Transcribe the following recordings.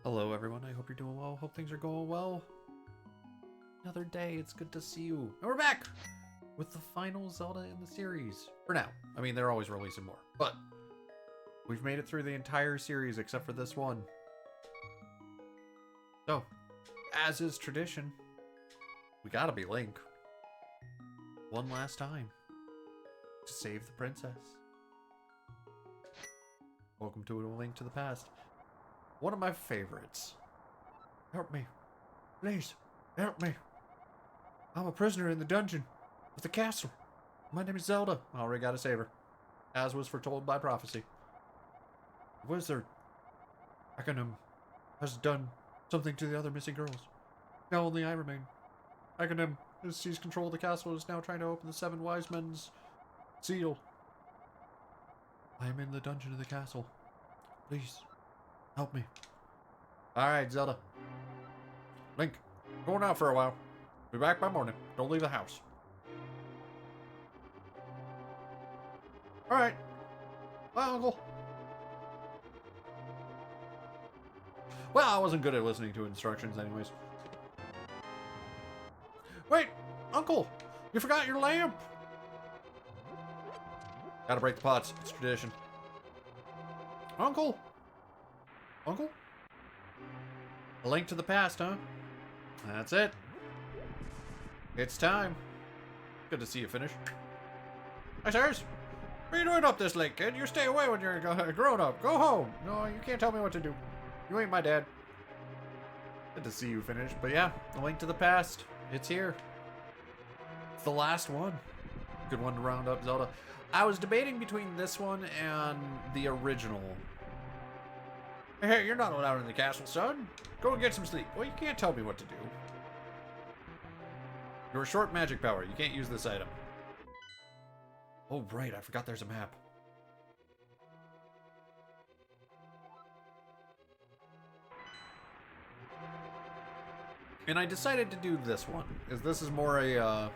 Hello everyone, I hope you're doing well. Hope things are going well. Another day, it's good to see you. And we're back with the final Zelda in the series. For now. I mean, they're always releasing more. But we've made it through the entire series except for this one. So, as is tradition, we gotta be Link. One last time. To save the princess. Welcome to A Link to the Past. One of my favorites. Help me. Please, help me. I'm a prisoner in the dungeon of the castle. My name is Zelda. I already gotta save her. As was foretold by prophecy. The wizard, Aghanim, has done something to the other missing girls. Now only I remain. Aghanim has seized control of the castle and is now trying to open the seven wise men's seal. I am in the dungeon of the castle. Please, help me. Alright, Zelda. Link, going out for a while. Be back by morning. Don't leave the house. Alright. Bye, Uncle. Well, I wasn't good at listening to instructions anyways. Wait, Uncle! You forgot your lamp! Gotta break the pots. It's tradition. Uncle! Uncle? A Link to the Past, huh? That's it. It's time. Good to see you finish. Hi, sirs. What are you doing up this late, kid? You stay away when you're a grown-up. Go home. No, you can't tell me what to do. You ain't my dad. Good to see you finish. But yeah, A Link to the Past. It's here. It's the last one. Good one to round up Zelda. I was debating between this one and the original. Hey, you're not allowed in the castle, son. Go and get some sleep. Well, you can't tell me what to do. You're short magic power. You can't use this item. Oh, right. I forgot there's a map. And I decided to do this one, as this is more a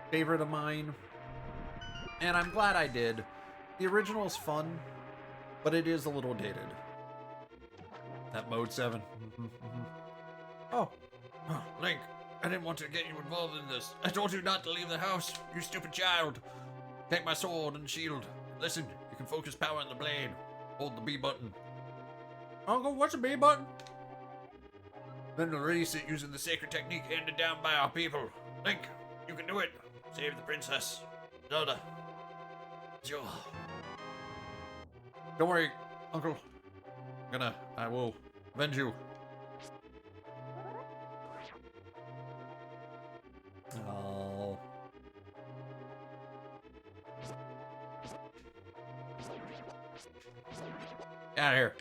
favorite of mine. And I'm glad I did. The original is fun, but it is a little dated. That mode 7. Oh, Link, I didn't want to get you involved in this. I told you not to leave the house, you stupid child. Take my sword and shield. Listen, you can focus power on the blade. Hold the B button. Uncle, what's a B button? Then release it using the sacred technique handed down by our people. Link, you can do it. Save the princess. Zelda. It's yours. Don't worry, Uncle. I will avenge you. Oh. Get out of here.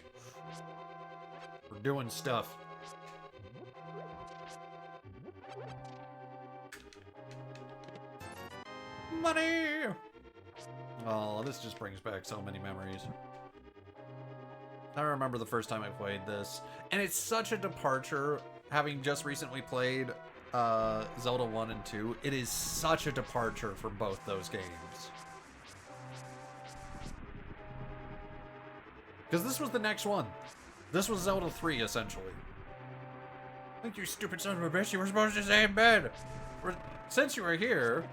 We're doing stuff. Money! Oh, this just brings back so many memories. I remember the first time I played this, and it's such a departure, having just recently played Zelda 1 and 2. It is such a departure from both those games. Because this was the next one. This was Zelda 3, essentially. Thank you, stupid son of a bitch. You were supposed to stay in bed. Since you are here,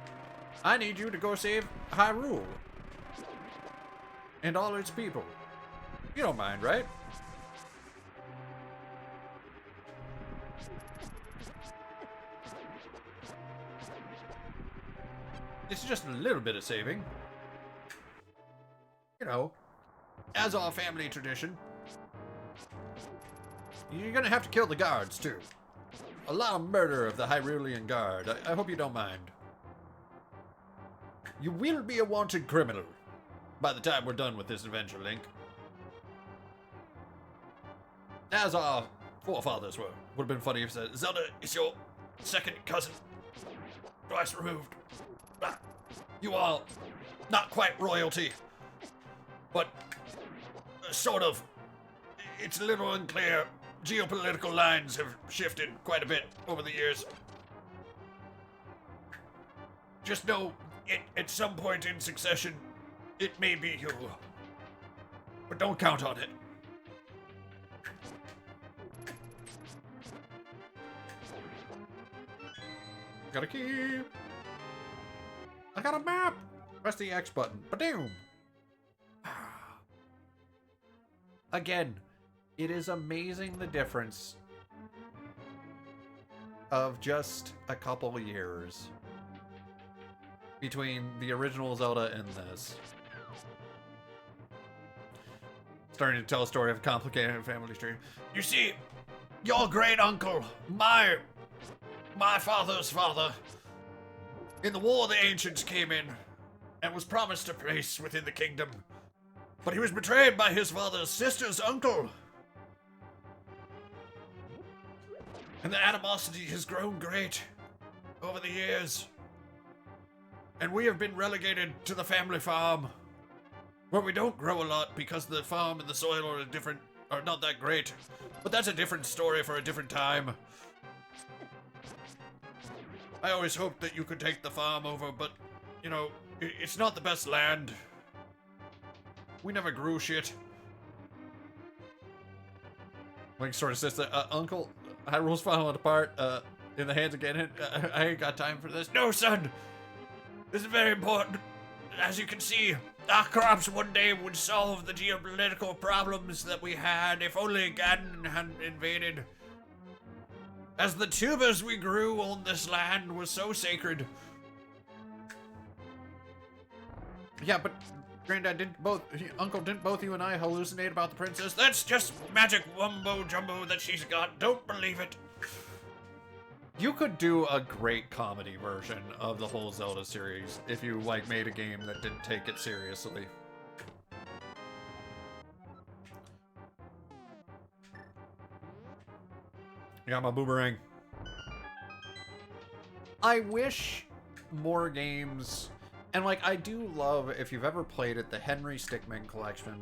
I need you to go save Hyrule. And all its people. You don't mind, right? It's just a little bit of saving. You know, as our family tradition. You're gonna have to kill the guards, too. A lot of murder of the Hyrulean guard. I hope you don't mind. You will be a wanted criminal by the time we're done with this adventure, Link. As our forefathers were. Would have been funny if it said, Zelda is your second cousin. Twice removed. You are not quite royalty. But sort of. It's a little unclear. Geopolitical lines have shifted quite a bit over the years. Just know, at some point in succession, it may be you. But don't count on it. Got a key. I got a map. Press the X button. Ba-doom. Again, it is amazing the difference of just a couple years between the original Zelda and this. Starting to tell a story of a complicated family tree. You see, your great uncle, my father's father, in the war the ancients came in and was promised a place within the kingdom. But he was betrayed by his father's sister's uncle. And the animosity has grown great over the years. And we have been relegated to the family farm, where we don't grow a lot because the farm and the soil are not that great. But that's a different story for a different time. I always hoped that you could take the farm over, but, you know, it's not the best land. We never grew shit. Link sort of says that, Uncle, Hyrule's falling apart, in the hands of Ganon. I ain't got time for this. No, son! This is very important. As you can see, our crops one day would solve the geopolitical problems that we had if only Ganon hadn't invaded. As the tubers we grew on this land was so sacred. Yeah, but Granddad, Uncle, didn't both you and I hallucinate about the princess? That's just magic wumbo jumbo that she's got. Don't believe it. You could do a great comedy version of the whole Zelda series if you, like, made a game that didn't take it seriously. I got my boomerang. I wish more games... And, like, I do love, if you've ever played it, the Henry Stickmin Collection.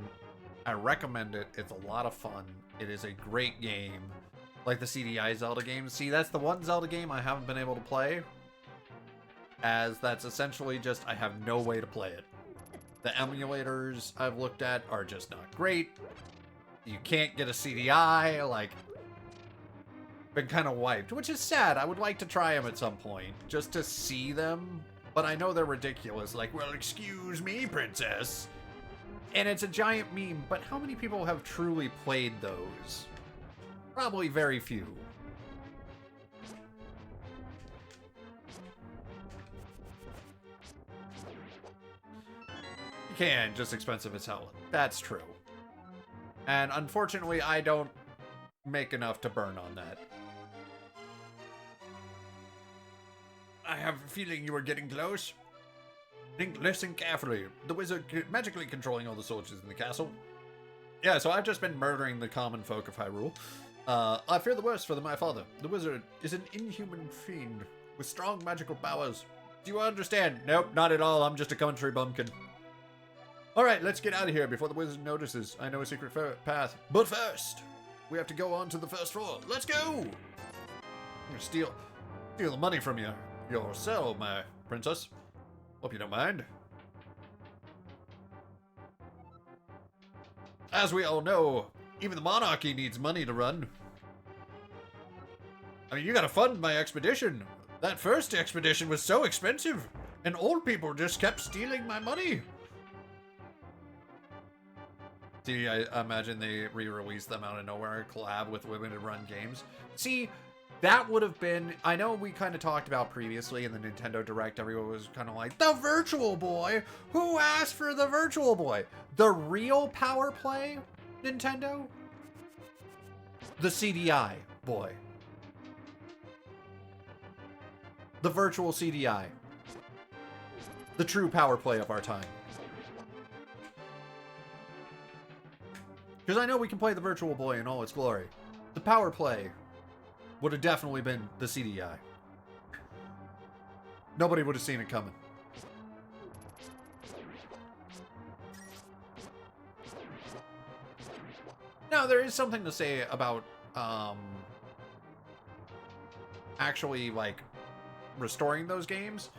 I recommend it. It's a lot of fun. It is a great game. Like the CDI Zelda games. See, that's the one Zelda game I haven't been able to play. As that's essentially just, I have no way to play it. The emulators I've looked at are just not great. You can't get a CDI, like... Been kind of wiped, which is sad. I would like to try them at some point, just to see them. But I know they're ridiculous. Like, well, excuse me, princess. And it's a giant meme, but how many people have truly played those? Probably very few. You can, just expensive as hell. That's true. And unfortunately, I don't make enough to burn on that. I have a feeling you are getting close. Think, listen carefully. The wizard magically controlling all the soldiers in the castle. Yeah, so I've just been murdering the common folk of Hyrule. I fear the worst for my father. The wizard is an inhuman fiend with strong magical powers. Do you understand? Nope, not at all. I'm just a country bumpkin. Alright, let's get out of here before the wizard notices. I know a secret path. But first, we have to go on to the first floor. Let's go! I'm gonna steal the money from you. Yourself, my princess. Hope you don't mind. As we all know, even the monarchy needs money to run. I mean, you gotta fund my expedition. That first expedition was so expensive, and old people just kept stealing my money. See, I imagine they re-released them out of nowhere, collab with Women Who Run Games. See, that would have been... I know we kind of talked about previously in the Nintendo Direct, everyone was kind of like, the Virtual Boy? Who asked for the Virtual Boy? The real Power Play, Nintendo? The CDI boy. The virtual CDI. The true Power Play of our time. Because I know we can play the Virtual Boy in all its glory. The Power Play would have definitely been the CDI. Nobody would have seen it coming. Now, there is something to say about, actually, like, restoring those games.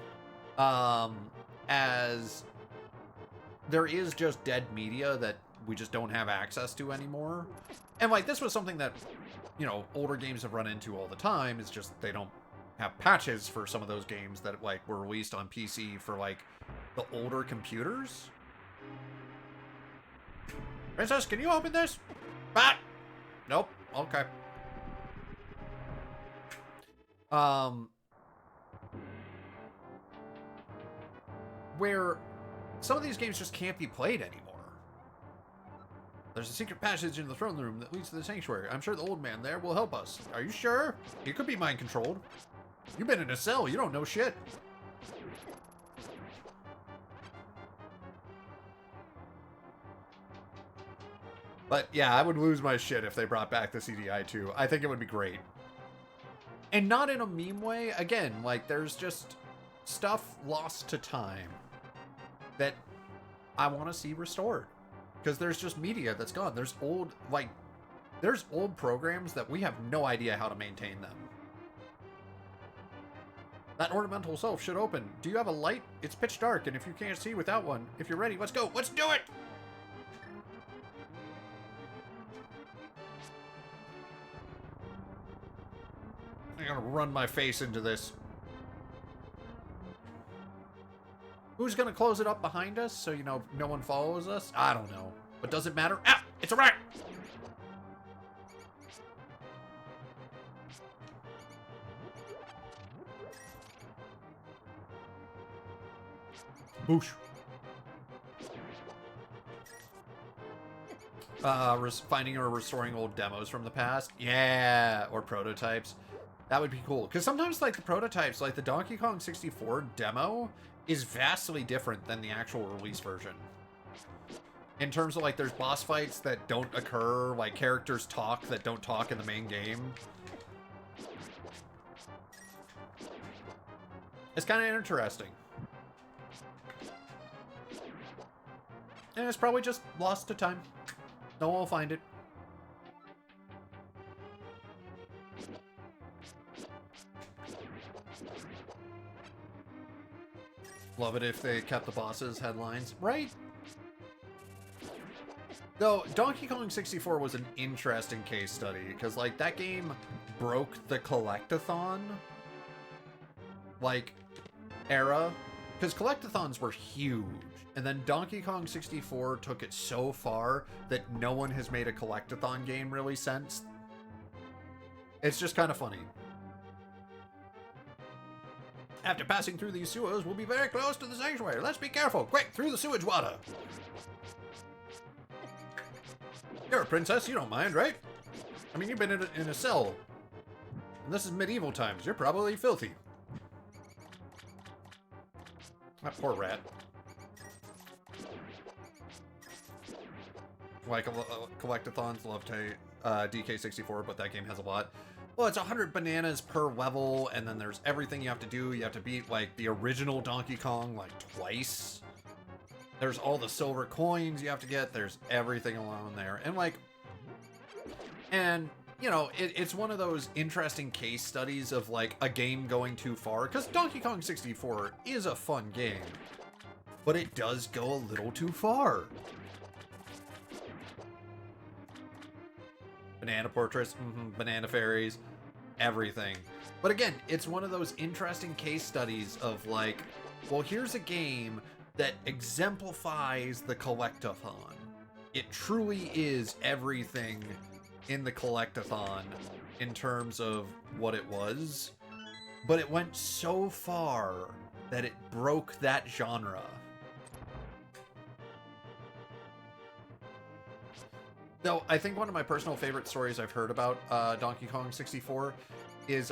As there is just dead media that we just don't have access to anymore. And, like, this was something that, you know, older games have run into all the time. It's just they don't have patches for some of those games that like were released on PC for like the older computers. Princess, can you open this? Ah! Nope. Okay. Where some of these games just can't be played anymore. There's a secret passage in the throne room that leads to the sanctuary. I'm sure the old man there will help us. Are you sure? He could be mind controlled. You've been in a cell. You don't know shit. But yeah, I would lose my shit if they brought back the CDI too. I think it would be great. And not in a meme way. Again, like there's just stuff lost to time that I want to see restored. Because there's just media that's gone. There's old programs that we have no idea how to maintain them. That ornamental shelf should open. Do you have a light? It's pitch dark, and if you can't see without one, if you're ready, let's go. Let's do it! I'm gonna run my face into this. Who's gonna close it up behind us so, you know, no one follows us? I don't know. But does it matter? Ah! It's a rat! Boosh. Finding or restoring old demos from the past. Yeah, or prototypes. That would be cool. Because sometimes, like, the prototypes, like the Donkey Kong 64 demo is vastly different than the actual release version. In terms of, like, there's boss fights that don't occur, like, characters talk that don't talk in the main game. It's kind of interesting. And it's probably just lost to time. No one will find it. Love it if they kept the bosses' headlines. Right? Though, Donkey Kong 64 was an interesting case study, because, like, that game broke the collectathon, like, era. Because collectathons were huge. And then Donkey Kong 64 took it so far that no one has made a collectathon game really since. It's just kind of funny. After passing through these sewers, we'll be very close to the sanctuary. Let's be careful. Quick, through the sewage water. You're a princess. You don't mind, right? I mean, you've been in a cell. And this is medieval times. You're probably filthy. That poor rat. Like, collectathons love to DK64, but that game has a lot. Well, it's 100 bananas per level, and then there's everything you have to do. You have to beat, like, the original Donkey Kong, like, twice. There's all the silver coins you have to get. There's everything along there. And, like, and, you know, it's one of those interesting case studies of, like, a game going too far. Because Donkey Kong 64 is a fun game, but it does go a little too far. Banana portraits, banana fairies, everything. But again, it's one of those interesting case studies of like, well, here's a game that exemplifies the collectathon. It truly is everything in the collectathon in terms of what it was, but it went so far that it broke that genre. Though, I think one of my personal favorite stories I've heard about Donkey Kong 64 is,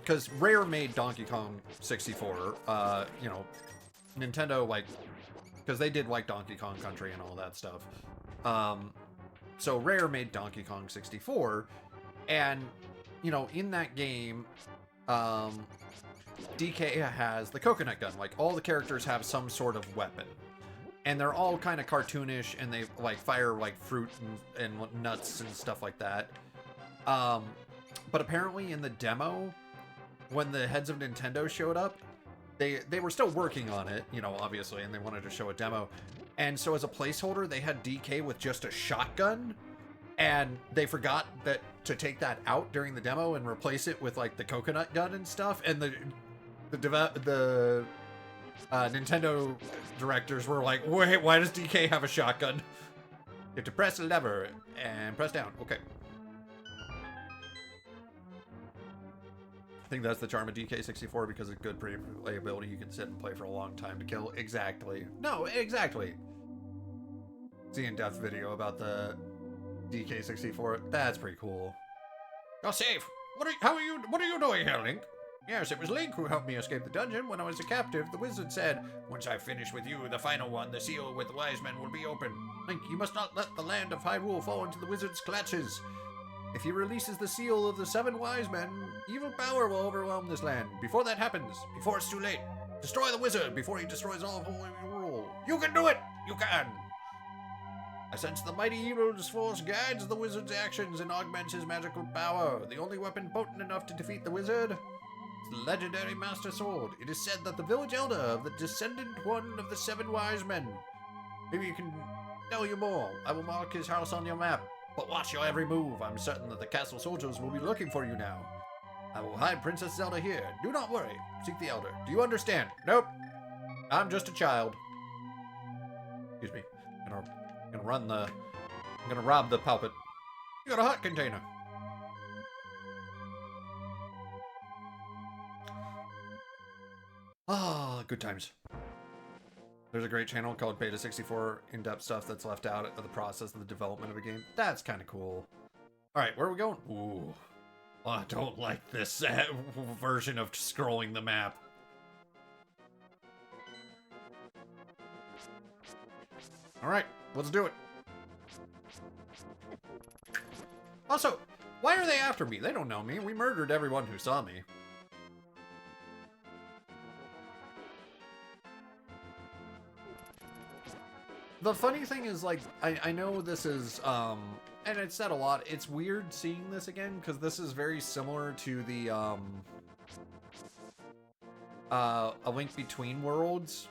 because Rare made Donkey Kong 64, you know, Nintendo, like, because they did, like, Donkey Kong Country and all that stuff. So Rare made Donkey Kong 64, and, you know, in that game, DK has the coconut gun. Like, all the characters have some sort of weapon. And they're all kind of cartoonish, and they, like, fire, like, fruit and nuts and stuff like that. But apparently in the demo, when the heads of Nintendo showed up, they were still working on it, you know, obviously, and they wanted to show a demo. And so as a placeholder, they had DK with just a shotgun. And they forgot that to take that out during the demo and replace it with like the coconut gun and stuff. And the Nintendo directors were like, wait, why does DK have a shotgun? You have to press the lever and press down. Okay. I think that's the charm of DK64 because of good playability. You can sit and play for a long time to kill. Exactly. No, exactly. See in-depth video about the DK64. That's pretty cool. You're safe. What are you doing here, Link? Yes, it was Link who helped me escape the dungeon when I was a captive. The wizard said, once I finish with you, the final one, the seal with the wise men will be open. Link, you must not let the land of Hyrule fall into the wizard's clutches. If he releases the seal of the 7 wise men, evil power will overwhelm this land. Before that happens, before it's too late, destroy the wizard before he destroys all of Hyrule. You can do it! You can! I sense the mighty evil's force guides the wizard's actions and augments his magical power. The only weapon potent enough to defeat the wizard is the legendary Master Sword. It is said that the village elder of the descendant one of the 7 wise men. Maybe you can tell you more. I will mark his house on your map. But watch your every move. I'm certain that the castle soldiers will be looking for you now. I will hide Princess Zelda here. Do not worry. Seek the elder. Do you understand? Nope. I'm just a child. Excuse me. I'm gonna rob the pulpit. You got a hot container. Ah, good times. There's a great channel called Beta 64, in-depth stuff that's left out of the process of the development of a game. That's kind of cool. All right, where are we going? Ooh, I don't like this version of scrolling the map. All right, let's do it. Also, why are they after me? They don't know me. We murdered everyone who saw me. The funny thing is, like, I know this is, and it's said a lot, it's weird seeing this again, because this is very similar to the, A Link Between Worlds,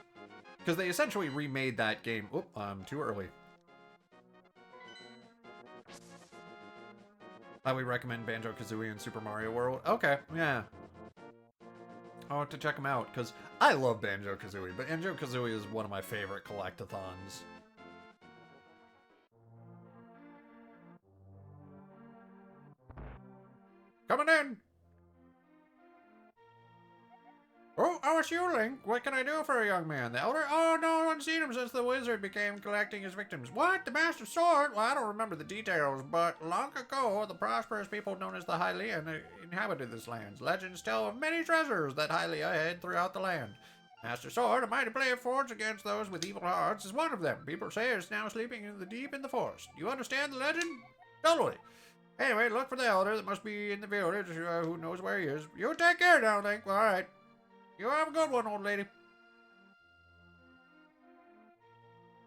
because they essentially remade that game. Oop, I'm too early. I would recommend Banjo-Kazooie and Super Mario World. Okay, yeah. I'll have to check them out, because I love Banjo-Kazooie, but Banjo-Kazooie is one of my favorite collectathons. Coming in! Oh, it's you, Link. What can I do for a young man? The elder? Oh, no one's seen him since the wizard began collecting his victims. What? The Master Sword? Well, I don't remember the details, but long ago, the prosperous people known as the Hylian inhabited this land. Legends tell of many treasures that Hylia hid throughout the land. Master Sword, a mighty blade forged against those with evil hearts, is one of them. People say it's now sleeping in the deep in the forest. You understand the legend? Totally. Anyway, look for the elder that must be in the village, who knows where he is. You take care now, Link. All right. You have a good one, old lady.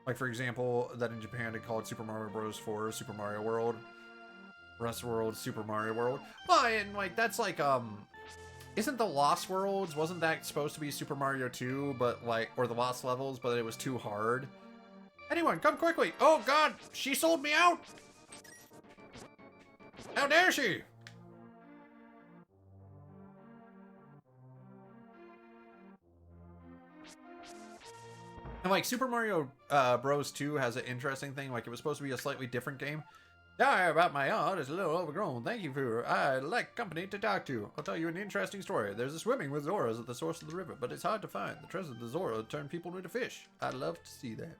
Like, for example, that in Japan they called Super Mario Bros. 4 Super Mario World. Rest World Super Mario World. Well, and, like, that's like, isn't the Lost Worlds, wasn't that supposed to be Super Mario 2, but, like, or the Lost Levels, but it was too hard? Anyone, come quickly. Oh, God, she sold me out. How dare she? And like Super Mario Bros. 2 has an interesting thing. Like it was supposed to be a slightly different game. Sorry about my art. It's a little overgrown. Thank you for. I'd like company to talk to. I'll tell you an interesting story. There's a swimming with Zoras at the source of the river, but it's hard to find. The treasure of the Zora turn people into fish. I'd love to see that.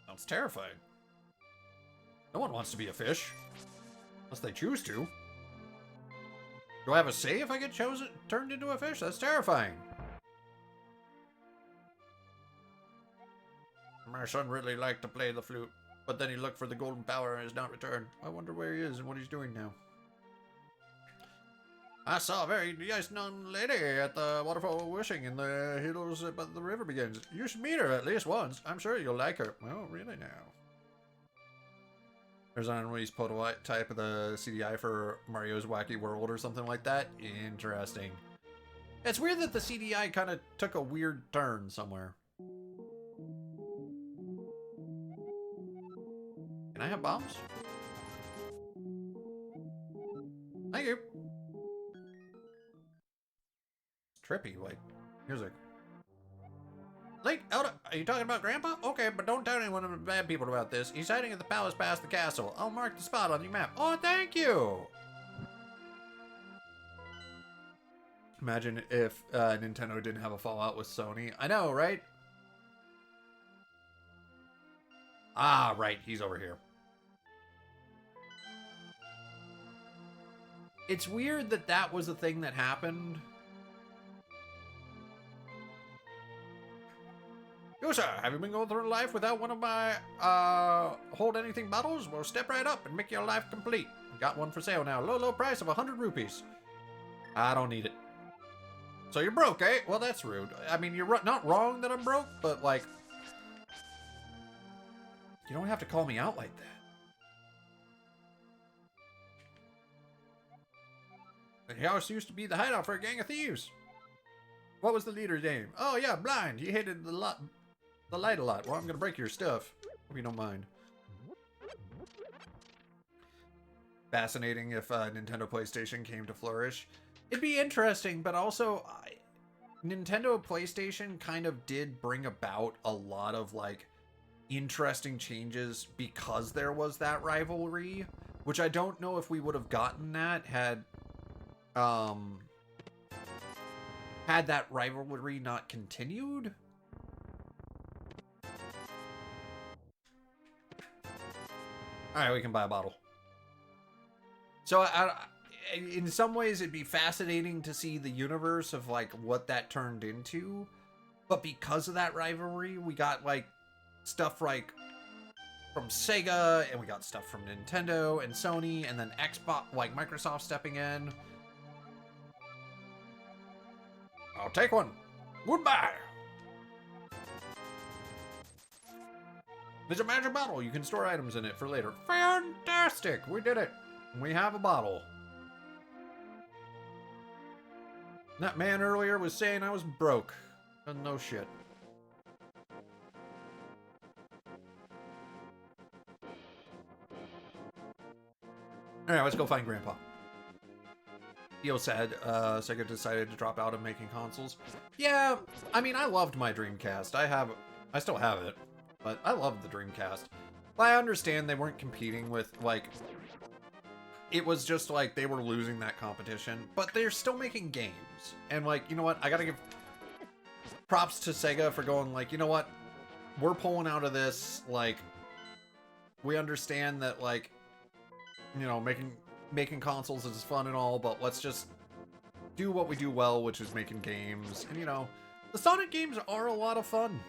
Sounds terrifying. No one wants to be a fish. Unless they choose to. Do I have a say if I get turned into a fish? That's terrifying. My son really liked to play the flute, but then he looked for the golden power and has not returned. I wonder where he is and what he's doing now. I saw a very nice young lady at the waterfall wishing in the hills, but the river begins. You should meet her at least once. I'm sure you'll like her. Oh, really now? There's an unreleased prototype of the CDI for Mario's Wacky World or something like that. Interesting. It's weird that the CDI kind of took a weird turn somewhere. Can I have bombs? Thank you. Trippy, like, here's a... Link, are you talking about Grandpa? Okay, but don't tell anyone of the bad people about this. He's hiding at the palace past the castle. I'll mark the spot on your map. Oh, thank you! Imagine if Nintendo didn't have a fallout with Sony. I know, right? Ah, right, he's over here. It's weird that that was a thing that happened. Yo, sir, have you been going through life without one of my, hold anything bottles? Well, step right up and make your life complete. Got one for sale now. Low, low price of 100 rupees. I don't need it. So you're broke, eh? Well, that's rude. I mean, you're not wrong that I'm broke, but, like, you don't have to call me out like that. The house used to be the hideout for a gang of thieves. What was the leader's name? Oh, yeah, Blind. He hated the light a lot. Well, I'm going to break your stuff. Hope you don't mind. Fascinating if Nintendo PlayStation came to flourish. It'd be interesting, but also Nintendo PlayStation kind of did bring about a lot of, like, interesting changes because there was that rivalry, which I don't know if we would have gotten that had that rivalry not continued. Alright, we can buy a bottle. So, in some ways, it'd be fascinating to see the universe of, like, what that turned into. But because of that rivalry, we got, like, stuff, like, from Sega, and we got stuff from Nintendo and Sony, and then Xbox, like, Microsoft stepping in. I'll take one. Goodbye. There's a magic bottle. You can store items in it for later. Fantastic. We did it. We have a bottle. That man earlier was saying I was broke. No shit. Alright, let's go find Grandpa. Theo said Sega decided to drop out of making consoles. Yeah, I mean, I loved my Dreamcast. I still have it, but I loved the Dreamcast. But I understand they weren't competing with, like, it was just like they were losing that competition, but they're still making games. And, like, you know what? I gotta give props to Sega for going, like, you know what? We're pulling out of this. Like, we understand that, like, you know, making consoles is fun and all, but let's just do what we do well, which is making games. And, you know, the Sonic games are a lot of fun.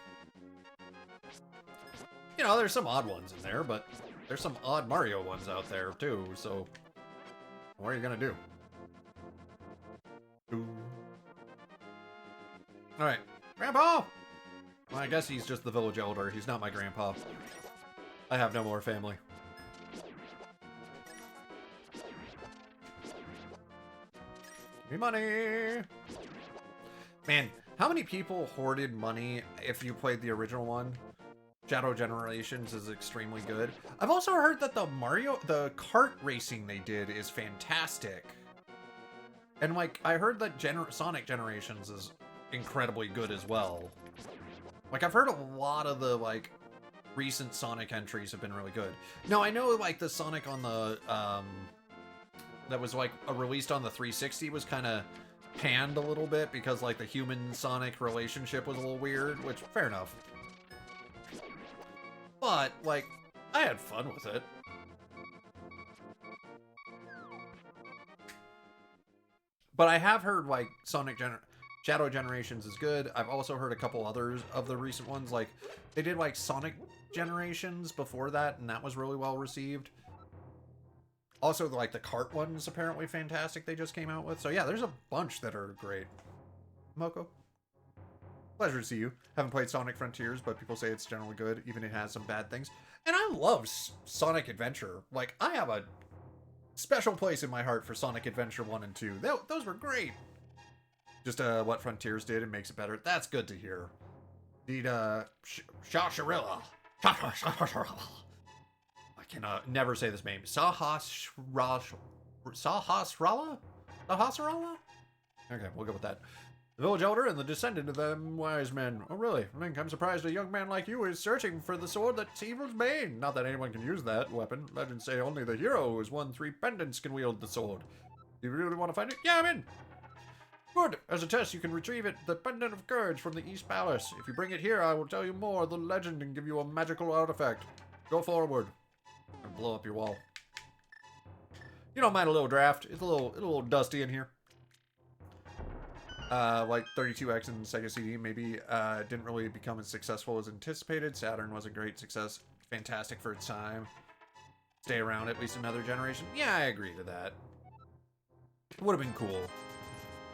You know, there's some odd ones in there, but there's some odd Mario ones out there, too, so what are you gonna do? Alright, Grandpa! Well, I guess he's just the village elder. He's not my grandpa. I have no more family. Give me money! Man, how many people hoarded money if you played the original one? Shadow Generations is extremely good. I've also heard that the kart racing they did is fantastic. And, like, I heard that Sonic Generations is incredibly good as well. Like, I've heard a lot of the, like, recent Sonic entries have been really good. Now, I know, like, the Sonic on the, that was, like, released on the 360 was kind of panned a little bit because, like, the human-Sonic relationship was a little weird, which, fair enough. But, like, I had fun with it. But I have heard, like, Shadow Generations is good. I've also heard a couple others of the recent ones. Like, they did, like, Sonic Generations before that, and that was really well received. Also, like, the kart one's apparently fantastic they just came out with. So, yeah, there's a bunch that are great. Moko? Pleasure to see you. Haven't played Sonic Frontiers, but people say it's generally good, even if it has some bad things. And I love Sonic Adventure. Like, I have a special place in my heart for Sonic Adventure 1 and 2. Those were great. Just what Frontiers did and makes it better. That's good to hear. Indeed, Shasharilla. I can never say this name. Sahasrara. Sahasrara? Sahasrara? Okay, we'll go with that. The village elder and the descendant of them wise men. Oh, really? I think I'm surprised a young man like you is searching for the sword that's evil's bane. Not that anyone can use that weapon. Legends say only the hero who has won 3 pendants can wield the sword. Do you really want to find it? Yeah, I'm in. Good. As a test, you can retrieve it, the Pendant of Courage from the East Palace. If you bring it here, I will tell you more of the legend and give you a magical artifact. Go forward. And blow up your wall. You don't mind a little draft. It's a little dusty in here. Like 32X and Sega CD maybe didn't really become as successful as anticipated. Saturn was a great success. Fantastic for its time. Stay around at least another generation. Yeah, I agree to that. Would have been cool.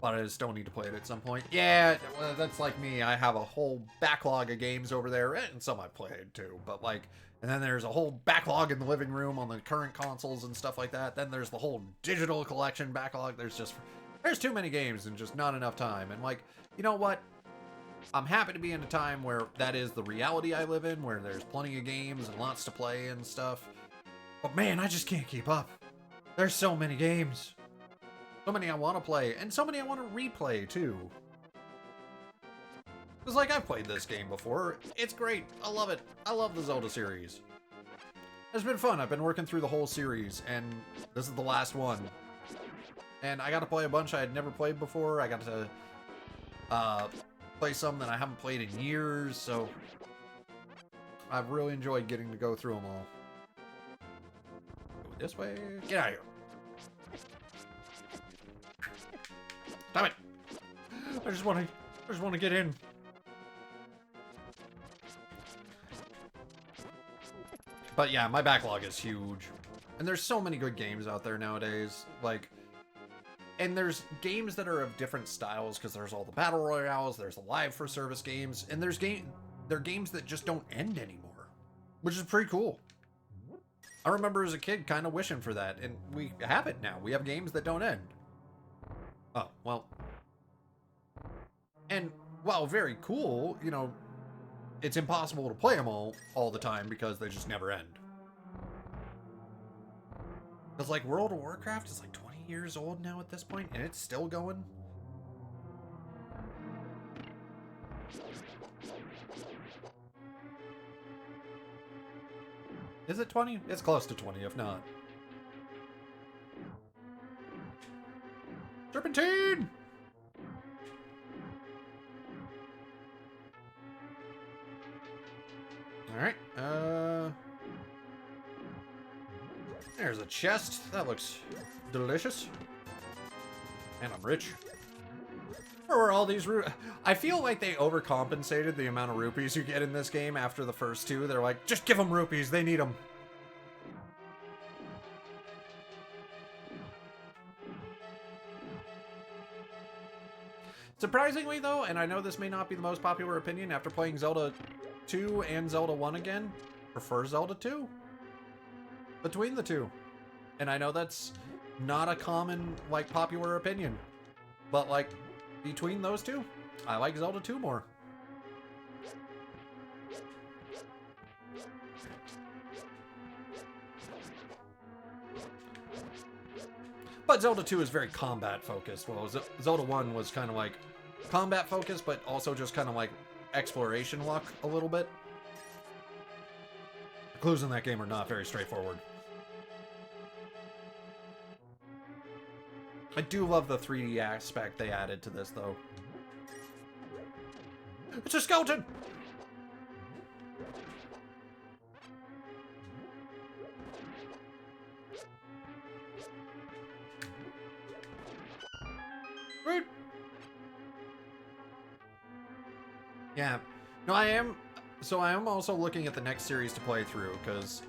But I still need to play it at some point. Yeah, well, that's like me. I have a whole backlog of games over there, and some I played too. But like, and then there's a whole backlog in the living room on the current consoles and stuff like that. Then there's the whole digital collection backlog. There's too many games and just not enough time. And like, you know what? I'm happy to be in a time where that is the reality I live in, where there's plenty of games and lots to play and stuff. But man, I just can't keep up. There's so many games. So many I want to play, and so many I want to replay, too. Because, like, I've played this game before. It's great. I love it. I love the Zelda series. It's been fun. I've been working through the whole series, and this is the last one. And I got to play a bunch I had never played before. I got to play some that I haven't played in years, so I've really enjoyed getting to go through them all. Go this way. Get out of here. Damn it! I just want to get in. But yeah, my backlog is huge, and there's so many good games out there nowadays. Like, and there's games that are of different styles because there's all the battle royales, there's the live for service games, and there are games that just don't end anymore, which is pretty cool. I remember as a kid kind of wishing for that, and we have it now. We have games that don't end. Oh, well. And, while very cool, you know, it's impossible to play them all the time because they just never end. Because, like, World of Warcraft is like 20 years old now at this point, and it's still going. Is it 20? It's close to 20, if not. Serpentine! Alright, there's a chest. That looks delicious. And I'm rich. Where were all these I feel like they overcompensated the amount of rupees you get in this game after the first two. They're like, just give them rupees, they need them. Surprisingly, though, and I know this may not be the most popular opinion, after playing Zelda 2 and Zelda 1 again, prefer Zelda 2 between the two. And I know that's not a common, like, popular opinion, but, like, between those two, I like Zelda 2 more. But Zelda 2 is very combat focused. Well, Zelda 1 was kind of like combat focused, but also just kind of like exploration luck a little bit. The clues in that game are not very straightforward. I do love the 3D aspect they added to this, though. It's a skeleton! Rude! Yeah. No, I am... So I am also looking at the next series to play through, because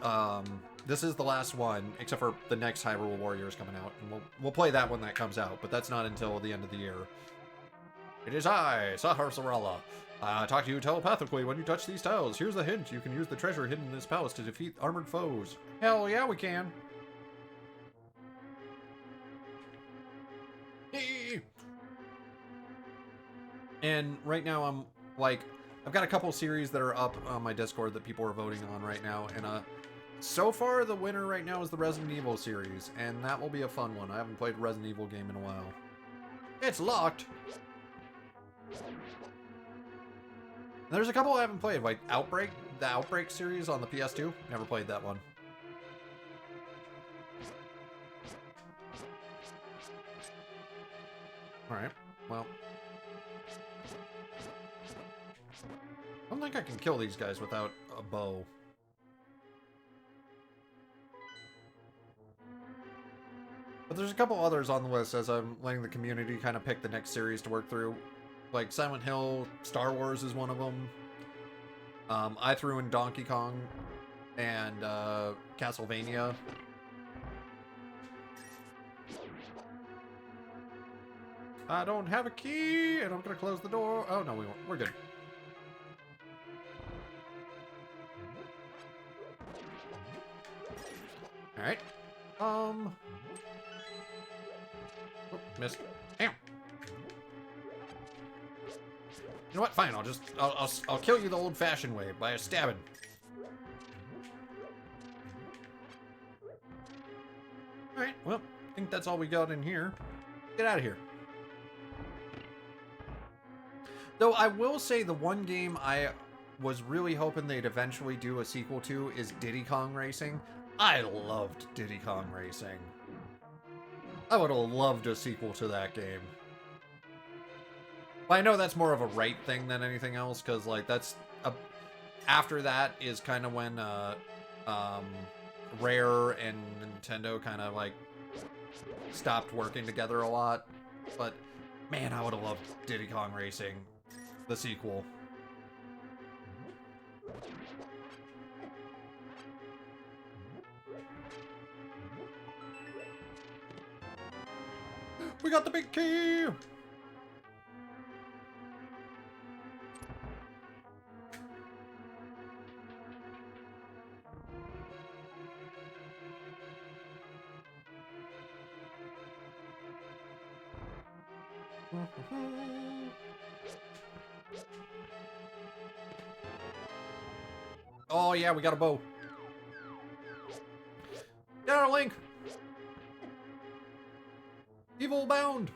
this is the last one, except for the next Hyrule Warriors coming out. And we'll play that when that comes out, but that's not until the end of the year. It is I, Sahasrara. I talk to you telepathically when you touch these tiles. Here's a hint. You can use the treasure hidden in this palace to defeat armored foes. Hell yeah, we can. Yay! And right now I'm like... I've got a couple series that are up on my Discord that people are voting on right now, and So far, the winner right now is the Resident Evil series, and that will be a fun one. I haven't played a Resident Evil game in a while. It's locked! There's a couple I haven't played, like Outbreak, the Outbreak series on the PS2. Never played that one. Alright, well. I don't think I can kill these guys without a bow. But there's a couple others on the list as I'm letting the community kind of pick the next series to work through. Like Silent Hill, Star Wars is one of them. I threw in Donkey Kong and Castlevania. I don't have a key, and I'm gonna close the door. Oh no, we won't. We're good. All right. Oh, missed. Damn. You know what? Fine. I'll kill you the old-fashioned way by a stabbing. All right. Well, I think that's all we got in here. Get out of here. Though I will say the one game I was really hoping they'd eventually do a sequel to is Diddy Kong Racing. I loved Diddy Kong Racing. I would have loved a sequel to that game. But I know that's more of a right thing than anything else, because like that's after that is kind of when Rare and Nintendo kind of like stopped working together a lot. But man, I would have loved Diddy Kong Racing, the sequel. We got the big key! Oh yeah, we got a bow. Get our Link! Evil bound!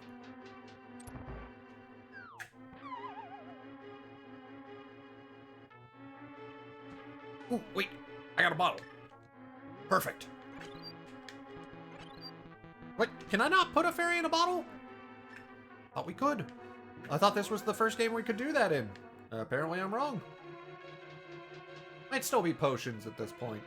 Ooh, wait. I got a bottle. Perfect. Wait, can I not put a fairy in a bottle? Thought we could. I thought this was the first game we could do that in. Apparently I'm wrong. Might still be potions at this point.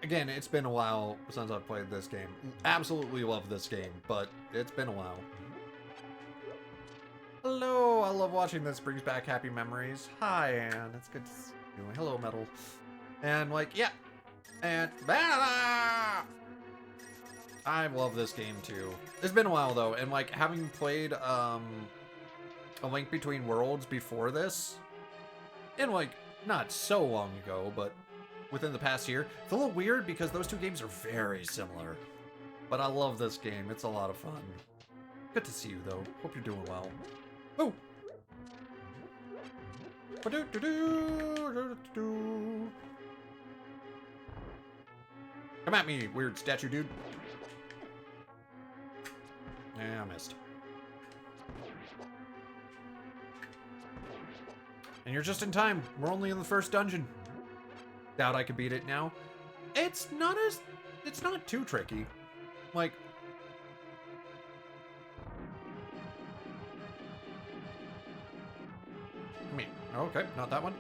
Again, it's been a while since I've played this game. Absolutely love this game, but it's been a while. Hello, I love watching this. Brings back happy memories. Hi, Anne. It's good to see you. Hello, Metal. And like, yeah. And I love this game too. It's been a while though, and like having played A Link Between Worlds before this, and like not so long ago, but within the past year, it's a little weird because those two games are very similar. But I love this game. It's a lot of fun. Good to see you though. Hope you're doing well. Oh! Come at me, weird statue dude. Yeah, I missed. And you're just in time. We're only in the first dungeon. Doubt I could beat it now. It's not too tricky. Like, I mean, okay, not that one.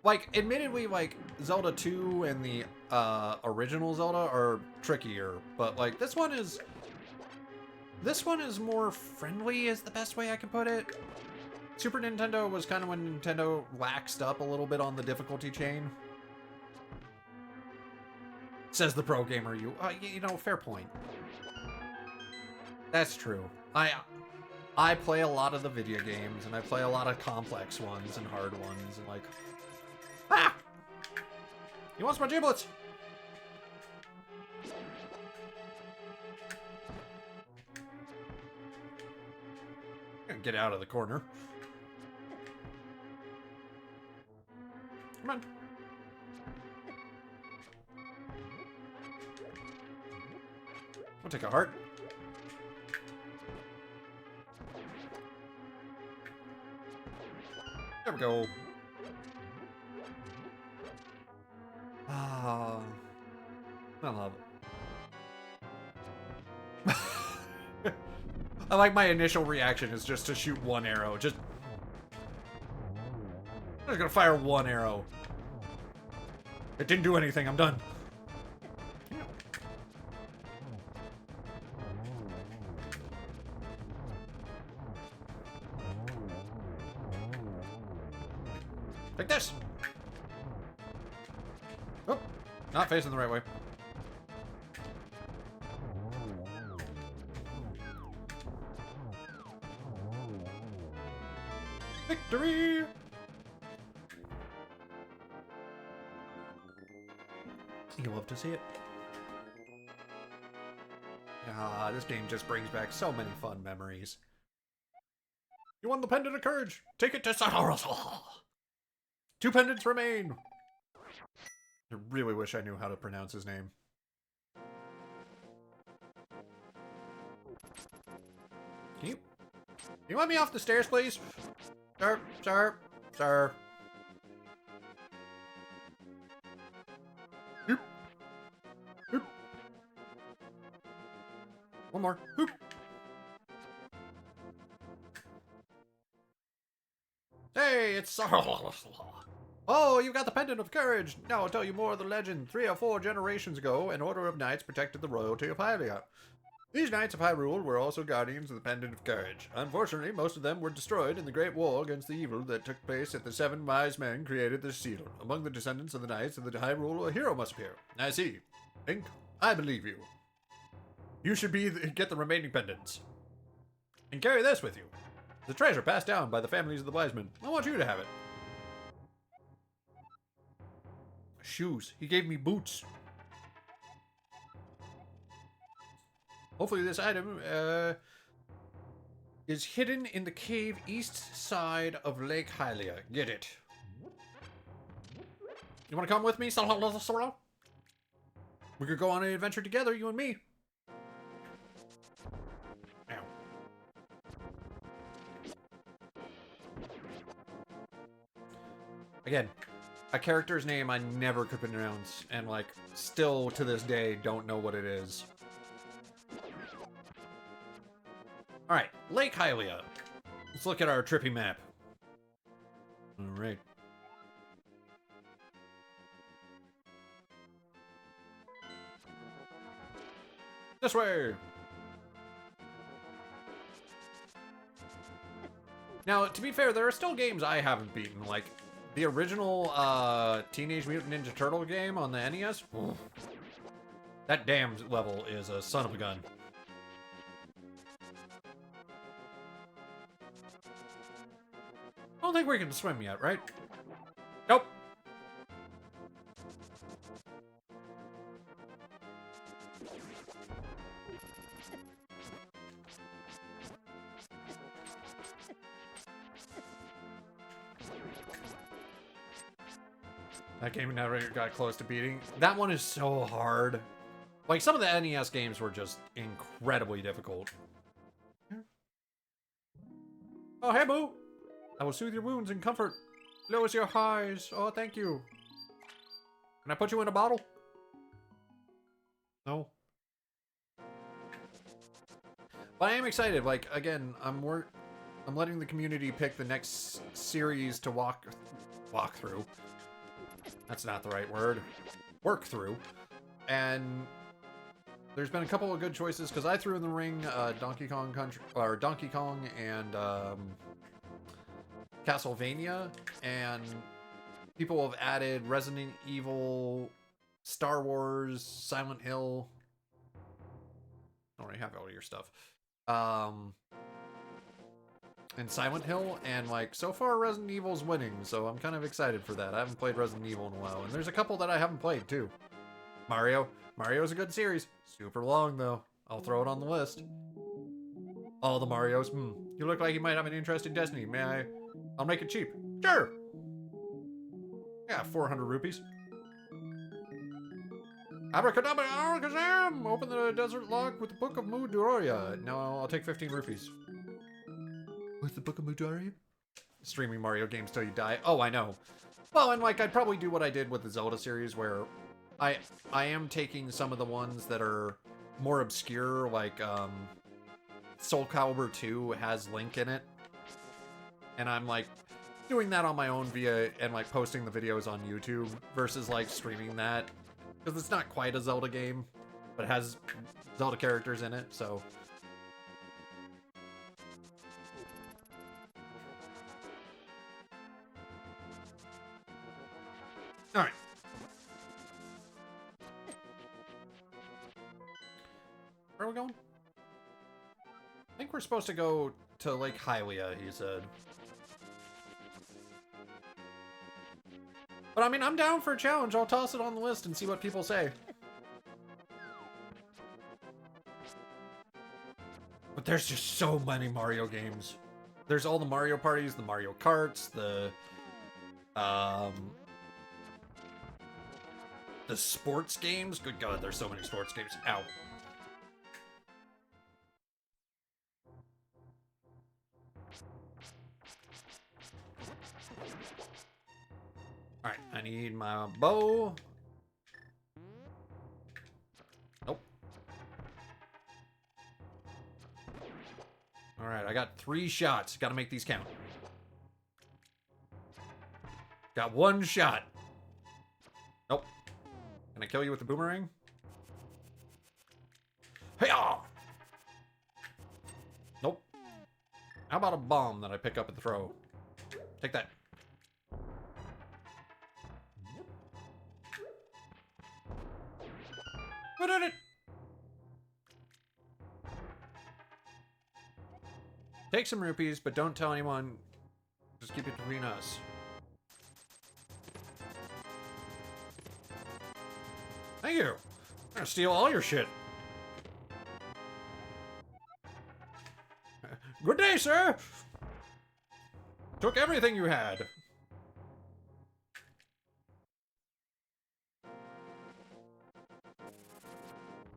Like, admittedly, like, Zelda 2 and the original Zelda are trickier, but like this one is more friendly is the best way I can put it. Super Nintendo was kind of when Nintendo waxed up a little bit on the difficulty chain. Says the pro gamer, you know, fair point. That's true. I play a lot of the video games, and I play a lot of complex ones and hard ones, and like... Ah! He wants my giblets! Get out of the corner. Come on. I'll take a heart. There we go. Ah, I love it. I like my initial reaction is just to shoot one arrow. I'm just gonna fire one arrow. It didn't do anything. I'm done. Like this. Oh, not facing the right way. Victory! You love to see it. Ah, this game just brings back so many fun memories. You won the Pendant of Courage! Take it to Saharasa! 2 pendants remain! I really wish I knew how to pronounce his name. Can you let me off the stairs, please? Sir, sir, sir. Hoop. Hoop. One more. Hoop. Hey, it's Oh, you got the Pendant of Courage! Now I'll tell you more of the legend. 3 or 4 generations ago, an order of knights protected the royalty of Hyrule. These knights of Hyrule were also guardians of the Pendant of Courage. Unfortunately, most of them were destroyed in the great war against the evil that took place at the 7 wise men created the seal. Among the descendants of the knights of the Hyrule, a hero must appear. I see. Link, I believe you. You should get the remaining pendants. And carry this with you. The treasure passed down by the families of the wise men. I want you to have it. Shoes. He gave me boots. Hopefully this item is hidden in the cave east side of Lake Hylia. Get it. You want to come with me? We could go on an adventure together, you and me. Ow. Again, a character's name I never could pronounce, and like, still to this day don't know what it is. Alright, Lake Hylia. Let's look at our trippy map. Alright. This way! Now, to be fair, there are still games I haven't beaten, like the original Teenage Mutant Ninja Turtle game on the NES. Oof. That damn level is a son of a gun. I don't think we can swim yet, right? Nope. That game never got close to beating. That one is so hard. Like, some of the NES games were just incredibly difficult. Oh, hey, boo! I will soothe your wounds and comfort. Lowers your highs. Oh, thank you. Can I put you in a bottle? No. But I am excited. Like, again, I'm letting the community pick the next series to walk through. That's not the right word. Work through. And there's been a couple of good choices because I threw in the ring Donkey Kong and Castlevania, and people have added Resident Evil, Star Wars, Silent Hill. I already have all your stuff. and Silent Hill, and like so far Resident Evil's winning, so I'm kind of excited for that. I haven't played Resident Evil in a while, and there's a couple that I haven't played too. Mario's a good series. Super long though. I'll throw it on the list. All the Marios. You look like you might have an interest in Destiny. May I? I'll make it cheap. Sure. Yeah, 400 rupees. Abracadabra, alakazam! Open the desert lock with the Book of Mudoria. No, I'll take 15 rupees. With the Book of Mudoria? Streaming Mario games till you die. Oh, I know. Well, and like, I'd probably do what I did with the Zelda series, where I am taking some of the ones that are more obscure, like, Soul Calibur 2 has Link in it. And I'm, like, doing that on my own and, like, posting the videos on YouTube versus, like, streaming that. Because it's not quite a Zelda game, but it has Zelda characters in it, so... Alright. Where are we going? I think we're supposed to go to Lake Hylia, he said. But I mean, I'm down for a challenge. I'll toss it on the list and see what people say. But there's just so many Mario games. There's all the Mario parties, the Mario Karts, the sports games. Good God, there's so many sports games. Ow. Alright, I need my bow. Nope. Alright, I got 3 shots. Gotta make these count. Got 1 shot. Nope. Can I kill you with the boomerang? Hey-ah! Nope. How about a bomb that I pick up and throw? Take that. What did it? Take some rupees, but don't tell anyone. Just keep it between us. Thank you. I'm gonna steal all your shit. Good day, sir. Took everything you had.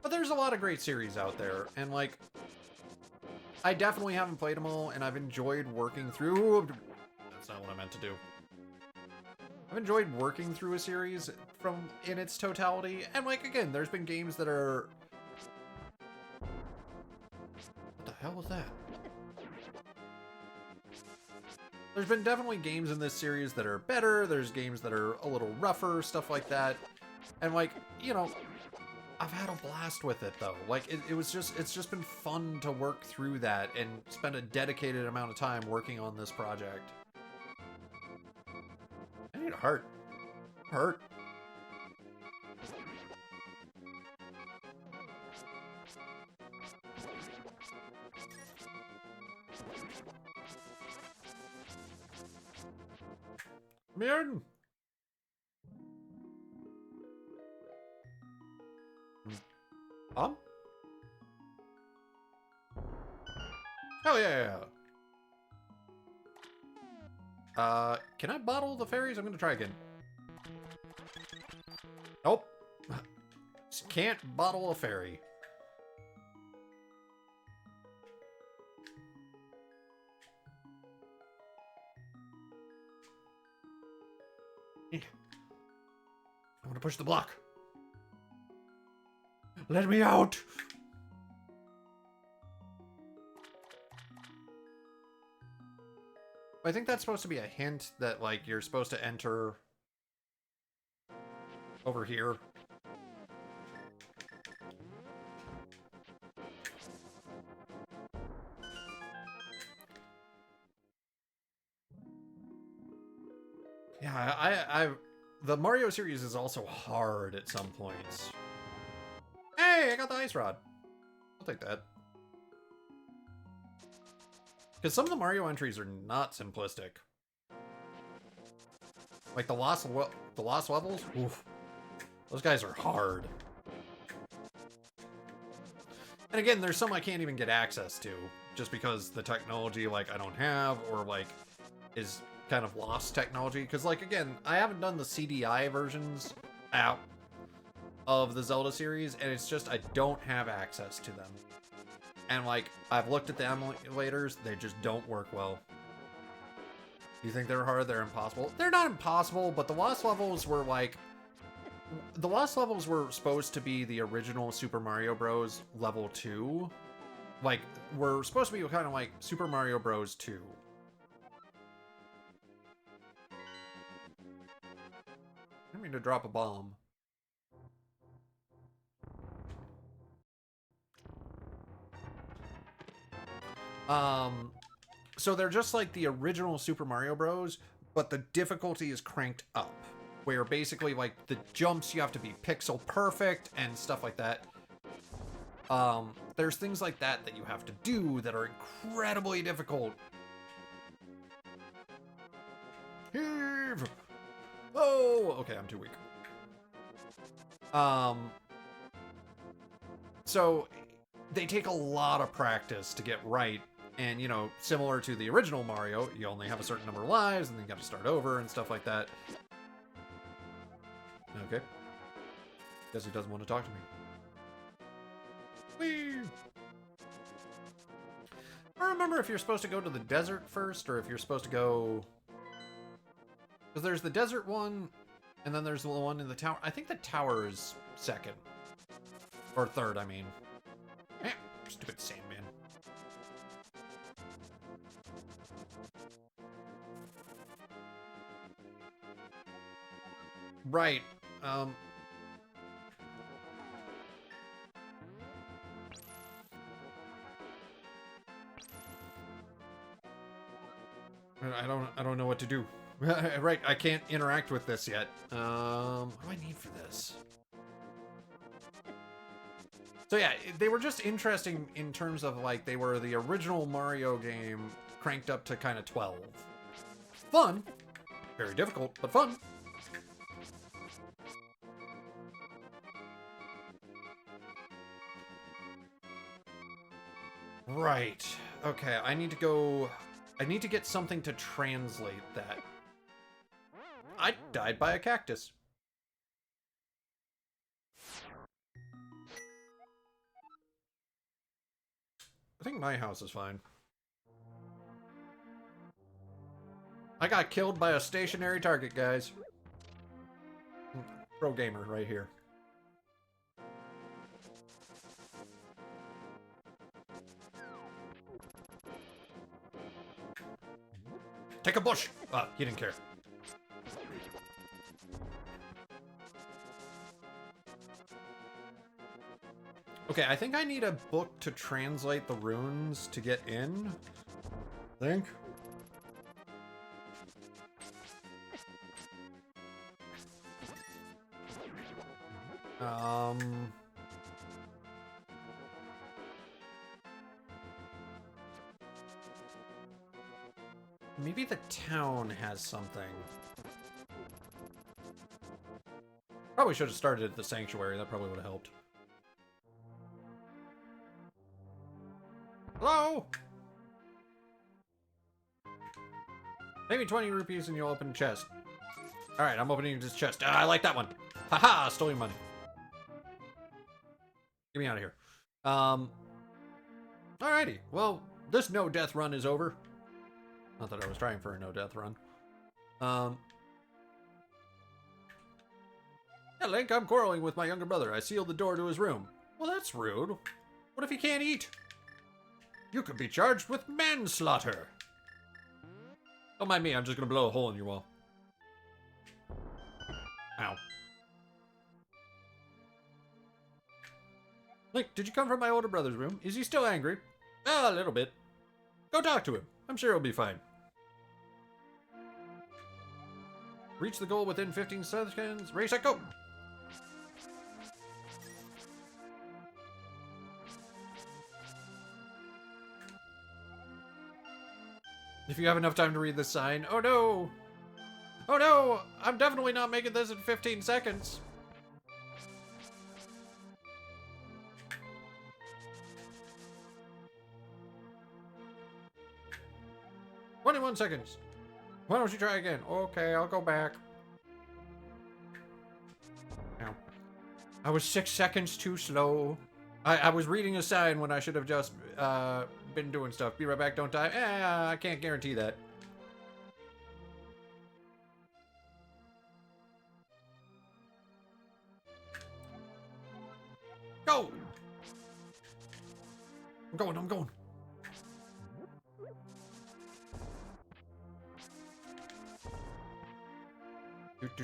But there's a lot of great series out there, and like, I definitely haven't played them all, and I've enjoyed working through... That's not what I meant to do. I've enjoyed working through a series in its totality, and like, again, there's been games that are... What the hell was that? There's been definitely games in this series that are better, there's games that are a little rougher, stuff like that, and like, you know... I've had a blast with it though. Like it's just been fun to work through that and spend a dedicated amount of time working on this project. I need a heart. Heart. Mirn. Hell yeah! Can I bottle the fairies? I'm gonna try again. Nope. Just can't bottle a fairy. I'm gonna push the block. Let me out! I think that's supposed to be a hint that, like, you're supposed to enter over here. Yeah, the Mario series is also hard at some points. Hey, I got the ice rod. I'll take that. Because some of the Mario entries are not simplistic. Like the lost levels, oof. Those guys are hard. And again, there's some I can't even get access to, just because the technology, like, I don't have, or, like, is kind of lost technology. Because, like, again, I haven't done the CDI versions out of the Zelda series, and it's just I don't have access to them. And, like, I've looked at the emulators, they just don't work well. You think they're hard? They're impossible? They're not impossible, but the lost levels were, like... The lost levels were supposed to be the original Super Mario Bros. Level 2. Like, were supposed to be kind of like Super Mario Bros. 2. I didn't mean to drop a bomb. So they're just like the original Super Mario Bros., but the difficulty is cranked up. Where basically, like, the jumps, you have to be pixel perfect and stuff like that. There's things like that that you have to do that are incredibly difficult. Heave! Oh! Okay, I'm too weak. So, they take a lot of practice to get right. And, you know, similar to the original Mario, you only have a certain number of lives, and then you got to start over and stuff like that. Okay. Guess he doesn't want to talk to me. Whee! I don't remember if you're supposed to go to the desert first, or if you're supposed to go... Because there's the desert one, and then there's the one in the tower. I think the tower is second. Or third, I mean. Eh, stupid Sandman. Right. I don't know what to do. Right, I can't interact with this yet. What do I need for this? So yeah, they were just interesting in terms of, like, they were the original Mario game cranked up to kind of 12. Fun. Very difficult, but fun. Right. Okay, I need to get something to translate that. I died by a cactus. I think my house is fine. I got killed by a stationary target, guys. Pro gamer right here. Take a bush! Ah, he didn't care. Okay, I think I need a book to translate the runes to get in. I think. Maybe the town has something. Probably should have started at the sanctuary. That probably would have helped. Hello? Maybe 20 rupees and you'll open a chest. Alright, I'm opening this chest. Ah, I like that one. Haha, stole your money. Get me out of here. Alrighty. Well, this no-death run is over. Not that I was trying for a no-death run. Yeah, Link, I'm quarreling with my younger brother. I sealed the door to his room. Well, that's rude. What if he can't eat? You could be charged with manslaughter. Don't mind me, I'm just gonna blow a hole in your wall. Ow. Link, did you come from my older brother's room? Is he still angry? A little bit. Go talk to him. I'm sure he'll be fine. Reach the goal within 15 seconds. Race, set, go! If you have enough time to read this sign. Oh no! Oh no! I'm definitely not making this in 15 seconds. "21 seconds. Why don't you try again?" Okay, I'll go back. Ow. I was 6 seconds too slow. I was reading a sign when I should have just been doing stuff. Be right back, don't die. I can't guarantee that. Go! I'm going.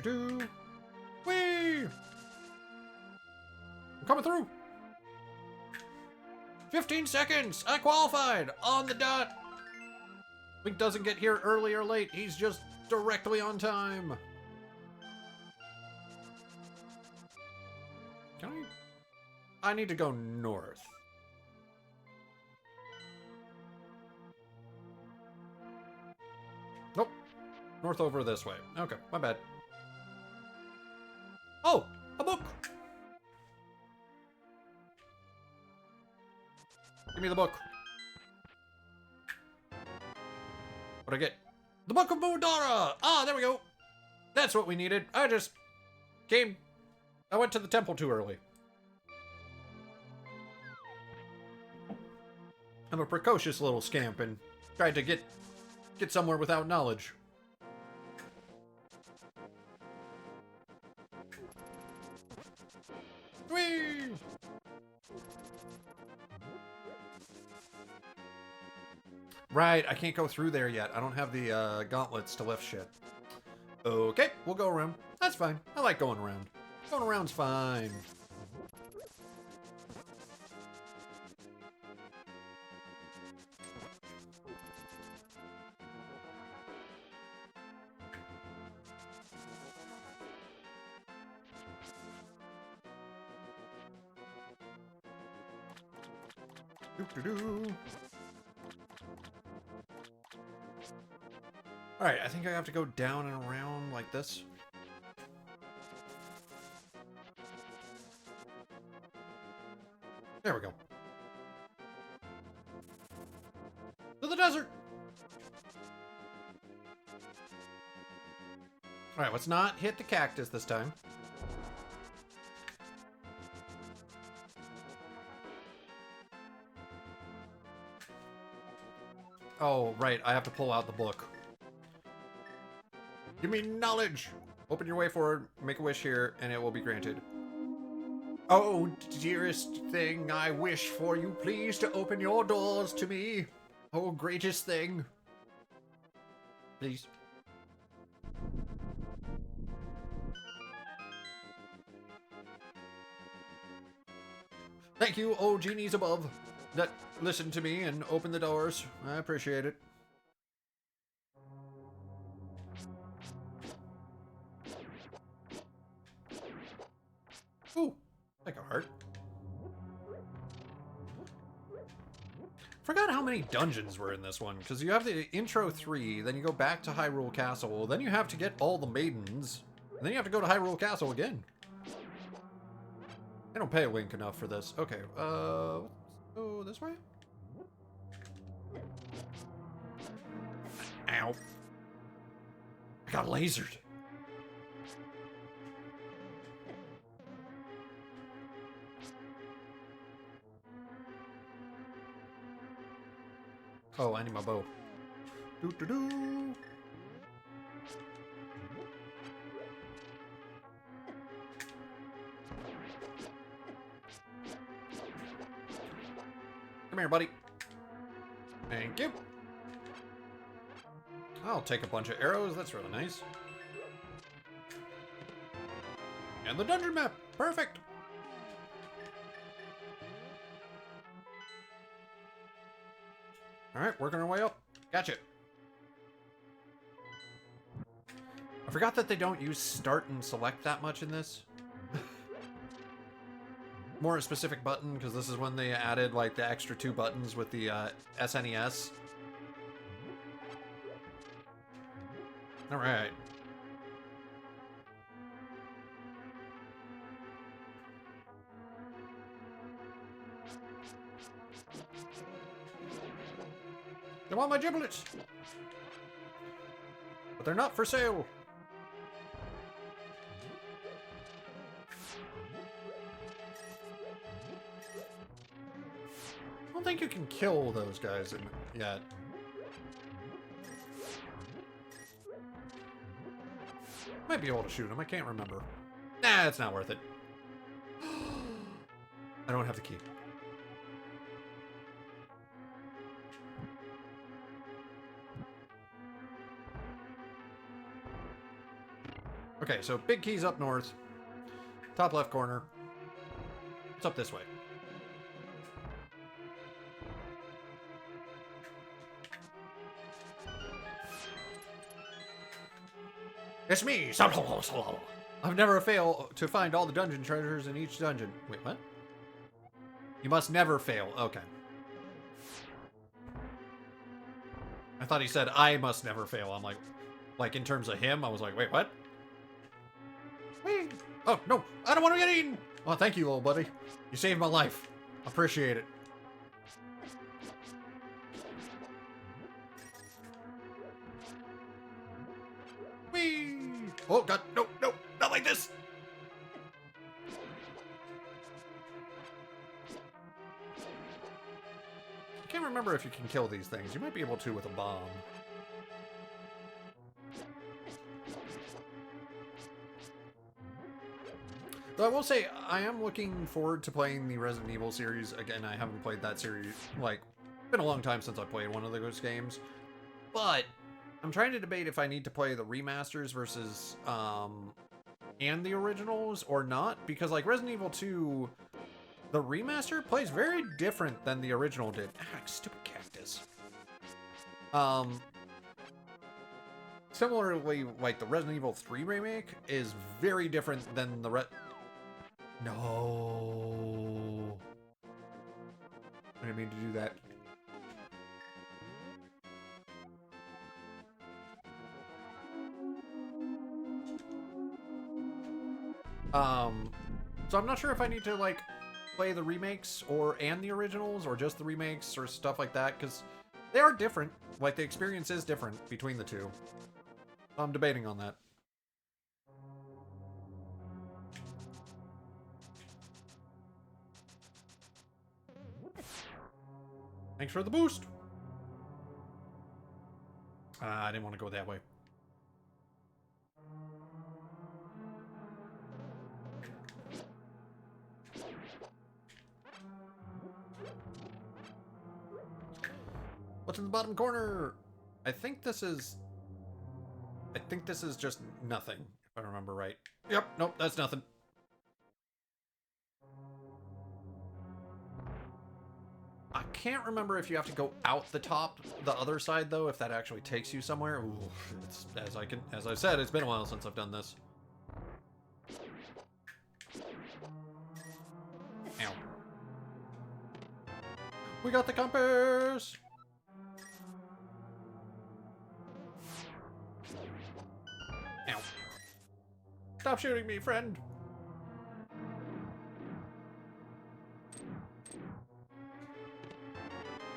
Do. Whee! I'm coming through. 15 seconds! I qualified! On the dot! Link doesn't get here early or late. He's just directly on time. Can I need to go north. Nope. North over this way. Okay, my bad. Oh! A book! Give me the book. What'd I get? The Book of Mudara! Ah, there we go. That's what we needed. I went to the temple too early. I'm a precocious little scamp and tried to get somewhere without knowledge. Whee! Right, I can't go through there yet. I don't have the gauntlets to lift shit. Okay, we'll go around. That's fine. I like going around. Going around's fine. Doo-doo-doo. Alright, I think I have to go down and around like this. There we go. To the desert! Alright, let's not hit the cactus this time. Oh, right, I have to pull out the book. Give me knowledge! Open your way forward, make a wish here, and it will be granted. Oh, dearest thing, I wish for you please to open your doors to me. Oh, greatest thing. Please. Thank you, oh genies above, that listen to me and open the doors. I appreciate it. Ooh, like a heart. Forgot how many dungeons were in this one, because you have the intro 3, then you go back to Hyrule Castle, then you have to get all the maidens, and then you have to go to Hyrule Castle again. I don't pay Link enough for this. Okay, oh, this way? Ow. I got lasered. Oh, I need my bow. Doo-doo-doo. Come here, buddy. Thank you. I'll take a bunch of arrows. That's really nice. And the dungeon map. Perfect. Alright, working our way up. Gotcha. I forgot that they don't use start and select that much in this. More a specific button, because this is when they added like the extra 2 buttons with the SNES. All right. I want my giblets, but they're not for sale. I don't think you can kill those guys yet. Might be able to shoot them. I can't remember. Nah, it's not worth it. I don't have the key. Okay, so big key's up north. Top left corner. It's up this way. It's me! I've never failed to find all the dungeon treasures in each dungeon. Wait, what? You must never fail. Okay. I thought he said, I must never fail. I'm like in terms of him, I was like, wait, what? Whee! Oh, no, I don't want to get eaten! Oh, thank you, little buddy. You saved my life. Appreciate it. Whee! Oh, God, no, no, not like this! I can't remember if you can kill these things. You might be able to with a bomb. Though I will say, I am looking forward to playing the Resident Evil series. Again, I haven't played that series, like, been a long time since I played one of those games. But I'm trying to debate if I need to play the remasters versus, and the originals or not. Because, like, Resident Evil 2, the remaster plays very different than the original did. Ah, stupid cactus. Similarly, like, the Resident Evil 3 remake is very different than the No. I didn't mean to do that. So I'm not sure if I need to, like, play the remakes and the originals or just the remakes or stuff like that, because they are different. Like, the experience is different between the two. I'm debating on that. Thanks for the boost. I didn't want to go that way. What's in the bottom corner? I think this is just nothing, if I remember right. Yep, nope, that's nothing. I can't remember if you have to go out the other side though, if that actually takes you somewhere. Ooh, it's, as I said, it's been a while since I've done this. Ow. We got the compass! Ow. Stop shooting me, friend!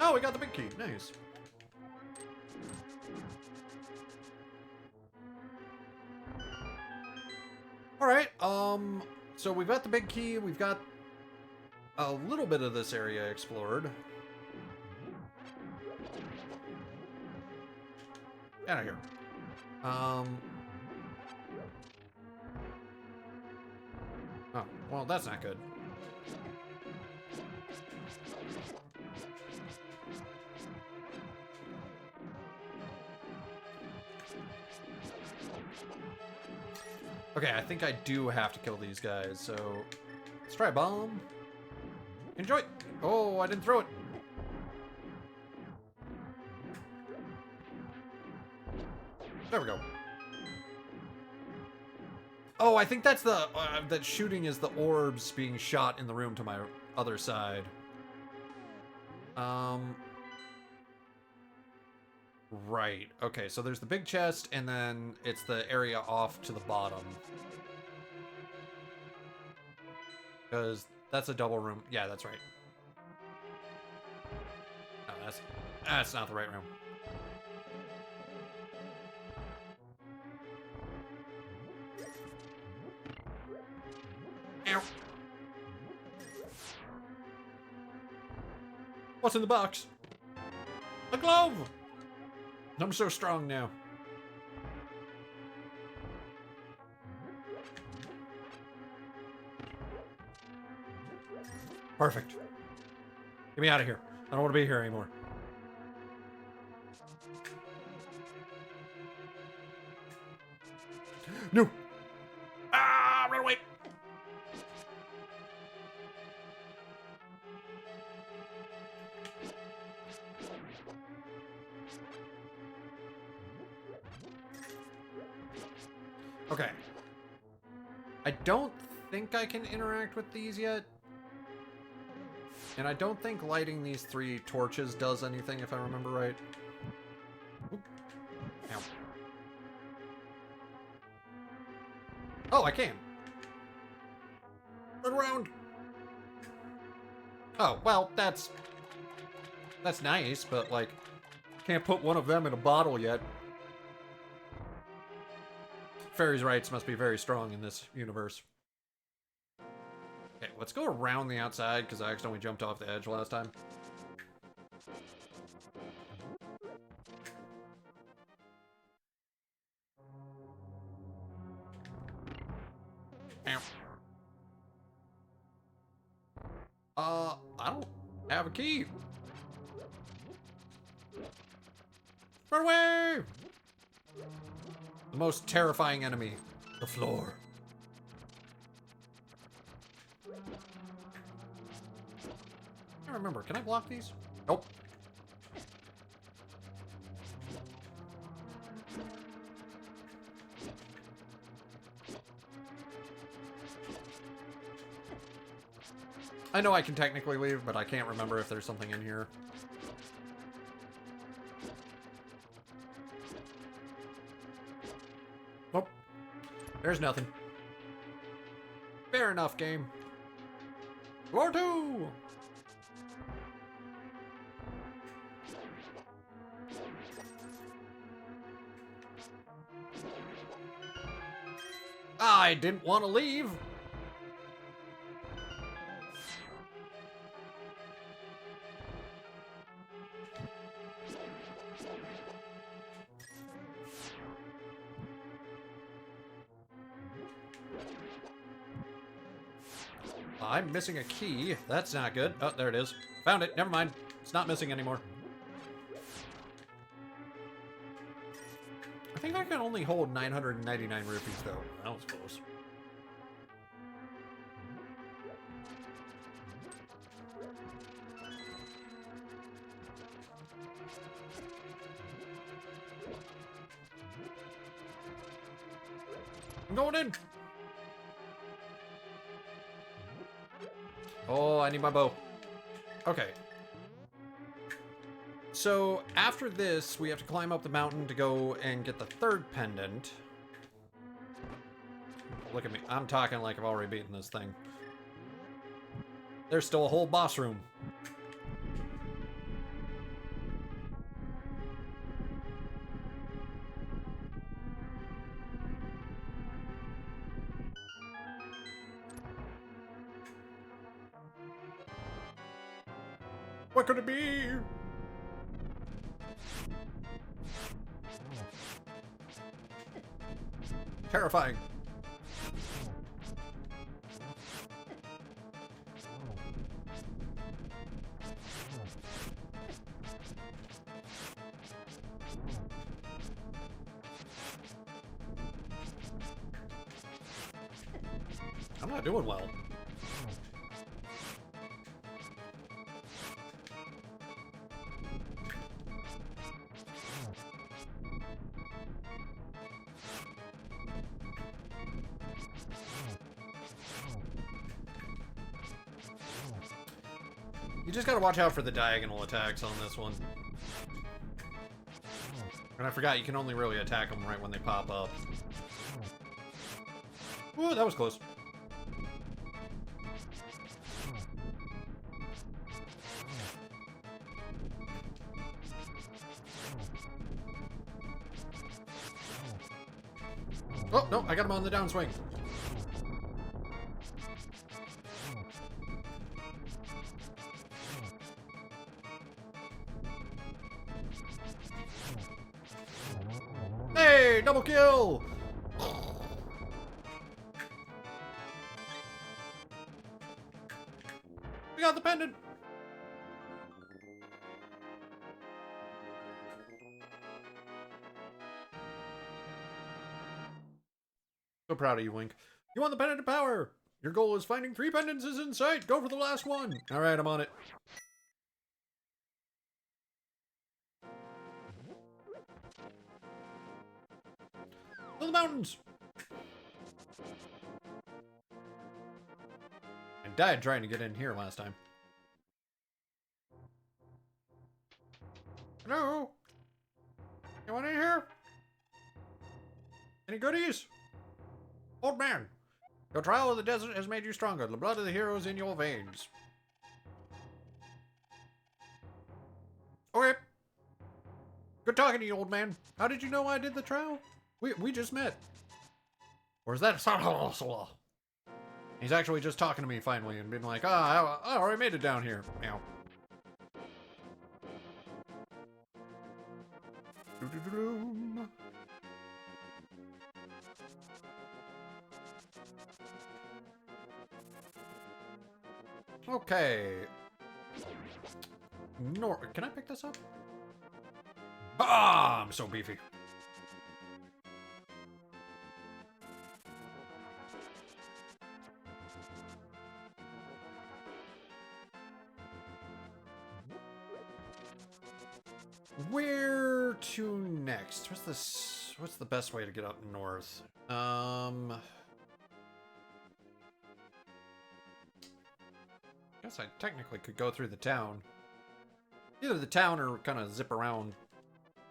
Oh, we got the big key. Nice. Alright, so we've got the big key, we've got a little bit of this area explored. Out of here. Oh, well, that's not good. Okay, I think I do have to kill these guys, so let's try a bomb. Enjoy! Oh, I didn't throw it. There we go. Oh, I think that's the that shooting is the orbs being shot in the room to my other side. Right. Okay, so there's the big chest, and then it's the area off to the bottom. Because that's a double room. Yeah, that's right. No, that's not the right room. Ow. What's in the box? A glove! I'm so strong now. Perfect. Get me out of here. I don't want to be here anymore. No! Ah, run away! Okay. I don't think I can interact with these yet. And I don't think lighting these 3 torches does anything, if I remember right. Oop. Ow. Oh, I can. Run around. Oh, well, that's nice, but, like, can't put one of them in a bottle yet. Fairies' rights must be very strong in this universe. Okay, let's go around the outside, because I accidentally jumped off the edge last time. Ow. I don't have a key. Run away! The most terrifying enemy, the floor. I don't remember. Can I block these? Nope. I know I can technically leave, but I can't remember if there's something in here. Nope. There's nothing. Fair enough, game. Floor 2! I didn't want to leave. I'm missing a key. That's not good. Oh, there it is. Found it. Never mind. It's not missing anymore. I think I can only hold 999 rupees, though. That was close. I'm going in. Oh, I need my bow. Okay. So, after this, we have to climb up the mountain to go and get the 3rd pendant. Look at me. I'm talking like I've already beaten this thing. There's still a whole boss room. What could it be? Terrifying. I'm not doing well. You just gotta watch out for the diagonal attacks on this one. And I forgot you can only really attack them right when they pop up. Ooh, that was close. Oh, no, I got him on the downswing. Hey, double kill! We got the pendant! So proud of you, Link. You want the pendant of power! Your goal is finding 3 pendants in sight! Go for the last one! Alright, I'm on it. To the mountains! I died trying to get in here last time. Hello? Anyone in here? Any goodies? Old man, your trial of the desert has made you stronger. The blood of the heroes in your veins. Okay. Good talking to you, old man. How did you know I did the trial? We just met. Or is that a... He's actually just talking to me finally and being like, I already made it down here. Meow. Okay. Can I pick this up? Ah, I'm so beefy. Where to next? What's the best way to get up north? Guess I technically could go through the town. Either the town or kind of zip around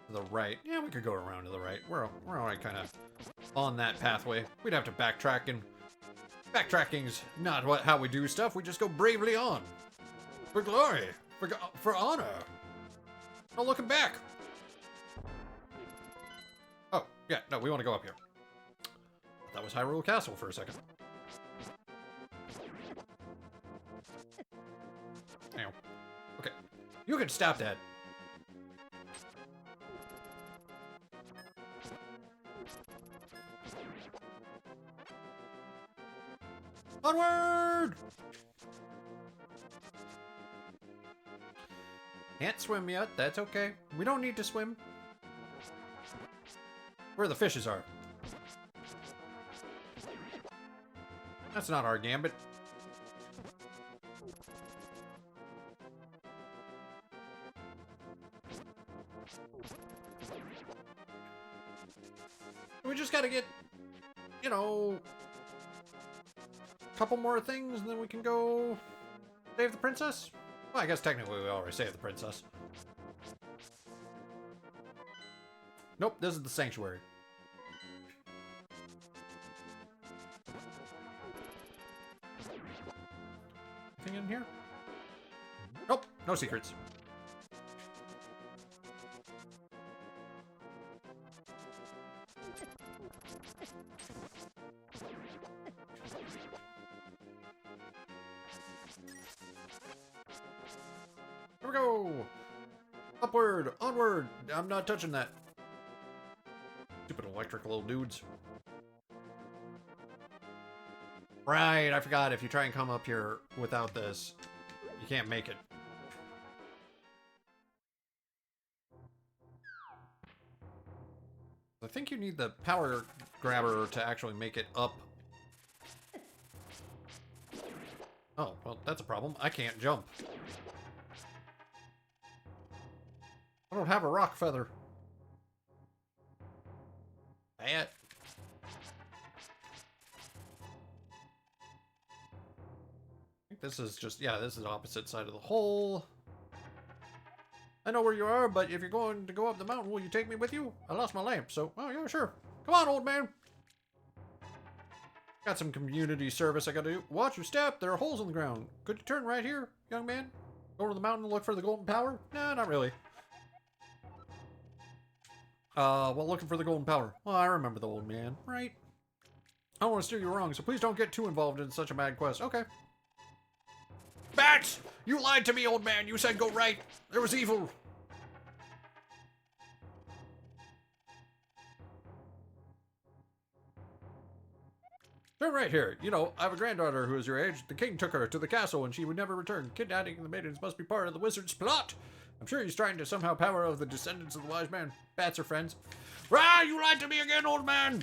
to the right. Yeah, we could go around to the right. We're already kind of on that pathway. We'd have to backtrack, and backtracking's not how we do stuff. We just go bravely on. For glory. For honor. No looking back. Oh, yeah, no, we want to go up here. That was Hyrule Castle for a second. Ow. Okay. You can stop that. Onward! Can't swim yet, that's okay. We don't need to swim. Where the fishes are. That's not our gambit. We just gotta get, you know, a couple more things and then we can go save the princess. Well, I guess technically we already saved the princess. Nope, this is the sanctuary. Anything in here? Nope, no secrets. Here we go! Upward! Onward! I'm not touching that. Stupid electric little dudes. Right, I forgot. If you try and come up here without this, you can't make it. I think you need the power grabber to actually make it up. Oh, well, that's a problem. I can't jump. I don't have a rock feather. Bad. I think this is just, yeah, this is the opposite side of the hole. I know where you are, but if you're going to go up the mountain, will you take me with you? I lost my lamp, so... Oh, yeah, sure. Come on, old man. Got some community service I gotta do. Watch your step. There are holes in the ground. Could you turn right here, young man? Go to the mountain and look for the golden power? Nah, not really. Well, looking for the golden power. Well, I remember the old man, right? I don't want to steer you wrong, so please don't get too involved in such a mad quest. Okay. Bats! You lied to me, old man. You said go right. There was evil. Turn right here. You know, I have a granddaughter who is your age. The king took her to the castle and she would never return. Kidnapping the maidens must be part of the wizard's plot. I'm sure he's trying to somehow power of the descendants of the wise man. Bats are friends. Rah! You lied to me again, old man!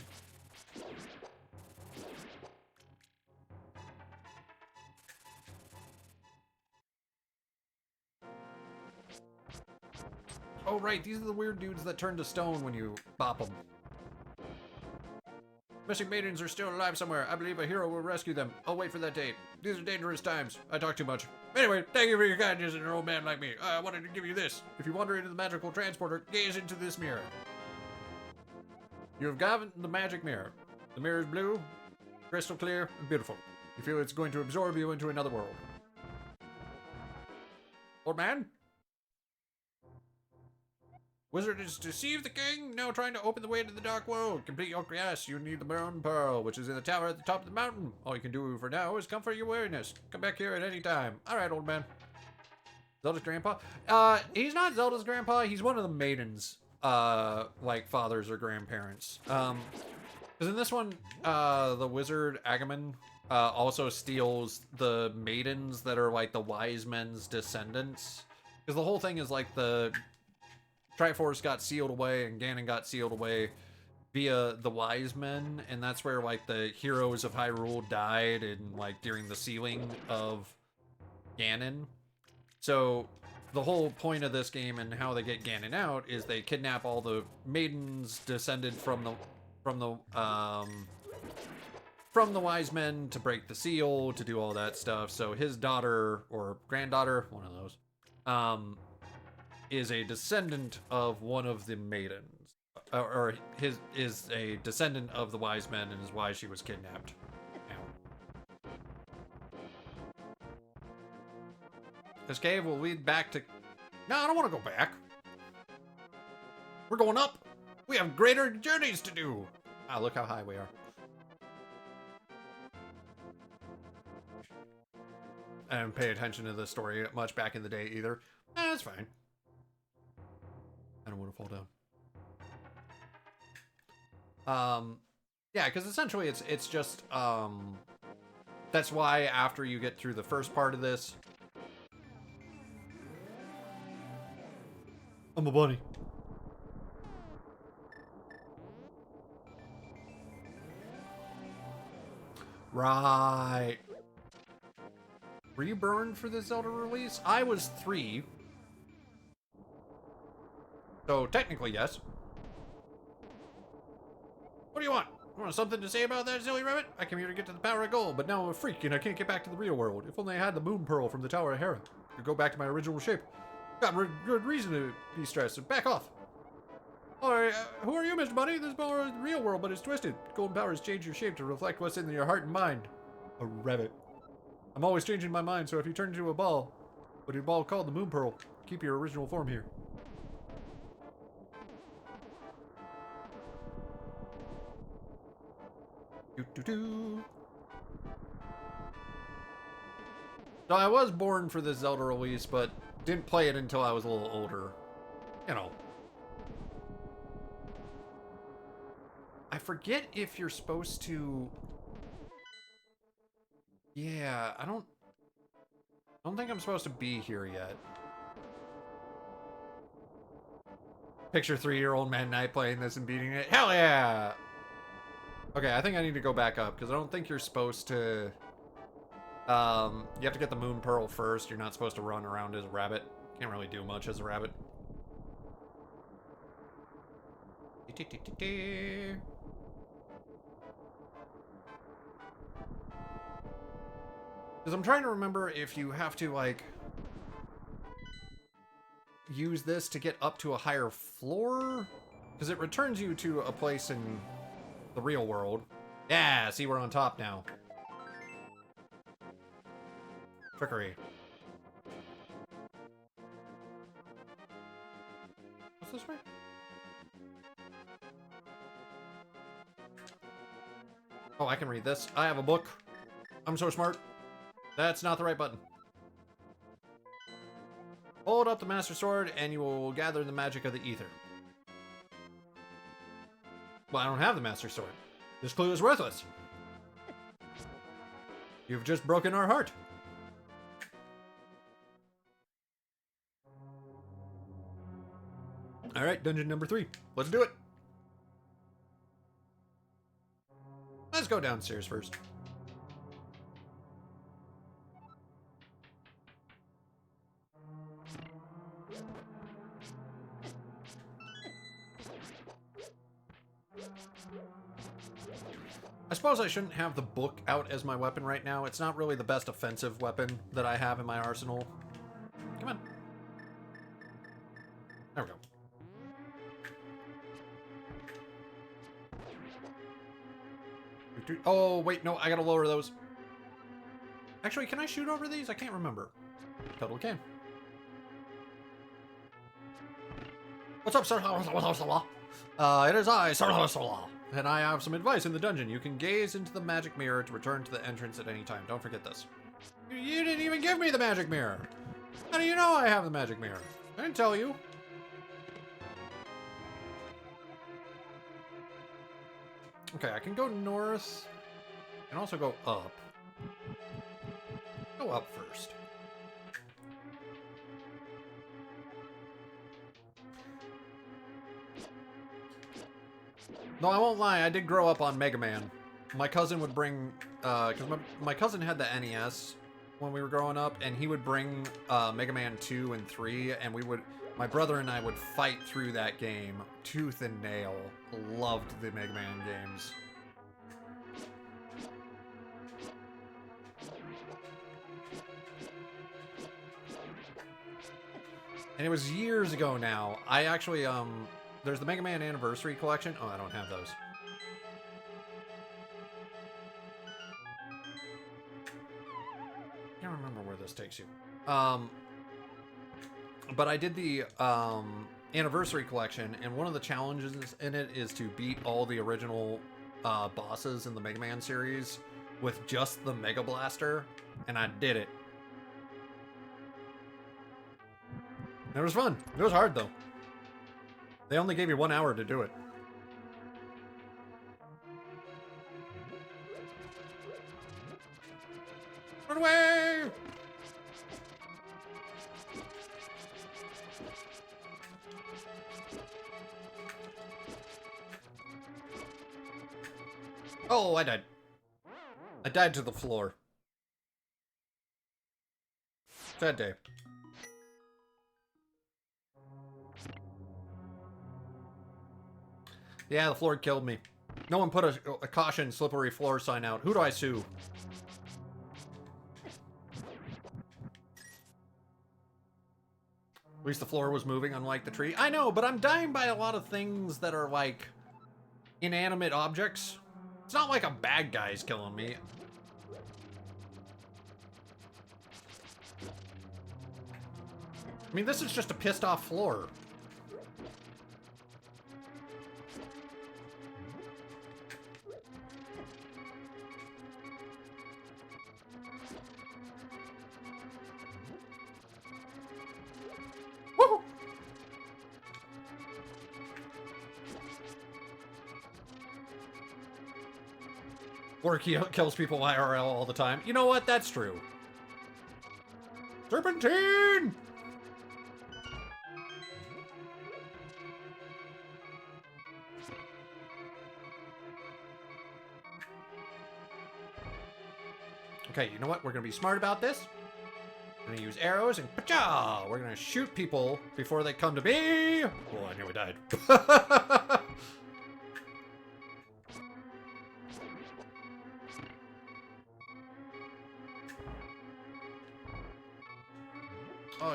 Oh, right. These are the weird dudes that turn to stone when you bop them. Missing maidens are still alive somewhere. I believe a hero will rescue them. I'll wait for that day. These are dangerous times. I talk too much. Anyway, thank you for your kindness and an old man like me. I wanted to give you this. If you wander into the magical transporter, gaze into this mirror. You have gotten the magic mirror. The mirror is blue, crystal clear, and beautiful. You feel it's going to absorb you into another world. Old man? Wizard has deceived the king, now trying to open the way to the dark world. Complete your quest. You need the Moon Pearl, which is in the tower at the top of the mountain. All you can do for now is comfort your weariness. Come back here at any time. Alright, old man. Zelda's grandpa? He's not Zelda's grandpa, he's one of the maidens, like fathers or grandparents. Because in this one, the wizard, Agamemnon, also steals the maidens that are like the wise men's descendants. Because the whole thing is like the Triforce got sealed away and Ganon got sealed away via the wise men, and that's where like the heroes of Hyrule died and like during the sealing of Ganon. So the whole point of this game and how they get Ganon out is they kidnap all the maidens descended from the wise men to break the seal, to do all that stuff. So his daughter or granddaughter, one of those, is a descendant of one of the maidens, or his is a descendant of the wise men, and is why she was kidnapped. This cave will lead back to... No, I don't want to go back. We're going up. We have greater journeys to do. Ah, look how high we are. I didn't pay attention to the story much back in the day either. That's fine. I don't want to fall down. Yeah, because essentially it's just, that's why after you get through the first part of this... I'm a bunny. Right. Were you burned for the Zelda release? I was 3. So technically, yes. What do you want? You want something to say about that, silly rabbit? I came here to get to the Power of Gold, but now I'm a freak and I can't get back to the real world. If only I had the Moon Pearl from the Tower of Hera. I could go back to my original shape. Got good reason to be stressed, so back off. Alright, who are you, Mr. Bunny? This is the real world, but it's twisted. Golden powers change your shape to reflect what's in your heart and mind. A rabbit. I'm always changing my mind, so if you turn into a ball, what your ball called the Moon Pearl, keep your original form here. Doo-doo-doo. So I was born for this Zelda release, but didn't play it until I was a little older. You know. I forget if you're supposed to... Yeah, I don't think I'm supposed to be here yet. Picture 3-year-old Madknight playing this and beating it. Hell yeah! Okay, I think I need to go back up, because I don't think you're supposed to... you have to get the Moon Pearl first. You're not supposed to run around as a rabbit. Can't really do much as a rabbit. Because I'm trying to remember if you have to, like... use this to get up to a higher floor? Because it returns you to a place in the real world. Yeah, see, we're on top now. Trickery. What's this way? Oh, I can read this. I have a book. I'm so smart. That's not the right button. Hold up the Master Sword and you will gather the magic of the ether. Well, I don't have the Master Sword. This clue is worthless. You've just broken our heart. Alright, dungeon number 3. Let's do it. Let's go downstairs first. I suppose I shouldn't have the book out as my weapon right now. It's not really the best offensive weapon that I have in my arsenal. Come on. There we go. Oh, wait, no, I gotta lower those. Actually, can I shoot over these? I can't remember. Totally can. What's up, sir? It is I, Sir, and I have some advice in the dungeon. You can gaze into the magic mirror to return to the entrance at any time. Don't forget this. You didn't even give me the magic mirror. How do you know I have the magic mirror? I didn't tell you. Okay, I can go north and also go up. Go up first. No, I won't lie, I did grow up on Mega Man. My cousin would bring, because my cousin had the NES when we were growing up, and he would bring Mega Man 2 and 3, and my brother and I would fight through that game tooth and nail. Loved the Mega Man games. And it was years ago now. I actually, there's the Mega Man Anniversary Collection. Oh, I don't have those. I don't remember where this takes you. But I did the Anniversary Collection, and one of the challenges in it is to beat all the original bosses in the Mega Man series with just the Mega Blaster, and I did it. It was fun. It was hard, though. They only gave you 1 hour to do it. Run away! Oh, I died. I died to the floor. Sad day. Yeah, the floor killed me. No one put a caution slippery floor sign out. Who do I sue? At least the floor was moving, unlike the tree. I know, but I'm dying by a lot of things that are like inanimate objects. It's not like a bad guy's killing me. I mean, this is just a pissed off floor. Woohoo! Work kills people IRL all the time. You know what? That's true. Serpentine! Okay, you know what? We're gonna be smart about this. We're gonna use arrows and pacha! We're gonna shoot people before they come to me! Oh, I nearly died.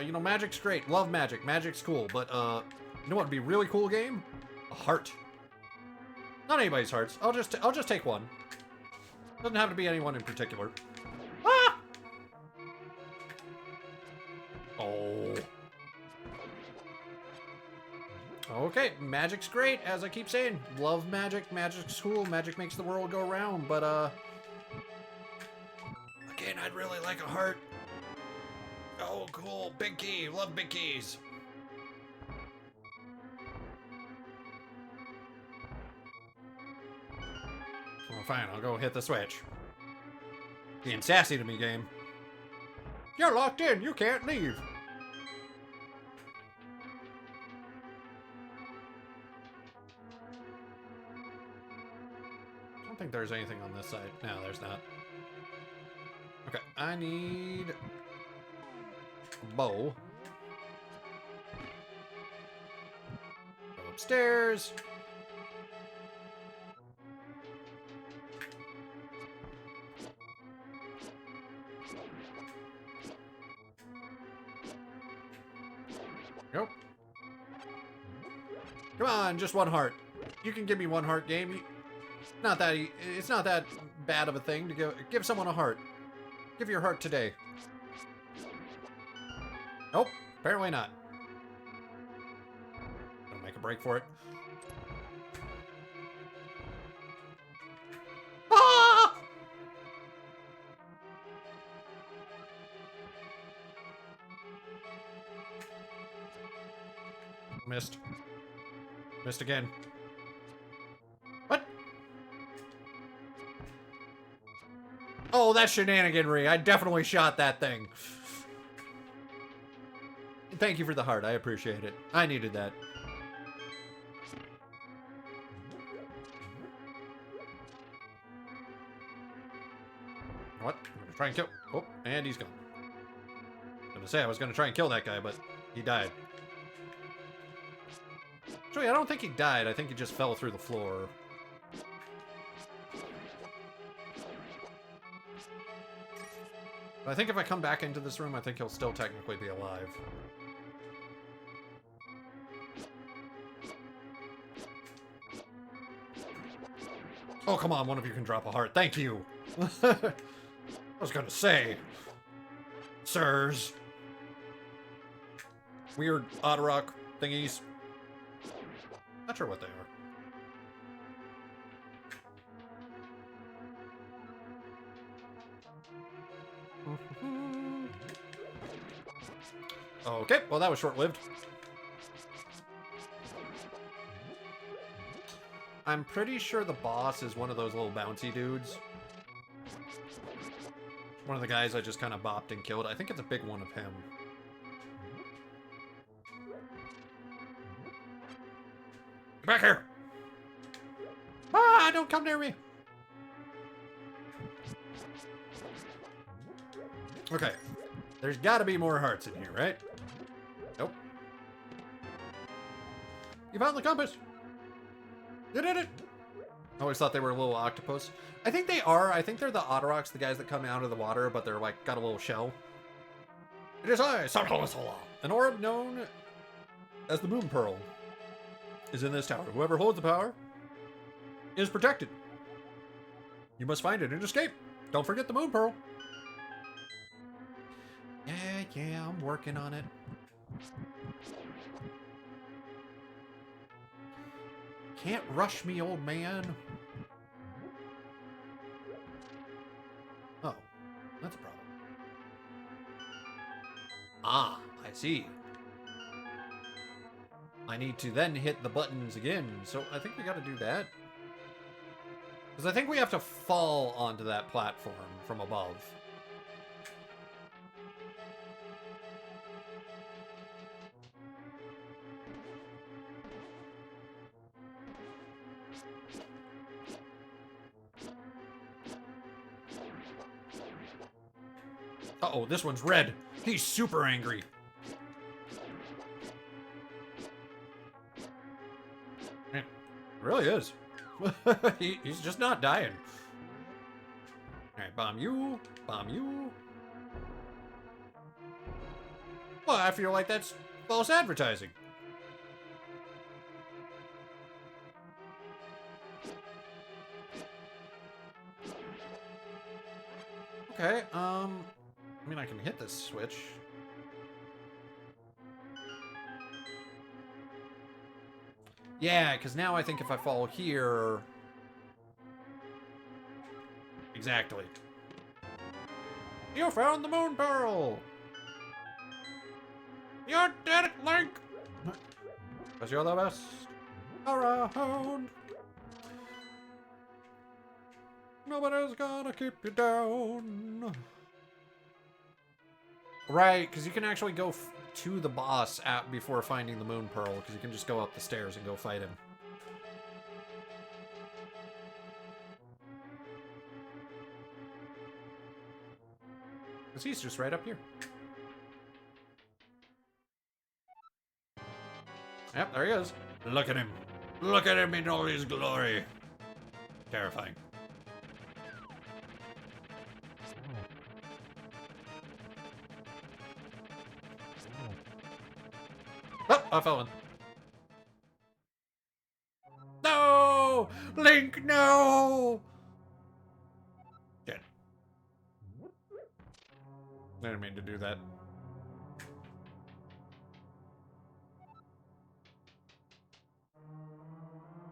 You know, Magic's great. Love Magic. Magic's cool. But, you know what would be a really cool game? A heart. Not anybody's hearts. I'll just take one. Doesn't have to be anyone in particular. Ah! Oh. Okay, Magic's great, as I keep saying. Love Magic. Magic's cool. Magic makes the world go round. But, again, I'd really like a heart. Oh, cool. Big key. Love big keys. Well, fine. I'll go hit the switch. Being sassy to me, game. You're locked in. You can't leave. I don't think there's anything on this side. No, there's not. Okay, I need a bow. Go upstairs. Nope. Come on, just one heart. You can give me one heart, game. It's not that bad of a thing to give someone a heart. Give your heart today. Nope, apparently not. Gonna make a break for it. Ah! Missed. Missed again. What? Oh, that's shenaniganry. I definitely shot that thing. Thank you for the heart. I appreciate it. I needed that. What? I'm gonna try and kill. Oh, and he's gone. I was gonna say I was gonna try and kill that guy, but he died. Actually, I don't think he died. I think he just fell through the floor. But I think if I come back into this room, I think he'll still technically be alive. Oh, come on. One of you can drop a heart. Thank you. I was gonna say. Sirs. Weird Otterrock thingies. Not sure what they are. Okay, well that was short-lived. I'm pretty sure the boss is one of those little bouncy dudes. One of the guys I just kind of bopped and killed. I think it's a big one of him. Get back here! Ah, don't come near me! Okay. There's gotta be more hearts in here, right? Nope. You found the compass! You did it! I always thought they were a little octopus. I think they are. I think they're the Otterocks, the guys that come out of the water, but they're like, got a little shell. It is I, an orb known as the Moon Pearl is in this tower. Whoever holds the power is protected. You must find it and escape. Don't forget the Moon Pearl. Yeah, I'm working on it. Can't rush me, old man. Oh, that's a problem. Ah, I see. I need to then hit the buttons again, so I think we gotta do that. Because I think we have to fall onto that platform from above. Uh-oh, this one's red. He's super angry. It really is. He's just not dying. Alright, bomb you. Bomb you. Well, I feel like that's false advertising. Okay, I mean, I can hit this switch. Yeah, because now I think if I fall here... Exactly. You found the moon pearl! You did it, Link! Because you're the best around. Nobody's gonna keep you down. Right, because you can actually go to the boss before finding the moon pearl, because you can just go up the stairs and go fight him. Because he's just right up here. Yep, there he is. Look at him. Look at him in all his glory. Terrifying. Oh, I fell in. No! Link, no! Dead. I didn't mean to do that.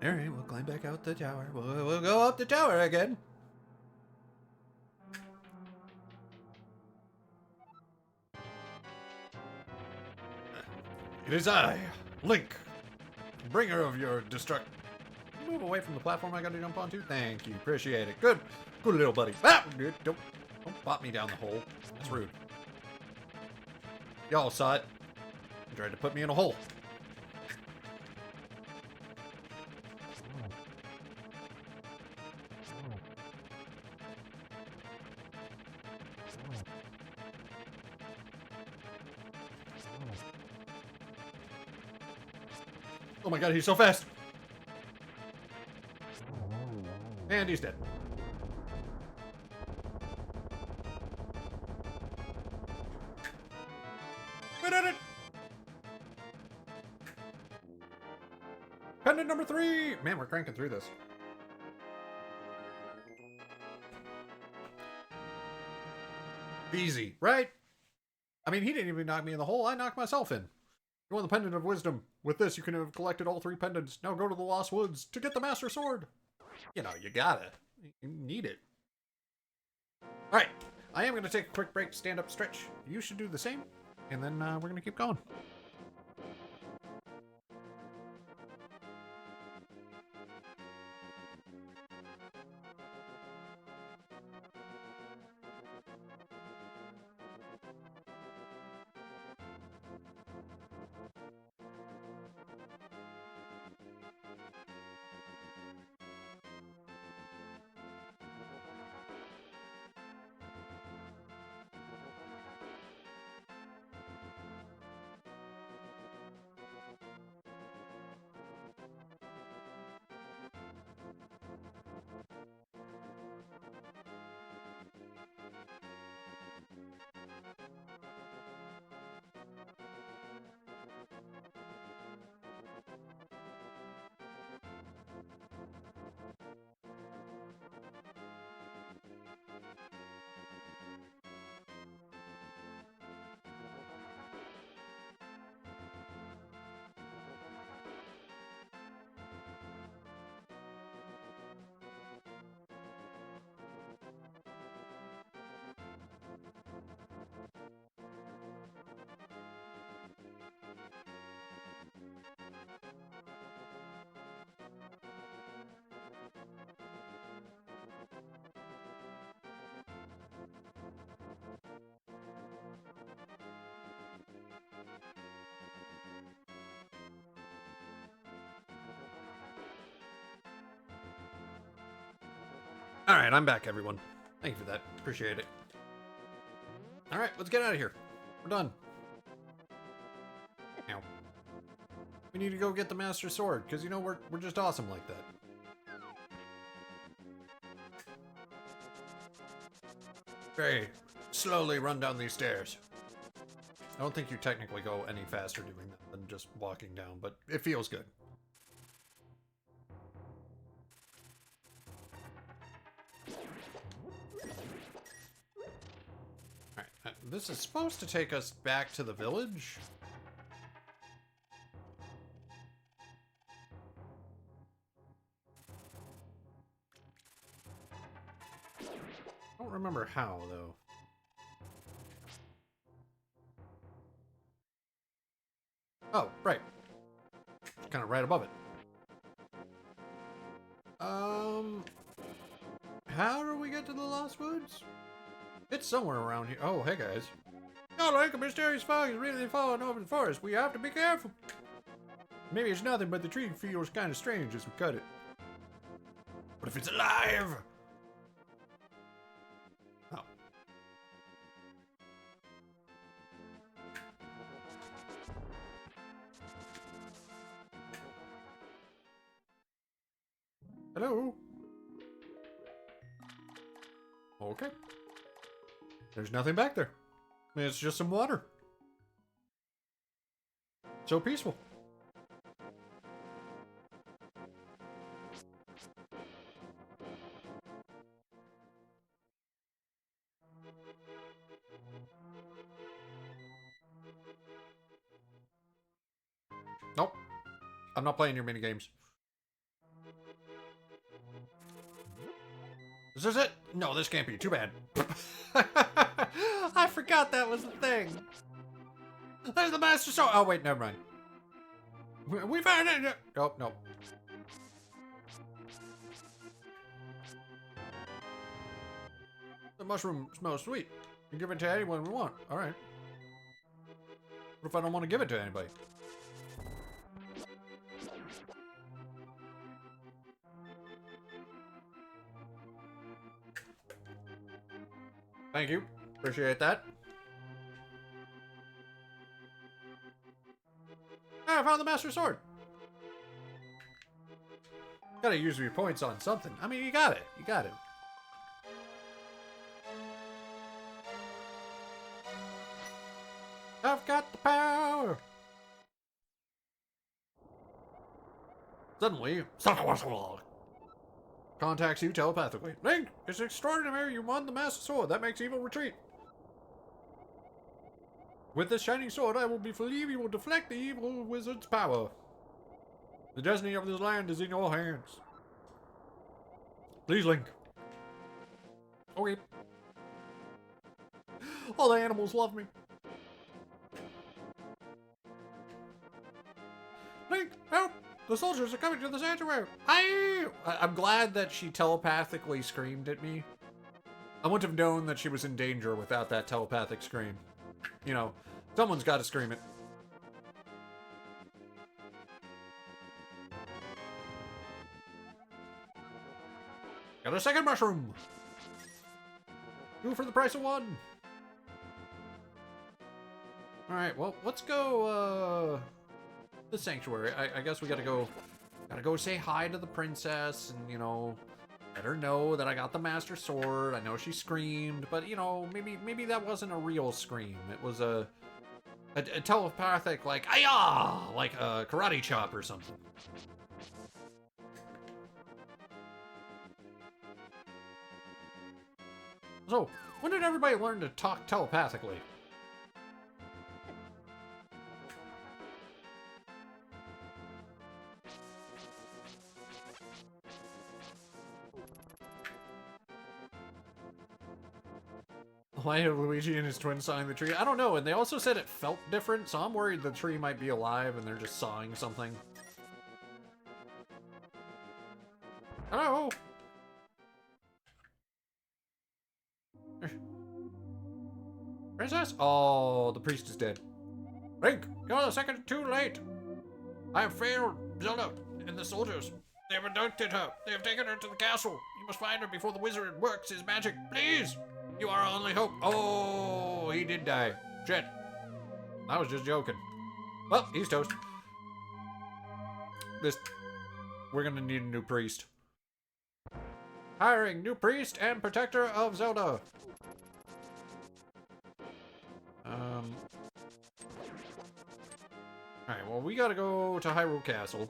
Alright, we'll climb back out the tower. We'll go up the tower again. It is I, Link, bringer of your destruct. Move away from the platform I gotta jump onto. Thank you, appreciate it. Good little buddy. Ah, dude, don't pop me down the hole. That's rude. Y'all saw it. You tried to put me in a hole. Oh my god, he's so fast! And he's dead. We did it! Pendant number 3! Man, we're cranking through this. Easy, right? I mean, he didn't even knock me in the hole. I knocked myself in. You won the Pendant of Wisdom. With this, you can have collected all 3 pendants. Now go to the Lost Woods to get the Master Sword. You know, you gotta. You need it. Alright, I am going to take a quick break, stand up, stretch. You should do the same, and then we're going to keep going. Alright, I'm back, everyone. Thank you for that. Appreciate it. Alright, let's get out of here. We're done. Now, we need to go get the Master Sword, because, you know, we're just awesome like that. Very slowly run down these stairs. I don't think you technically go any faster doing that than just walking down, but it feels good. Alright, this is supposed to take us back to the village. I don't remember how, though. Oh, right. Kind of right above it. How do we get to the Lost Woods? It's somewhere around here. Oh, hey guys. Oh, like a mysterious fog is really falling over the forest. We have to be careful. Maybe it's nothing, but the tree feels kind of strange as we cut it. What if it's alive? Oh. Hello? Okay. There's nothing back there. It's just some water. So peaceful. Nope. I'm not playing your minigames. Is this it? No, this can't be. Too bad. I forgot that was the thing. There's the Master Sword. Oh, wait, never mind. We found it. Oh, no. The mushroom smells sweet. You can give it to anyone we want. All right. What if I don't want to give it to anybody? Thank you. Appreciate that. Ah, I found the Master Sword. Gotta use your points on something. I mean, you got it. You got it. I've got the power. Suddenly, contacts you telepathically. Link, it's extraordinary you won the Master Sword. That makes evil retreat. With this shining sword, I will believe you will deflect the evil wizard's power. The destiny of this land is in your hands. Please, Link. Okay. All the animals love me. Link, help! The soldiers are coming to the sanctuary. I'm glad that she telepathically screamed at me. I wouldn't have known that she was in danger without that telepathic scream. You know, someone's got to scream it. Got a second mushroom. 2 for the price of 1. All right, well, let's go the sanctuary. I guess we gotta go say hi to the princess and, you know, let her know that I got the Master Sword. I know she screamed, but, you know, maybe that wasn't a real scream. It was a telepathic, like, "Ayah!" Like a karate chop or something. So, when did everybody learn to talk telepathically? Why have Luigi and his twin sawing the tree? I don't know, and they also said it felt different, so I'm worried the tree might be alive and they're just sawing something. Hello? Princess? Oh, the priest is dead. Link, you're a second too late. I have failed Zelda and the soldiers. They have abducted her. They have taken her to the castle. You must find her before the wizard works his magic. Please! You are our only hope. Oh, he did die. Shit. I was just joking. Well, he's toast. We're gonna need a new priest. Hiring new priest and protector of Zelda. Alright, well, we gotta go to Hyrule Castle.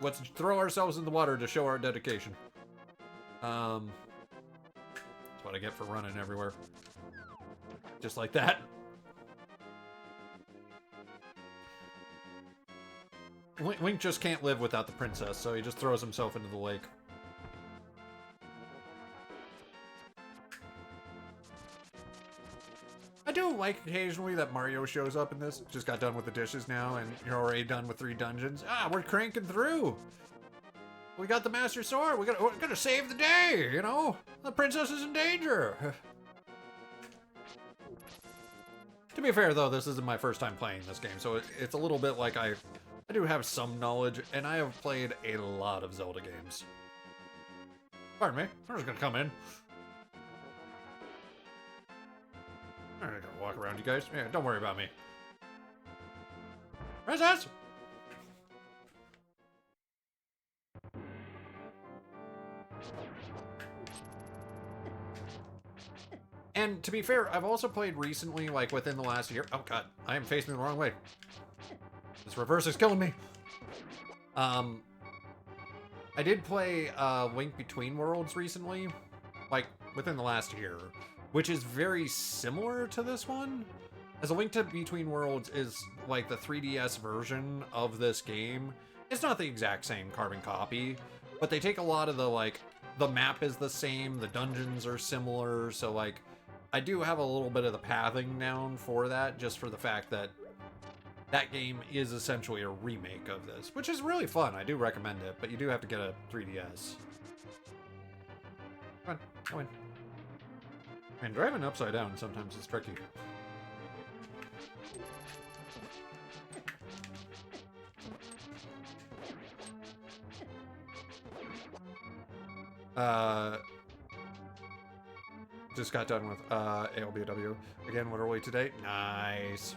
Let's throw ourselves in the water to show our dedication. That's what I get for running everywhere. Just like that. Link just can't live without the princess, so he just throws himself into the lake. I do like occasionally that Mario shows up in this. Just got done with the dishes now, and you're already done with 3 dungeons. Ah, we're cranking through. We got the Master Sword. We're gonna save the day, you know? The princess is in danger. To be fair, though, this isn't my first time playing this game, so it's a little bit like I do have some knowledge, and I have played a lot of Zelda games. Pardon me. I'm just gonna come in. I'm gonna walk around, you guys. Yeah, don't worry about me. Princess! And to be fair, I've also played recently, like within the last year. Oh god, I am facing the wrong way. This reverse is killing me. I did play Link Between Worlds recently, like within the last year, which is very similar to this one. As A Link to Between Worlds is like the 3DS version of this game. It's not the exact same carbon copy, but they take a lot of the map is the same, the dungeons are similar, so like, I do have a little bit of the pathing down for that, just for the fact that that game is essentially a remake of this, which is really fun. I do recommend it, but you do have to get a 3DS. Come on, go in. And driving upside down sometimes is tricky. Just got done with ALBW. Again, literally today. Nice.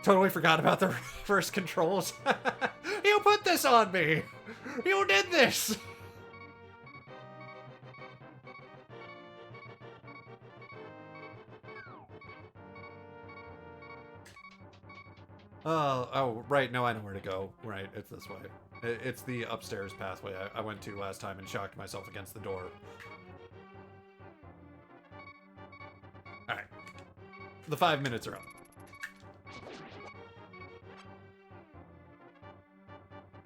Totally forgot about the reverse controls. You put this on me! You did this! Oh, right, no, I know where to go. Right, it's this way. It's the upstairs pathway I went to last time and shocked myself against the door. Alright. The 5 minutes are up.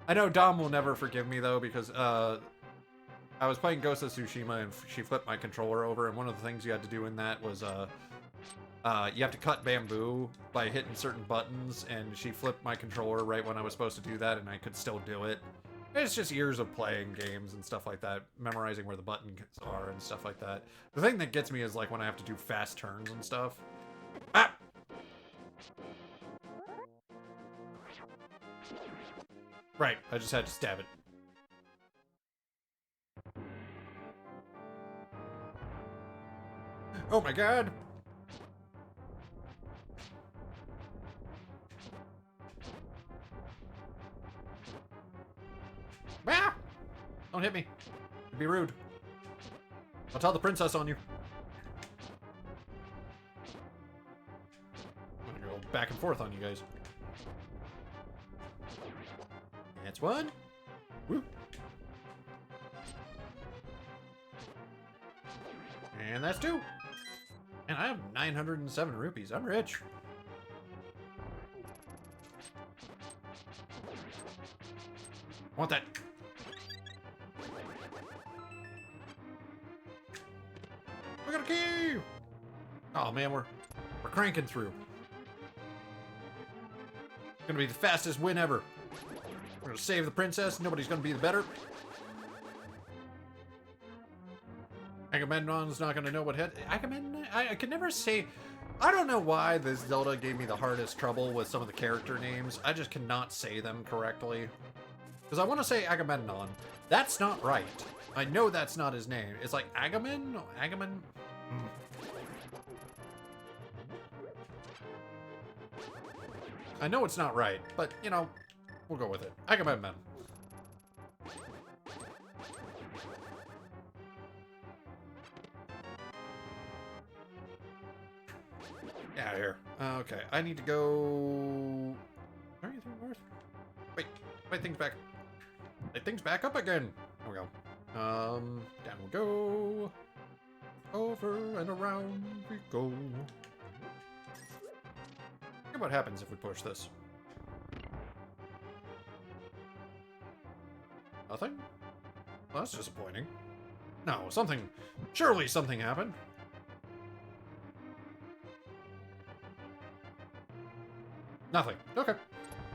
I know Dom will never forgive me, though, because, I was playing Ghost of Tsushima, and she flipped my controller over, and one of the things you had to do in that was, you have to cut bamboo by hitting certain buttons, and she flipped my controller right when I was supposed to do that, and I could still do it. It's just years of playing games and stuff like that, memorizing where the buttons are and stuff like that. The thing that gets me is, like, when I have to do fast turns and stuff. Ah! Right, I just had to stab it. Oh my god! Ah! Don't hit me. It'd be rude. I'll tell the princess on you. I'm gonna go back and forth on you guys. That's one. Woo. And that's 2. And I have 907 rupees. I'm rich. Want that. We got a key! Oh man, we're cranking through. Gonna be the fastest win ever. We're gonna save the princess. Nobody's gonna be the better. Agamemnon's not gonna know what hit. Agamemnon? I could never say. I don't know why this Zelda gave me the hardest trouble with some of the character names. I just cannot say them correctly. Because I want to say Agamemnon. That's not right. I know that's not his name. It's like Agamemnon? Agamemnon? I know it's not right, but, you know, we'll go with it. Agamemnon. Yeah, here. Okay, I need to go... Are anything north? Wait, light things back. Light things back up again. There we go. Down we go. Over and around we go. Look at what happens if we push this. Nothing? Well, that's disappointing. No, something... Surely something happened. Nothing. Okay.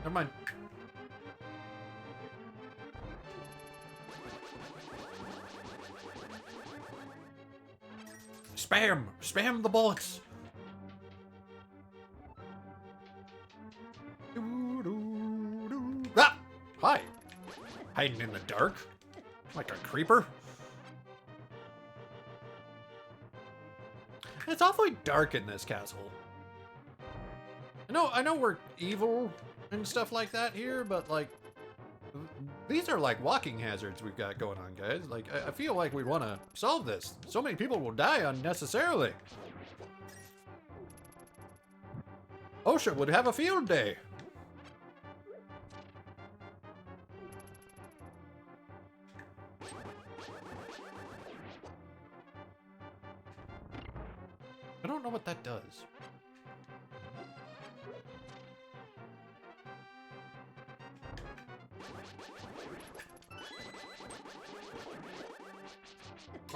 Never mind. Spam! Spam the bullets! Ah! Hi! Hiding in the dark? Like a creeper? It's awfully dark in this castle. I know we're evil and stuff like that here, but like, these are like walking hazards we've got going on, guys. Like, I feel like we want to solve this. So many people will die unnecessarily. OSHA would have a field day. I don't know what that does.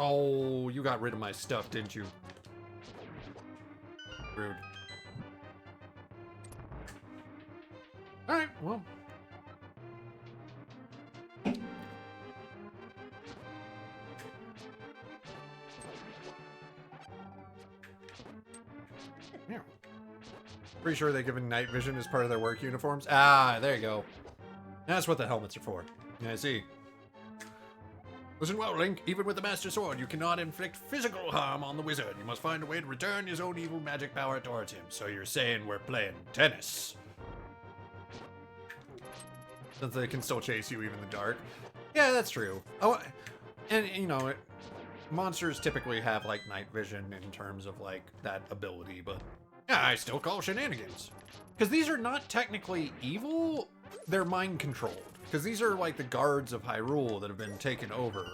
Oh, you got rid of my stuff, didn't you? Rude. Alright, well. Yeah. Pretty sure they've given night vision as part of their work uniforms. Ah, there you go. That's what the helmets are for. Yeah, I see. Listen well, Link. Even with the Master Sword, you cannot inflict physical harm on the wizard. You must find a way to return his own evil magic power towards him. So you're saying we're playing tennis? Since they can still chase you even in the dark. Yeah, that's true. Oh, and you know, monsters typically have like night vision in terms of like that ability, but yeah, I still call shenanigans. Because these are not technically evil, they're mind controlled. Because these are like the guards of Hyrule that have been taken over.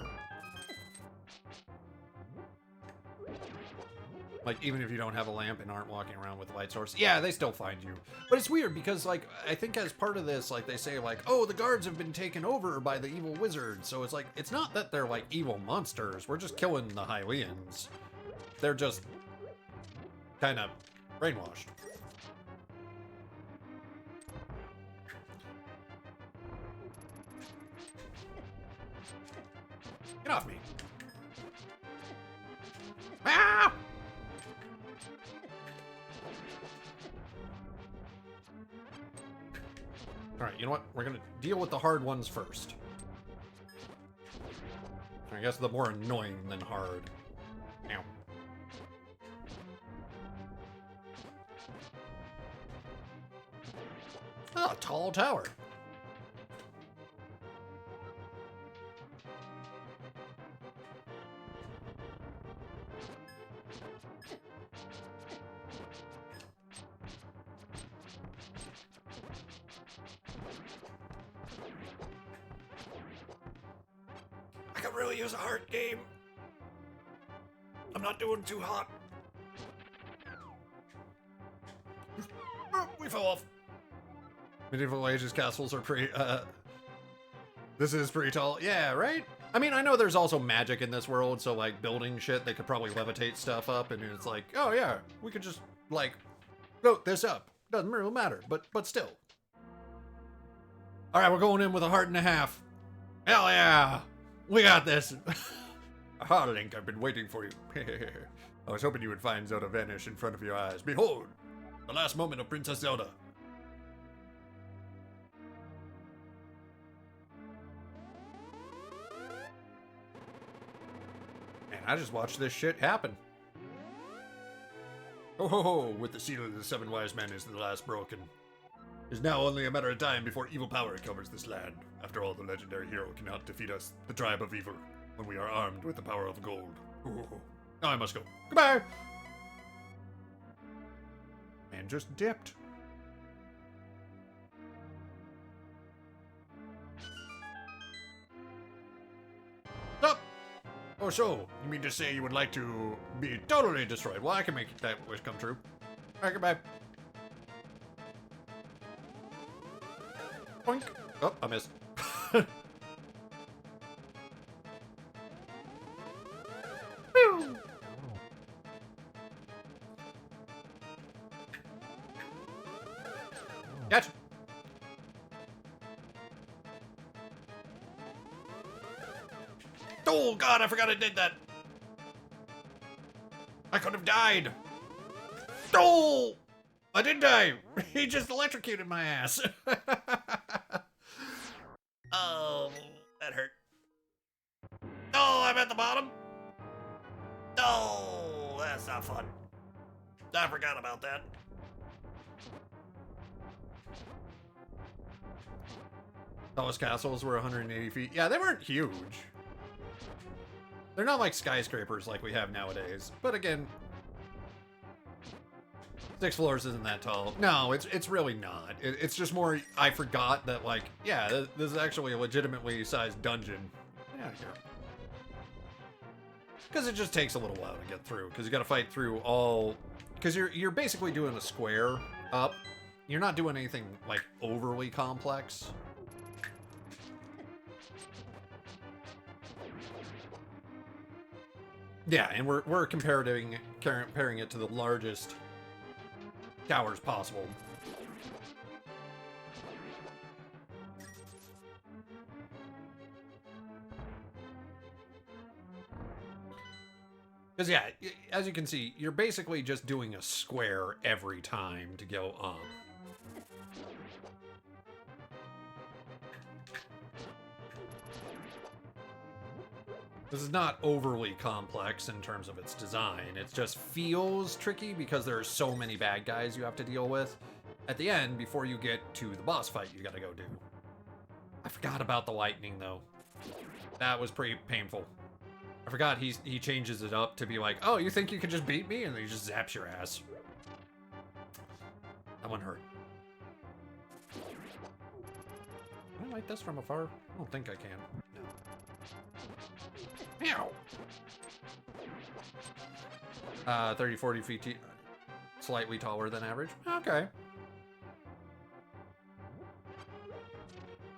Like, even if you don't have a lamp and aren't walking around with a light source, yeah, they still find you. But it's weird because, like, I think as part of this, like, they say, like, oh, the guards have been taken over by the evil wizard. So it's like, it's not that they're, like, evil monsters. We're just killing the Hylians. They're just kind of brainwashed. Get off me. Ah! Alright, you know what? We're gonna deal with the hard ones first. I guess the more annoying than hard. Now. Ah, a tall tower. I could really use a hard game. I'm not doing too hot. Oh, we fell off. Medieval Ages castles are pretty, this is pretty tall. Yeah, right? I mean, I know there's also magic in this world, so, like, building shit, they could probably levitate stuff up, and it's like, oh, yeah, we could just, like, float this up. Doesn't really matter, but still. Alright, we're going in with a heart and a half. Hell yeah! We got this! Aha, Link, I've been waiting for you. I was hoping you would find Zelda vanish in front of your eyes. Behold, the last moment of Princess Zelda. Man, I just watched this shit happen. Ho ho ho, with the seal of the seven wise men is the last broken. It is now only a matter of time before evil power covers this land. After all, the legendary hero cannot defeat us, the tribe of evil, when we are armed with the power of gold. Now I must go. Goodbye! And just dipped. Stop! Oh, so, you mean to say you would like to be totally destroyed? Well, I can make that wish come true. Alright, goodbye. Boink. Oh, I missed. Catch! Oh god, I forgot I did that! I could have died! Oh! I did die! He just electrocuted my ass! Oh, that hurt. Oh, I'm at the bottom! Oh, that's not fun. I forgot about that. Those castles were 180 feet. Yeah, they weren't huge. They're not like skyscrapers like we have nowadays. But again, 6 floors isn't that tall. No, it's really not. It's just more, I forgot that, like, yeah, this is actually a legitimately sized dungeon. Get out of here. Because it just takes a little while to get through. Because you got to fight through all... Because you're basically doing a square up. You're not doing anything, like, overly complex. Yeah, and we're comparing it to the largest towers possible. Because yeah, as you can see, you're basically just doing a square every time to go up. This is not overly complex in terms of its design. It just feels tricky because there are so many bad guys you have to deal with. At the end, before you get to the boss fight you gotta go do. I forgot about the lightning, though. That was pretty painful. I forgot he changes it up to be like, oh, you think you can just beat me? And then he just zaps your ass. That one hurt. Can I light this from afar? I don't think I can. No. Meow. 30, 40 feet, slightly taller than average. Okay.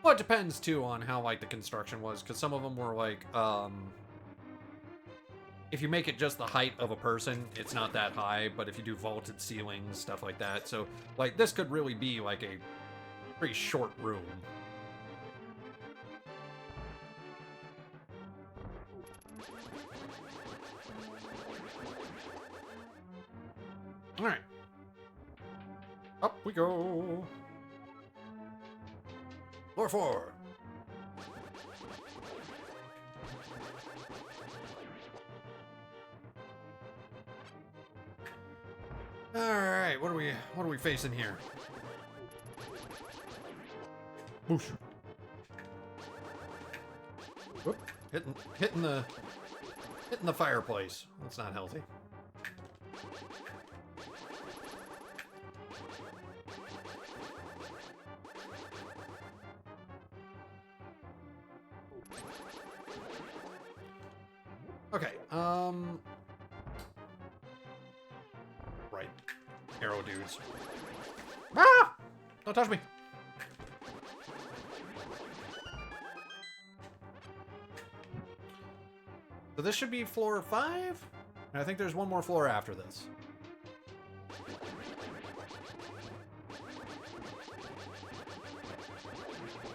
Well, it depends, too, on how, like, the construction was, because some of them were, like, if you make it just the height of a person, it's not that high, but if you do vaulted ceilings, stuff like that. So, like, this could really be, like, a pretty short room. Alright. Up we go. Floor 4. Alright, what are we facing here? Boosh. Whoop. Hitting the fireplace. That's not healthy. Okay, right. Arrow dudes. Ah! Don't touch me! So this should be floor 5? And I think there's one more floor after this.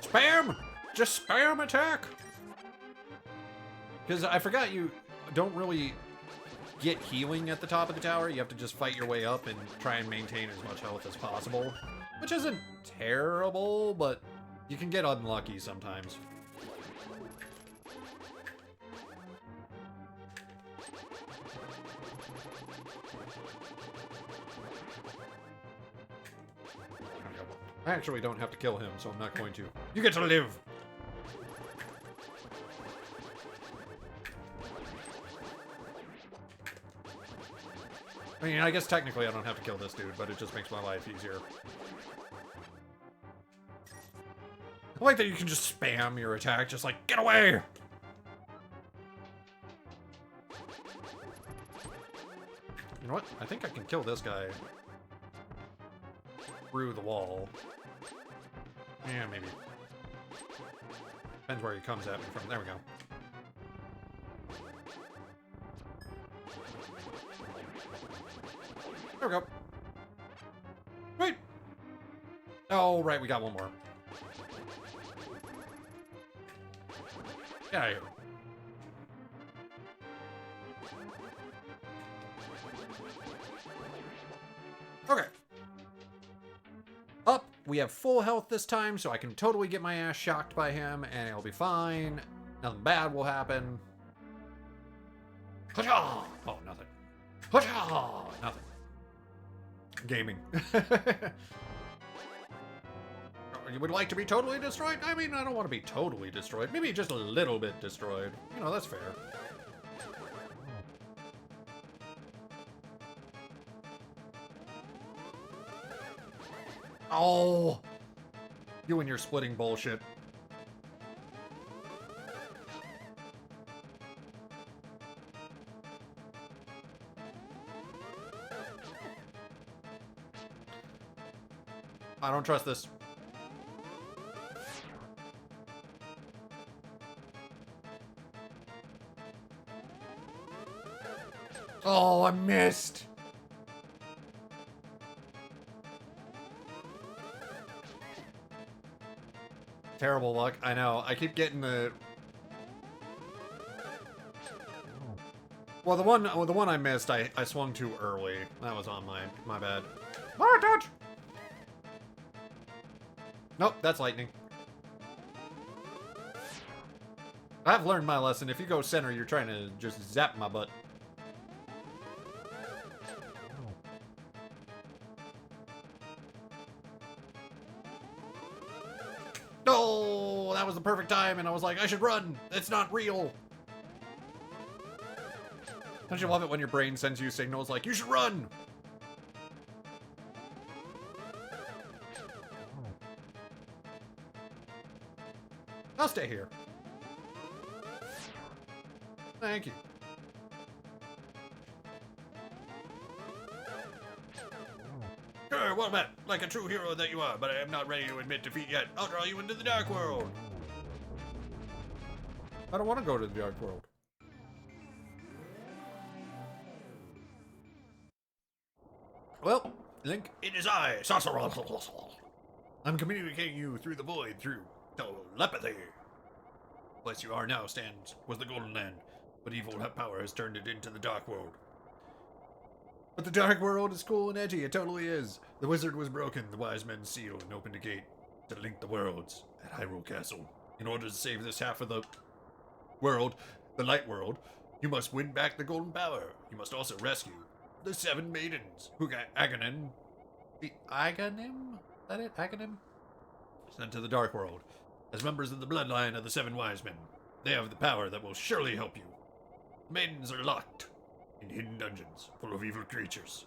Spam! Just spam attack! Because I forgot you don't really get healing at the top of the tower. You have to just fight your way up and try and maintain as much health as possible. Which isn't terrible, but you can get unlucky sometimes. I actually don't have to kill him, so I'm not going to. You get to live! I mean, I guess technically I don't have to kill this dude, but it just makes my life easier. I like that you can just spam your attack, just like, get away! You know what? I think I can kill this guy through the wall. Yeah, maybe. Depends where he comes at me from. There we go. There we go. Wait! Oh, right, we got one more. Get out of here. Okay. Up. We have full health this time, so I can totally get my ass shocked by him, and it'll be fine. Nothing bad will happen. Oh, nothing. Nothing. Gaming. You would like to be totally destroyed? I mean, I don't want to be totally destroyed. Maybe just a little bit destroyed. You know, that's fair. Oh! You and your splitting bullshit. I don't trust this. Oh, I missed. Terrible luck. I know. I keep getting the... Well, the one I missed, I swung too early. That was on my bad. Oh, dodge! Nope, that's lightning. I've learned my lesson. If you go center, you're trying to just zap my butt. Oh, that was the perfect time, and I was like, I should run. It's not real. Don't you love it when your brain sends you signals like, you should run? I'll stay here. Thank you. Sure, well met, like a true hero that you are, but I am not ready to admit defeat yet. I'll draw you into the Dark World. I don't want to go to the Dark World. Well, Link, it is I, Sasara. I'm communicating you through the void, through telepathy. Place you are now stands was the Golden Land, but evil power has turned it into the Dark World. But the Dark World is cool and edgy, it totally is. The wizard was broken, the wise men sealed and opened a gate to link the worlds at Hyrule Castle. In order to save this half of the world, the Light World, you must win back the Golden Power. You must also rescue the 7 maidens who got Aghanim? Is that it? Aghanim? Sent to the Dark World as members of the bloodline of the 7 wise men. They have the power that will surely help you. The maidens are locked in hidden dungeons full of evil creatures.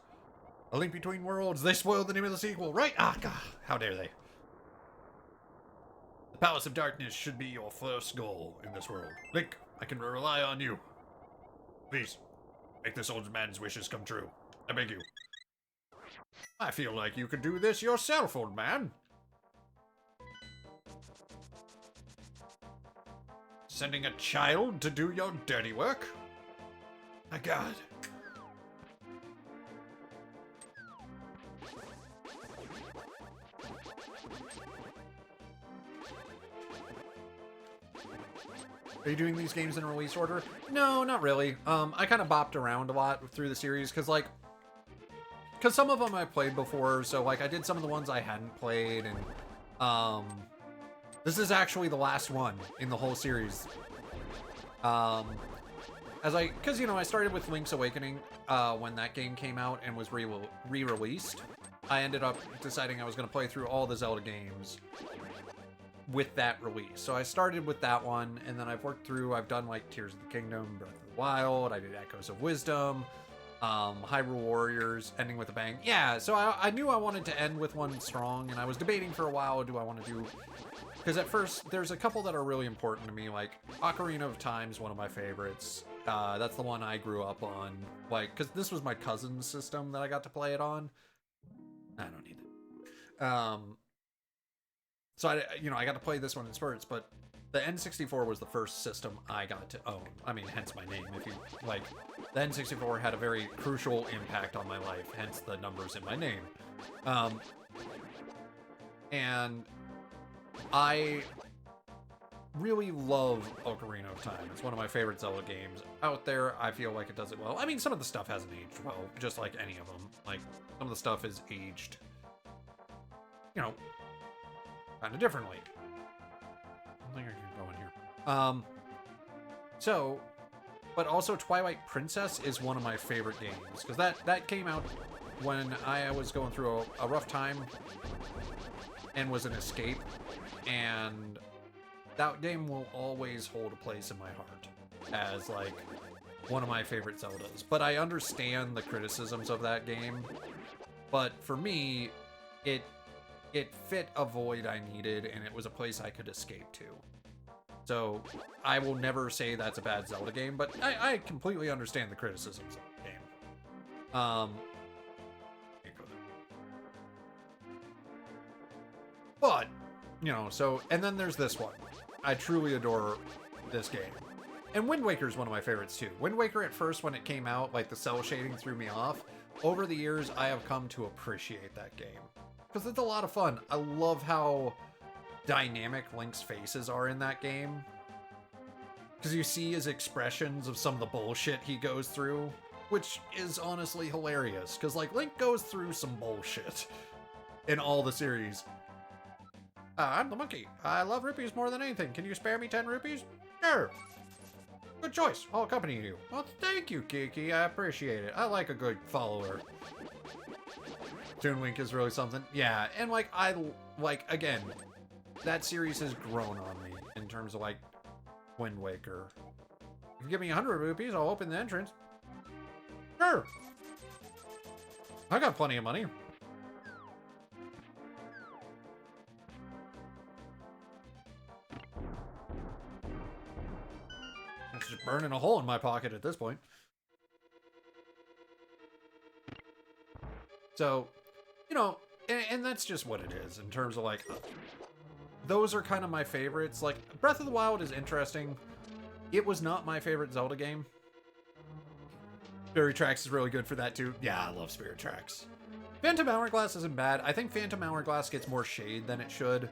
A Link Between Worlds. They spoiled the name of the sequel, right? Ah, God, how dare they? The Palace of Darkness should be your first goal in this world. Link, I can rely on you. Please, make this old man's wishes come true. I beg you. I feel like you could do this yourself, old man. Sending a child to do your dirty work? My God. Are you doing these games in release order? No, not really. I kind of bopped around a lot through the series because some of them I played before, so like I did some of the ones I hadn't played, and this is actually the last one in the whole series. Because you know, I started with Link's Awakening when that game came out and was re-released. I ended up deciding I was going to play through all the Zelda games with that release. So I started with that one, and then I've done like Tears of the Kingdom, Breath of the Wild, I did Echoes of Wisdom, Hyrule Warriors, ending with a bang. Yeah, so I knew I wanted to end with one strong, and I was debating for a while, do I want to do... Because at first, there's a couple that are really important to me, like Ocarina of Time is one of my favorites. That's the one I grew up on, like, because this was my cousin's system that I got to play it on. I don't need it. So I got to play this one in spurts, but the N64 was the first system I got to own. I mean, hence my name. If you like, the N64 had a very crucial impact on my life, hence the numbers in my name. And I really love Ocarina of Time. It's one of my favorite Zelda games out there. I feel like it does it well. I mean, some of the stuff hasn't aged well, just like any of them. Like, some of the stuff is aged, kind of differently. I don't think I can go in here. But also Twilight Princess is one of my favorite games, because that came out when I was going through a rough time and was an escape, and that game will always hold a place in my heart as, like, one of my favorite Zeldas. But I understand the criticisms of that game, but for me, it fit a void I needed, and it was a place I could escape to. So I will never say that's a bad Zelda game, but I completely understand the criticisms of the game. But, so, and then there's this one. I truly adore this game. And Wind Waker is one of my favorites too. Wind Waker at first, when it came out, like the cell shading threw me off. Over the years, I have come to appreciate that game, because it's a lot of fun. I love how dynamic Link's faces are in that game, because you see his expressions of some of the bullshit he goes through, which is honestly hilarious, because like Link goes through some bullshit in all the series. I'm the monkey. I love rupees more than anything. Can you spare me 10 rupees? Sure. Good choice. I'll accompany you. Well, thank you, Kiki. I appreciate it. I like a good follower. Toon Link is really something. Yeah, and again, that series has grown on me in terms of, like, Wind Waker. If you give me 100 rupees, I'll open the entrance. Sure. I got plenty of money. It's just burning a hole in my pocket at this point. So, and that's just what it is in terms of, like, those are kind of my favorites. Like, Breath of the Wild is interesting. It was not my favorite Zelda game. Spirit Tracks is really good for that too. Yeah, I love Spirit Tracks. Phantom Hourglass isn't bad. I think Phantom Hourglass gets more shade than it should,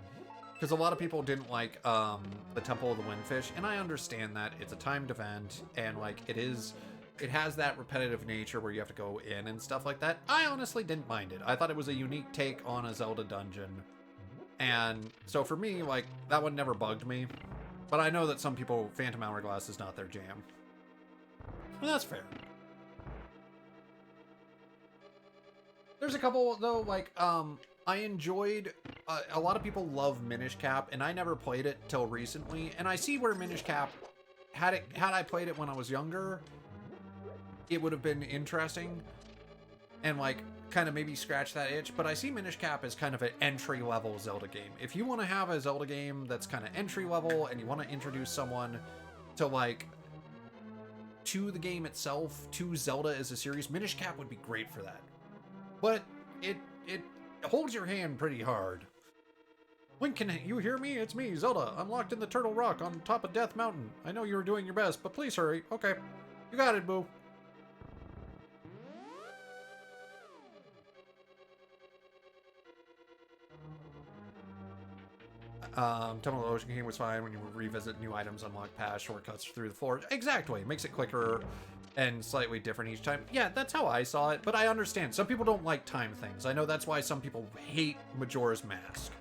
because a lot of people didn't like the Temple of the Windfish, and I understand that. It's a timed event, and like it has that repetitive nature where you have to go in and stuff like that. I honestly didn't mind it. I thought it was a unique take on a Zelda dungeon. And so for me, like, that one never bugged me. But I know that some people, Phantom Hourglass is not their jam. And that's fair. There's a couple, though, like, I enjoyed, a lot of people love Minish Cap, and I never played it till recently. And I see where Minish Cap, had I played it when I was younger, it would have been interesting. And, like, kind of maybe scratch that itch. But I see Minish Cap as kind of an entry-level Zelda game. If you want to have a Zelda game that's kind of entry-level, and you want to introduce someone to, like, to the game itself, to Zelda as a series, Minish Cap would be great for that. But it holds your hand pretty hard. Link, can you hear me? It's me, Zelda. I'm locked in the Turtle Rock on top of Death Mountain. I know you were doing your best, but please hurry. Okay. You got it, boo. Temple of the Ocean King was fine when you revisit new items, unlock paths, shortcuts through the floor. Exactly. It makes it quicker and slightly different each time. Yeah, that's how I saw it, but I understand. Some people don't like time things. I know that's why some people hate Majora's Mask.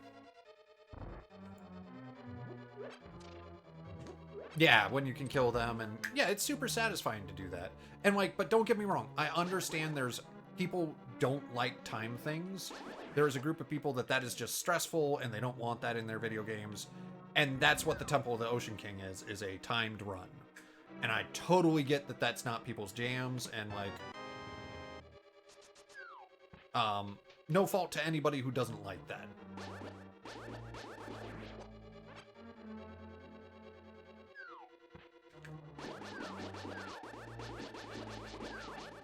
Yeah, when you can kill them, and yeah, it's super satisfying to do that. And like, but don't get me wrong, I understand there's people don't like time things. There's a group of people that is just stressful, and they don't want that in their video games. And that's what the Temple of the Ocean King is a timed run. And I totally get that that's not people's jams, and like, No fault to anybody who doesn't like that.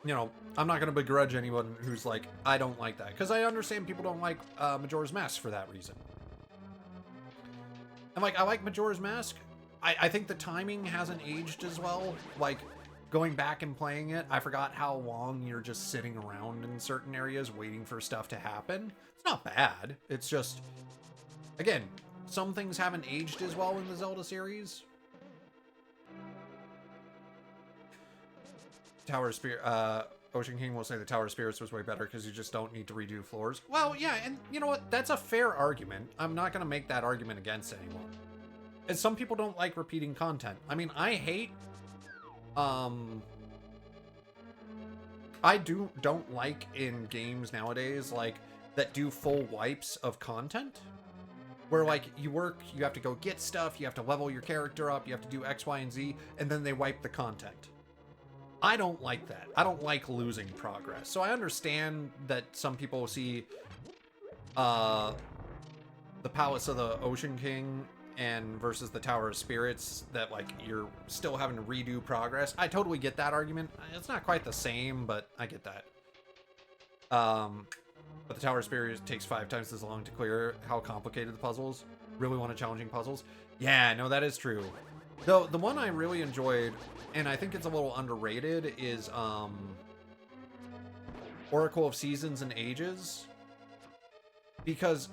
You know, I'm not going to begrudge anyone who's like, I don't like that. Because I understand people don't like Majora's Mask for that reason. And, like, I like Majora's Mask. I think the timing hasn't aged as well. Like, going back and playing it, I forgot how long you're just sitting around in certain areas waiting for stuff to happen. It's not bad. It's just, again, some things haven't aged as well in the Zelda series. Tower of Spirit, Ocean King will say the Tower of Spirits was way better because you just don't need to redo floors. Well, yeah, and you know what? That's a fair argument. I'm not going to make that argument against anyone. And some people don't like repeating content. I mean, I hate, I don't like in games nowadays, like, that do full wipes of content. Where, like, you have to go get stuff, you have to level your character up, you have to do X, Y, and Z, and then they wipe the content. I don't like that. I don't like losing progress. So I understand that some people see the Palace of the Ocean King and versus the Tower of Spirits, that, like, you're still having to redo progress. I totally get that argument. It's not quite the same, but I get that. But the Tower of Spirits takes 5 times as long to clear. How complicated the puzzles. Really want a challenging puzzles. Yeah, no, that is true. Though the one I really enjoyed, and I think it's a little underrated, is Oracle of Seasons and Ages. Because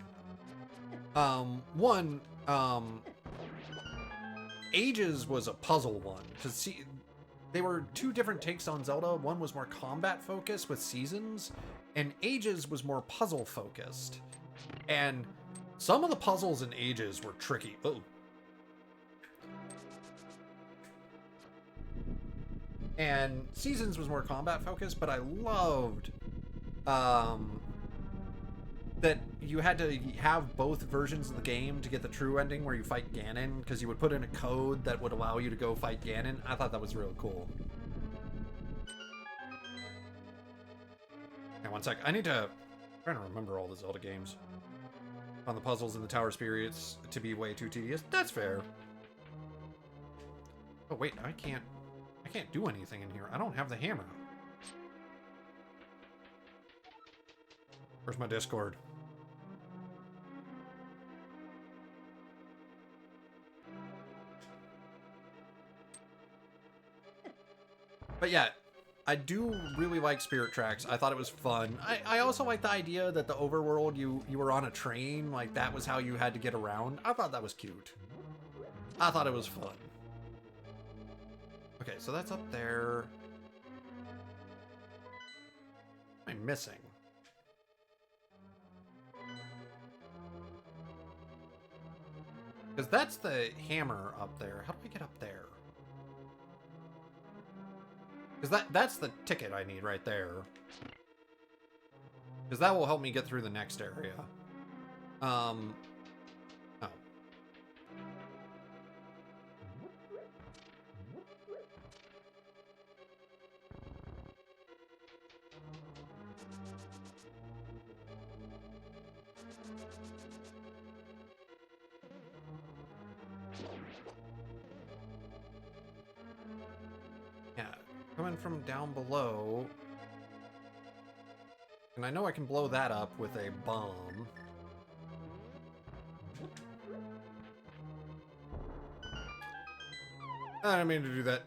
Ages was a puzzle one. Because they were 2 different takes on Zelda. One was more combat focused with Seasons, and Ages was more puzzle focused. And some of the puzzles in Ages were tricky. Oh. And Seasons was more combat focused, but I loved that you had to have both versions of the game to get the true ending where you fight Ganon, because you would put in a code that would allow you to go fight Ganon. I thought that was really cool. Now, one sec. I'm trying to remember all the Zelda games. On the puzzles in the Tower Spirits to be way too tedious. That's fair. Oh, wait. I can't do anything in here. I don't have the hammer. Where's my Discord? But yeah, I do really like Spirit Tracks. I thought it was fun. I also like the idea that the overworld, you were on a train, like that was how you had to get around. I thought that was cute. I thought it was fun. Okay, so that's up there. What am I missing? Because that's the hammer up there. How do I get up there? Because that's the ticket I need right there. Because that will help me get through the next area. Oh. Yeah, coming from down below. And I know I can blow that up with a bomb. I didn't mean to do that.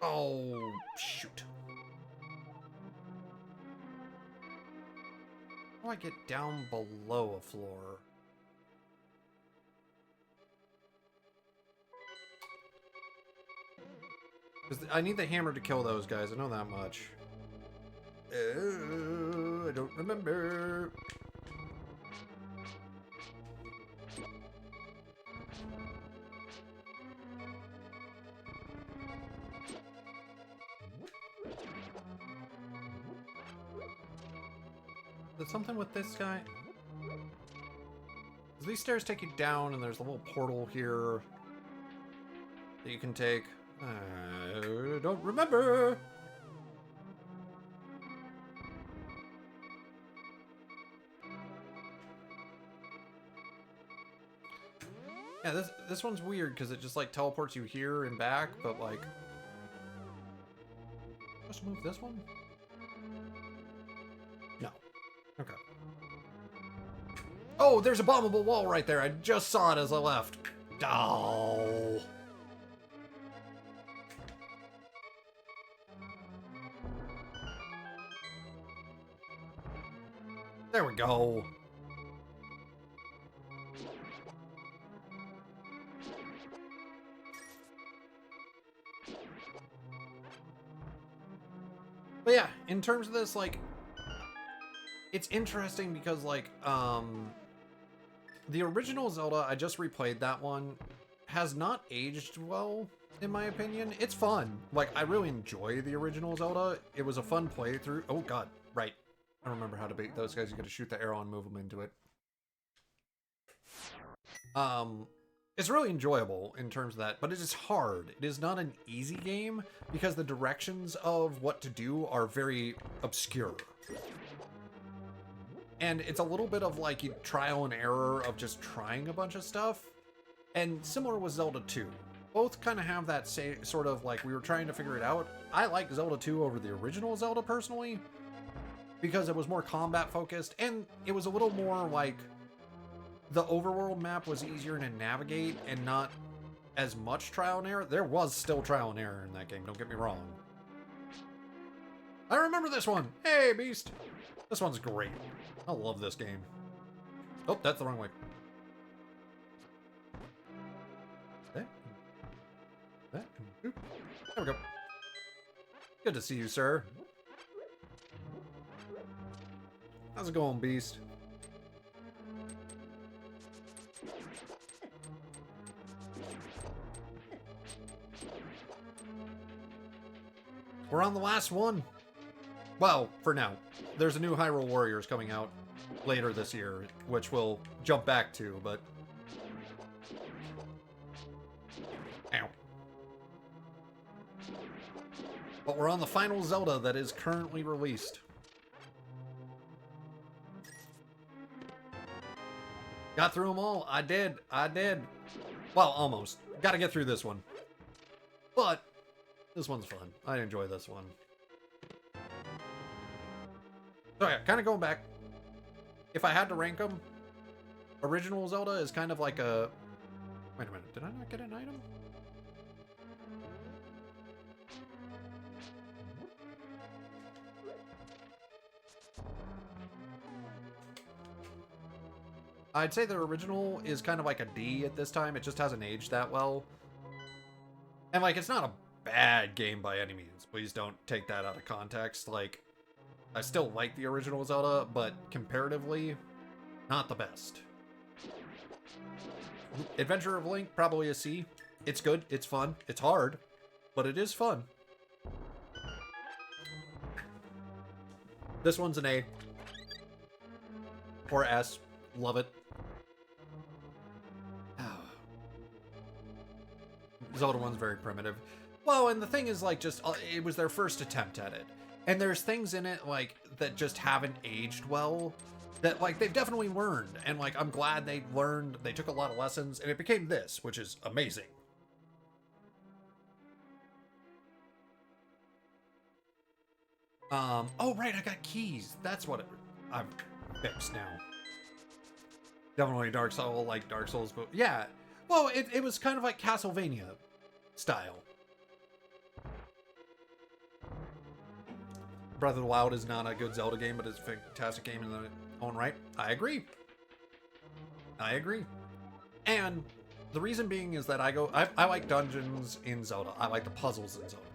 Oh, shoot. How do I get down below a floor? Because I need the hammer to kill those guys. I know that much. I don't remember. Is something with this guy? These stairs take you down, and there's a little portal here that you can take. I don't remember. Yeah, this one's weird because it just like teleports you here and back, but like, just move this one? No. Okay. Oh, there's a bombable wall right there. I just saw it as I left. Oh. There we go. But yeah, in terms of this, like, it's interesting because, like, the original Zelda, I just replayed that one, has not aged well, in my opinion. It's fun. Like, I really enjoy the original Zelda. It was a fun playthrough. Oh, God. Right. I don't remember how to bait those guys. You gotta shoot the arrow and move them into it. It's really enjoyable in terms of that, but it is hard. It is not an easy game because the directions of what to do are very obscure. And it's a little bit of like trial and error of just trying a bunch of stuff. And similar with Zelda 2. Both kind of have that same sort of like we were trying to figure it out. I like Zelda 2 over the original Zelda personally because it was more combat focused and it was a little more like the overworld map was easier to navigate and not as much trial and error. There was still trial and error in that game, don't get me wrong. I remember this one. Hey, Beast. This one's great. I love this game. Oh, that's the wrong way. There we go. Good to see you, sir. How's it going, Beast? We're on the last one. Well, for now. There's a new Hyrule Warriors coming out later this year, which we'll jump back to, but... Ow. But we're on the final Zelda that is currently released. Got through them all. I did. Well, almost. Gotta get through this one. But... this one's fun. I enjoy this one. So yeah, kind of going back. If I had to rank them, original Zelda is kind of like a... Wait a minute, did I not get an item? I'd say the original is kind of like a D at this time. It just hasn't aged that well. And like, it's not a bad game by any means. Please don't take that out of context. Like, I still like the original Zelda, but comparatively, not the best. Adventure of Link, probably a C. It's good, it's fun, it's hard, but it is fun. This one's an A. Or S. Love it. Zelda 1's very primitive. Well, and the thing is, like, just, it was their first attempt at it. And there's things in it, like, that just haven't aged well. That, like, they've definitely learned. And, like, I'm glad they learned. They took a lot of lessons. And it became this, which is amazing. Oh, right, I got keys. That's what I've fixed now. Definitely Dark Souls, like Dark Souls, but yeah. Well, it was kind of like Castlevania style. Breath of the Wild is not a good Zelda game, but it's a fantastic game in its own right. I agree. And the reason being is that I like dungeons in Zelda. I like the puzzles in Zelda.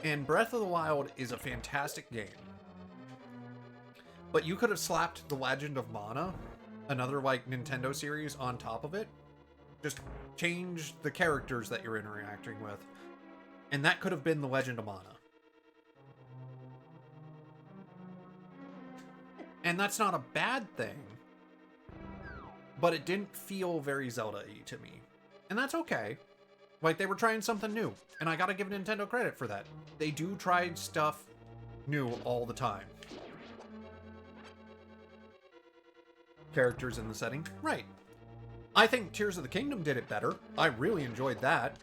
And Breath of the Wild is a fantastic game. But you could have slapped The Legend of Mana, another like Nintendo series, on top of it. Just change the characters that you're interacting with. And that could have been The Legend of Mana. And that's not a bad thing. But it didn't feel very Zelda-y to me. And that's okay. Like, they were trying something new. And I gotta give Nintendo credit for that. They do try stuff new all the time. Characters in the setting? Right. I think Tears of the Kingdom did it better. I really enjoyed that.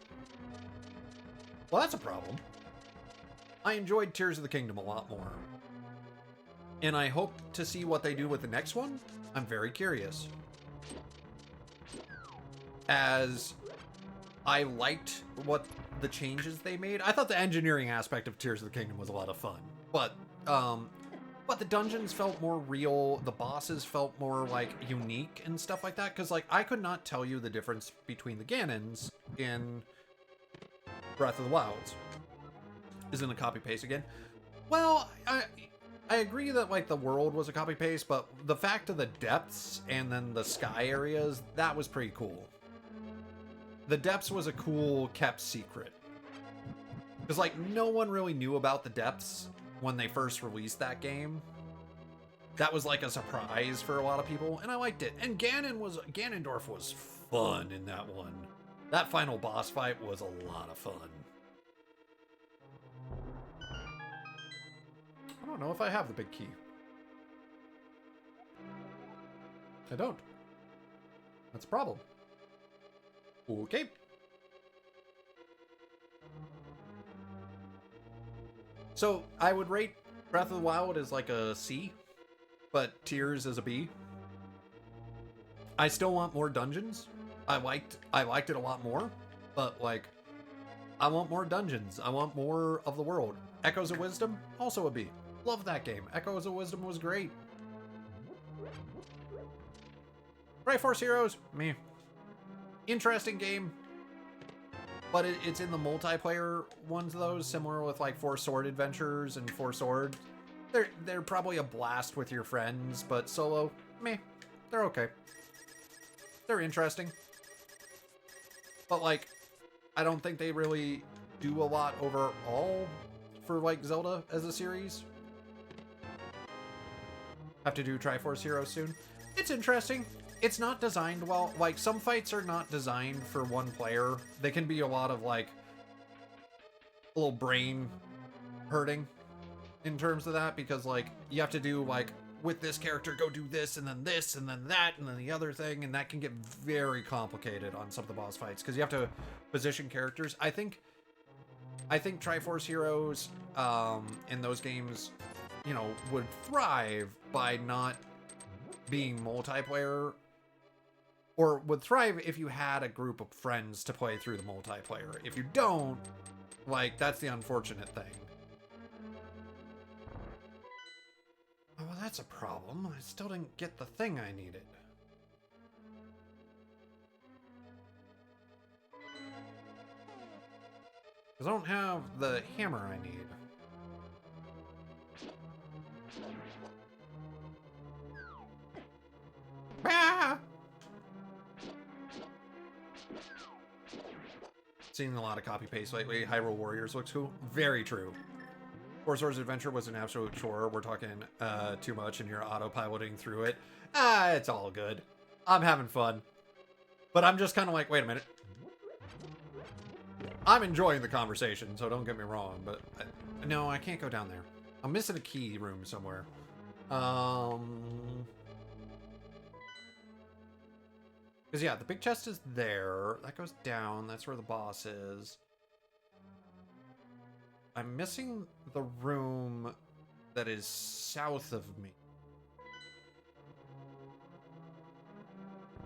Well, that's a problem. I enjoyed Tears of the Kingdom a lot more. And I hope to see what they do with the next one. I'm very curious. As I liked what the changes they made. I thought the engineering aspect of Tears of the Kingdom was a lot of fun. But the dungeons felt more real. The bosses felt more, like, unique and stuff like that. Because, like, I could not tell you the difference between the Ganons in Breath of the Wild. Isn't a copy-paste again? Well, I agree that, like, the world was a copy-paste, but the fact of the depths and then the sky areas, that was pretty cool. The depths was a cool kept secret. Because, like, no one really knew about the depths when they first released that game. That was, like, a surprise for a lot of people, and I liked it. And Ganondorf was fun in that one. That final boss fight was a lot of fun. I don't know if I have the big key. I don't. That's a problem. Okay. So, I would rate Breath of the Wild as like a C, but Tears as a B. I still want more dungeons. I liked it a lot more, but like, I want more dungeons. I want more of the world. Echoes of Wisdom, also a B. Love that game. Echoes of Wisdom was great. Triforce Heroes, meh. Interesting game, but it's in the multiplayer ones of those, similar with like Four Sword Adventures and Four Swords. They're probably a blast with your friends, but solo, meh. They're okay. They're interesting. But like, I don't think they really do a lot overall for like Zelda as a series. Have to do Triforce Heroes soon. It's interesting. It's not designed well. Like, some fights are not designed for one player. They can be a lot of, like, a little brain hurting in terms of that, because, like, you have to do, like, with this character, go do this, and then that, and then the other thing, and that can get very complicated on some of the boss fights, because you have to position characters. I think Triforce Heroes, in those games, you know, would thrive by not being multiplayer, or would thrive if you had a group of friends to play through the multiplayer. If you don't, like, that's the unfortunate thing. Oh, well, that's a problem. I still didn't get the thing I needed. Because I don't have the hammer I need. Ah! Seen a lot of copy paste lately. Hyrule Warriors looks cool. Very true. Four Swords Adventure was an absolute chore. We're talking too much and you're autopiloting through it. It's all good. I'm having fun. But I'm just kind of like, wait a minute. I'm enjoying the conversation, so don't get me wrong. But no, I can't go down there. I'm missing a key room somewhere. Because, yeah, the big chest is there. That goes down. That's where the boss is. I'm missing the room that is south of me.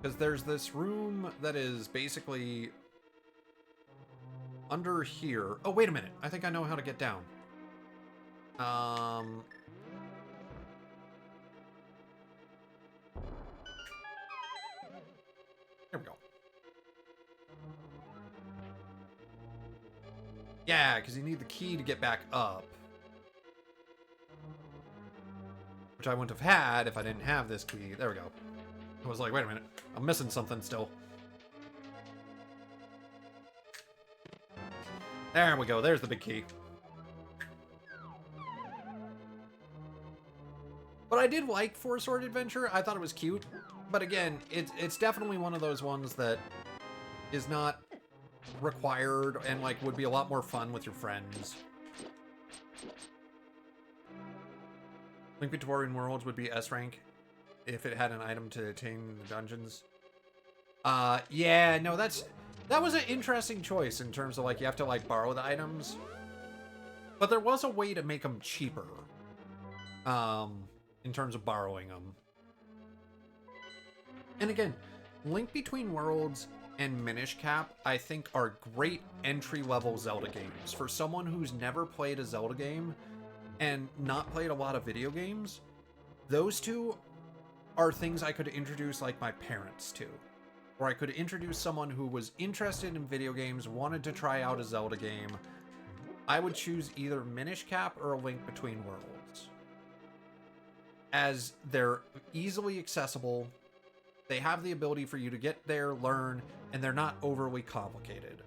Because there's this room that is basically under here. Oh, wait a minute. I think I know how to get down. Here we go. Yeah, because you need the key to get back up. Which I wouldn't have had if I didn't have this key. There we go. I was like, wait a minute. I'm missing something still. There we go. There's the big key. But I did like Four Sword Adventure. I thought it was cute. But again, it's definitely one of those ones that is not required and like would be a lot more fun with your friends. Link Between Worlds would be S rank if it had an item to attain the dungeons. Yeah, no, that was an interesting choice in terms of, like, you have to, like, borrow the items. But there was a way to make them cheaper. In terms of borrowing them. And again, Link Between Worlds and Minish Cap, I think, are great entry-level Zelda games. For someone who's never played a Zelda game and not played a lot of video games, those two are things I could introduce, like, my parents to. Or I could introduce someone who was interested in video games, wanted to try out a Zelda game. I would choose either Minish Cap or A Link Between Worlds, as they're easily accessible. They have the ability for you to get there, learn, and they're not overly complicated.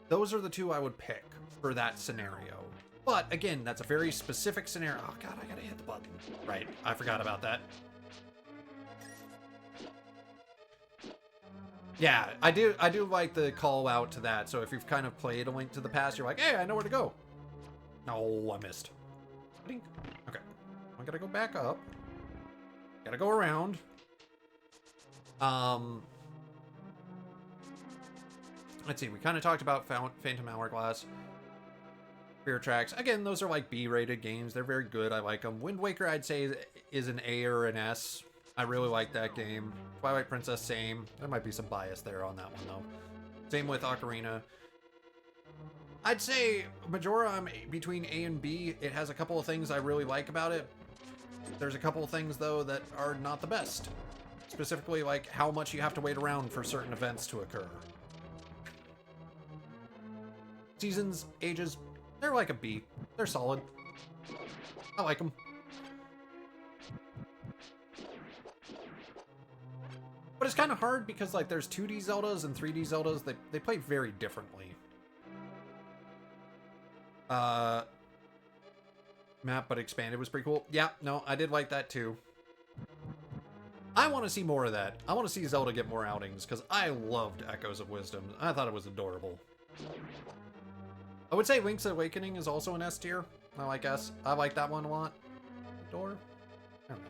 Those are the two I would pick for that scenario. But again, that's a very specific scenario. Oh god, I gotta hit the button. Right, I forgot about that. Yeah, I do like the call out to that. So if you've kind of played A Link to the Past, you're like, hey, I know where to go. No, I missed. Okay, I gotta go back up. Gotta go around. Let's see, we kind of talked about Phantom Hourglass. Spirit Tracks. Again, those are like B-rated games. They're very good. I like them. Wind Waker, I'd say, is an A or an S. I really like that game. Twilight Princess, same. There might be some bias there on that one, though. Same with Ocarina. I'd say Majora, I'm between A and B. It has a couple of things I really like about it. There's a couple of things, though, that are not the best. Specifically, like, how much you have to wait around for certain events to occur. Seasons, Ages, they're like a B. They're solid. I like them. But it's kind of hard because, like, there's 2D Zeldas and 3D Zeldas. They play very differently. Map, but expanded was pretty cool. Yeah, no, I did like that too. I want to see more of that. I want to see Zelda get more outings because I loved Echoes of Wisdom. I thought it was adorable. I would say Link's Awakening is also an S tier. I like S. I like that one a lot. Door? I don't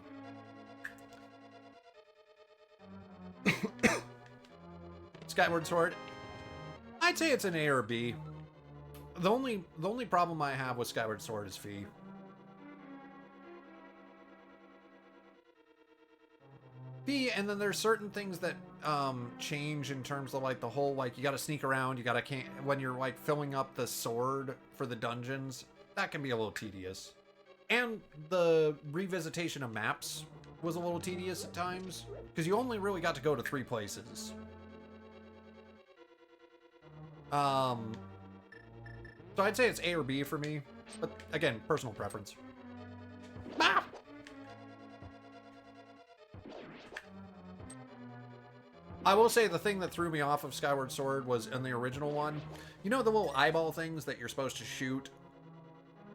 know. Skyward Sword. I'd say it's an A or a B. The only problem I have with Skyward Sword is Fee. And then there's certain things that change in terms of like the whole, like, you gotta sneak around, you gotta when you're like filling up the sword for the dungeons, that can be a little tedious. And the revisitation of maps was a little tedious at times because you only really got to go to 3 places. So I'd say it's A or B for me, but again, personal preference. Ah! I will say the thing that threw me off of Skyward Sword was in the original one. You know the little eyeball things that you're supposed to shoot?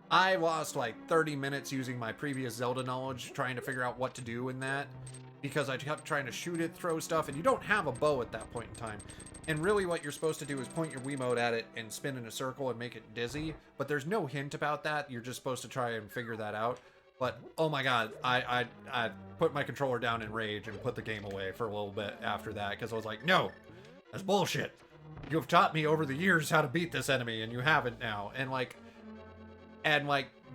I lost like 30 minutes using my previous Zelda knowledge trying to figure out what to do in that because I kept trying to shoot it, throw stuff, and you don't have a bow at that point in time. And really what you're supposed to do is point your Wiimote at it and spin in a circle and make it dizzy, but there's no hint about that. You're just supposed to try and figure that out. But, oh my god, I put my controller down in rage and put the game away for a little bit after that, because I was like, no, that's bullshit. You have taught me over the years how to beat this enemy, and you haven't now. And like,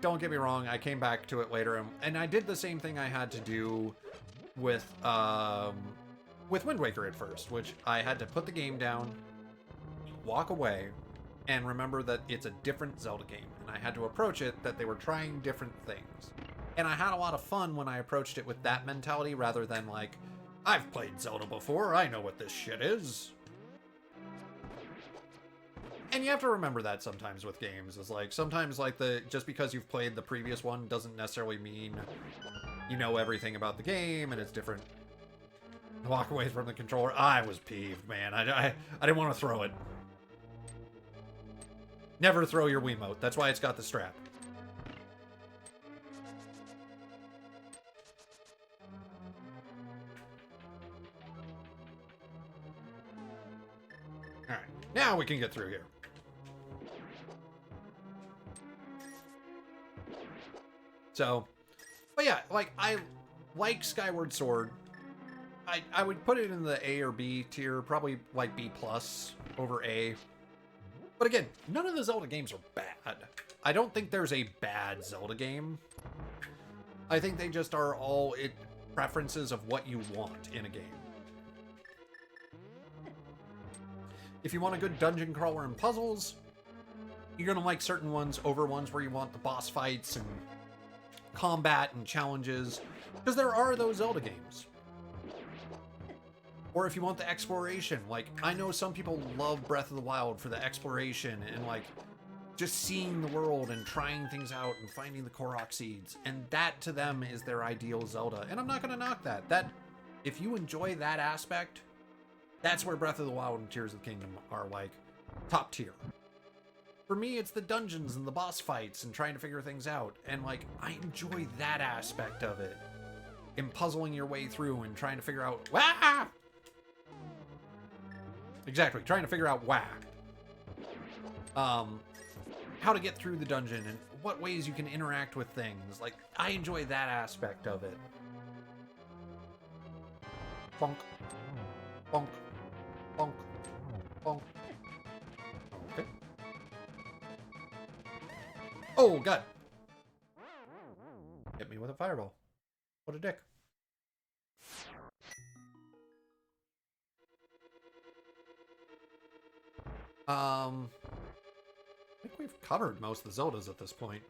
don't get me wrong, I came back to it later, and I did the same thing I had to do with Wind Waker at first, which I had to put the game down, walk away, and remember that it's a different Zelda game, and I had to approach it that they were trying different things. And I had a lot of fun when I approached it with that mentality rather than like, I've played Zelda before, I know what this shit is. And you have to remember that sometimes with games, is like, sometimes like just because you've played the previous one doesn't necessarily mean you know everything about the game and it's different. Walk away from the controller. I was peeved, man. I didn't want to throw it. Never throw your Wiimote. That's why it's got the strap. Alright, now we can get through here. So, but yeah, like, I like Skyward Sword. I would put it in the A or B tier, probably like B plus over A. But again, none of the Zelda games are bad. I don't think there's a bad Zelda game. I think they just are all preferences of what you want in a game. If you want a good dungeon crawler and puzzles, you're gonna like certain ones over ones where you want the boss fights and combat and challenges, because there are those Zelda games. Or if you want the exploration, like, I know some people love Breath of the Wild for the exploration and, like, just seeing the world and trying things out and finding the Korok seeds. And that, to them, is their ideal Zelda. And I'm not gonna knock that. If you enjoy that aspect, that's where Breath of the Wild and Tears of the Kingdom are, like, top tier. For me, it's the dungeons and the boss fights and trying to figure things out. And, like, I enjoy that aspect of it. In puzzling your way through and trying to figure out... Wah! Exactly, trying to figure out how to get through the dungeon and what ways you can interact with things. Like, I enjoy that aspect of it. Bonk. Bonk. Bonk. Bonk. Okay. Oh, God. Hit me with a fireball. What a dick. I think we've covered most of the Zeldas at this point.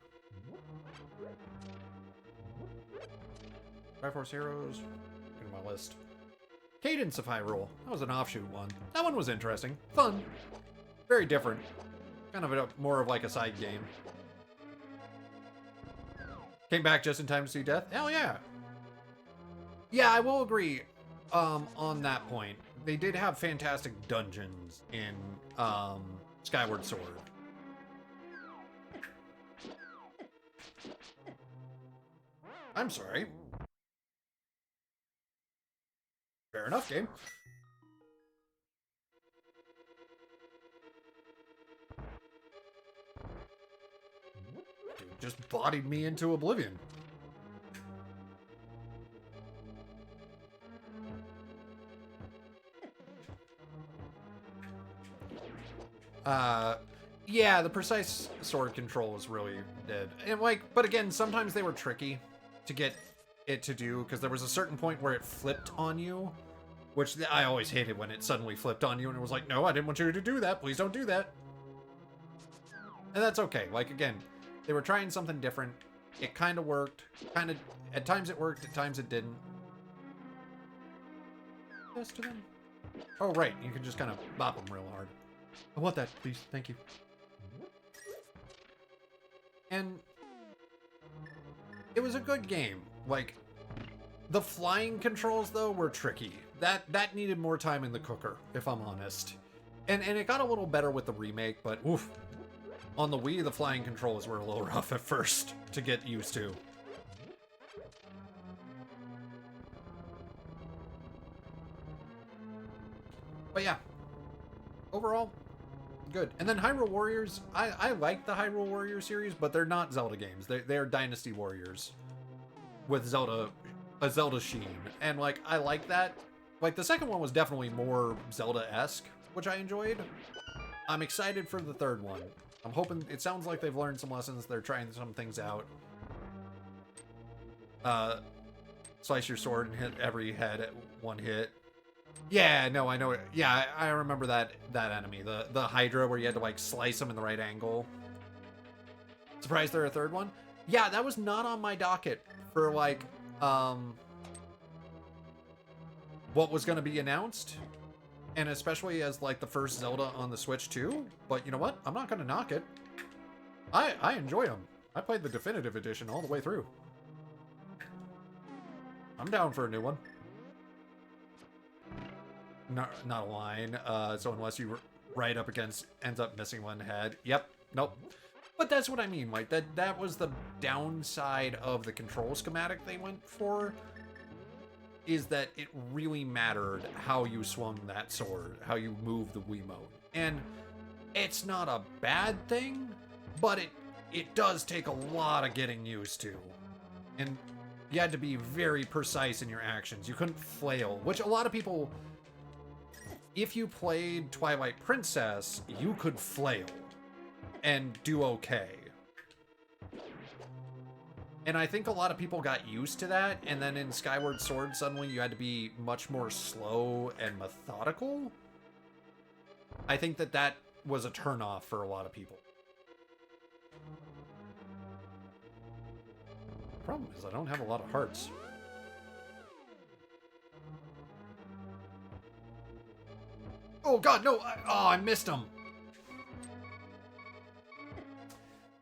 Triforce Heroes, look at my list. Cadence of Hyrule, that was an offshoot one. That one was interesting, fun, very different. Kind of more of like a side game. Came back just in time to see death? Hell yeah! Yeah, I will agree on that point. They did have fantastic dungeons in Skyward Sword. I'm sorry. Fair enough, game. Dude just bodied me into oblivion. Yeah, the precise sword control was really dead. And like, but again, sometimes they were tricky to get it to do, because there was a certain point where it flipped on you, which I always hated when it suddenly flipped on you and it was like, no, I didn't want you to do that. Please don't do that. And that's okay. Like, again, they were trying something different. It kind of worked. At times it worked, at times it didn't. This to them. Oh, right. You can just kind of bop them real hard. I want that, please. Thank you. And it was a good game. Like, the flying controls, though, were tricky. That needed more time in the cooker, if I'm honest. And it got a little better with the remake, but oof. On the Wii, the flying controls were a little rough at first to get used to. But yeah, overall, good. And then Hyrule Warriors, I like the Hyrule Warriors series, but they're not Zelda games. They're Dynasty Warriors with a Zelda sheen. And like, I like that. Like, the second one was definitely more Zelda-esque, which I enjoyed. I'm excited for the third one. I'm hoping, it sounds like they've learned some lessons. They're trying some things out. Slice your sword and hit every head at one hit. Yeah, no, I know it. Yeah, I remember that enemy. The Hydra where you had to like slice them in the right angle. Surprised they're a third one? Yeah, that was not on my docket for like, what was going to be announced. And especially as like the first Zelda on the Switch too. But you know what? I'm not going to knock it. I enjoy them. I played the definitive edition all the way through. I'm down for a new one. Not a line. So unless you right up against ends up missing one head. Yep. Nope. But that's what I mean. Like that was the downside of the control schematic they went for. Is that it really mattered how you swung that sword, how you moved the Wiimote. And it's not a bad thing, but it does take a lot of getting used to. And You had to be very precise in your actions. You couldn't flail, which a lot of people, if you played Twilight Princess, you could flail and do okay. And I think a lot of people got used to that, and then in Skyward Sword, suddenly you had to be much more slow and methodical. I think that that was a turnoff for a lot of people. The problem is I don't have a lot of hearts. Oh god, no! I missed him!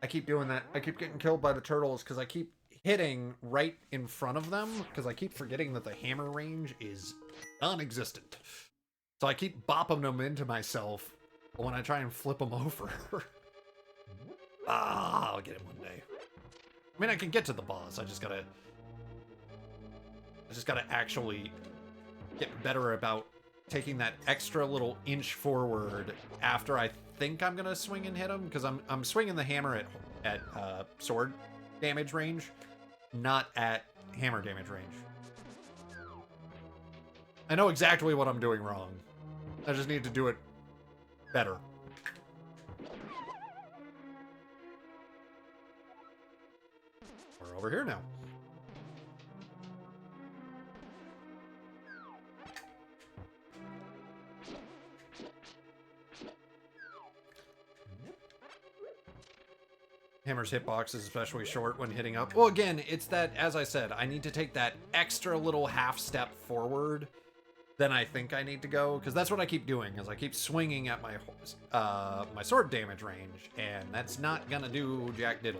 I keep doing that. I keep getting killed by the turtles because I keep hitting right in front of them because I keep forgetting that the hammer range is non-existent. So I keep bopping them into myself when I try and flip them over. I'll get him one day. I mean, I can get to the boss. I just gotta actually get better about taking that extra little inch forward after I think I'm gonna swing and hit him, because I'm swinging the hammer at sword damage range, not at hammer damage range. I know exactly what I'm doing wrong. I just need to do it better. We're over here now. Hammer's hitbox is especially short when hitting up. Well, again, it's that, as I said, I need to take that extra little half step forward than I think I need to go, because that's what I keep doing, is I keep swinging at my my sword damage range, and that's not gonna do jack diddly.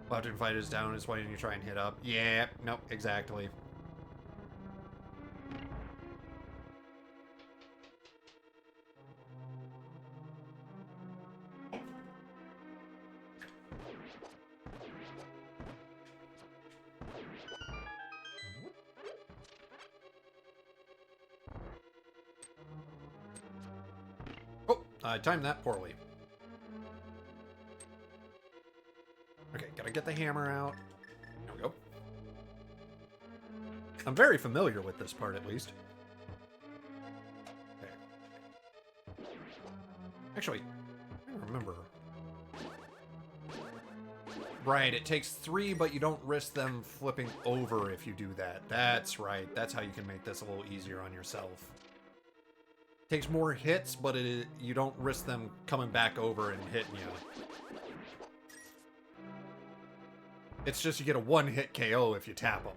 Left fight is down is when you try and hit up. Yeah, nope, exactly. Oh, I timed that poorly. Okay, gotta get the hammer out. There we go. I'm very familiar with this part, at least. Okay. Actually, I don't remember. Right, it takes 3, but you don't risk them flipping over if you do that. That's right. That's how you can make this a little easier on yourself. Takes more hits, but you don't risk them coming back over and hitting you. It's just you get a one-hit KO if you tap them.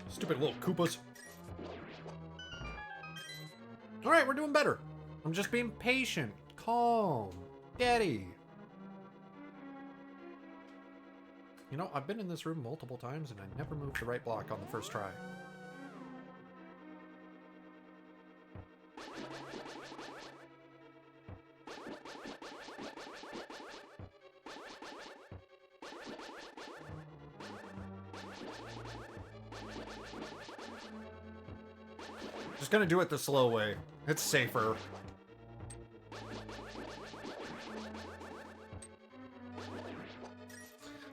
Stupid little Koopas. Alright, we're doing better. I'm just being patient, calm, steady. You know, I've been in this room multiple times and I never moved the right block on the first try. Just gonna do it the slow way. It's safer.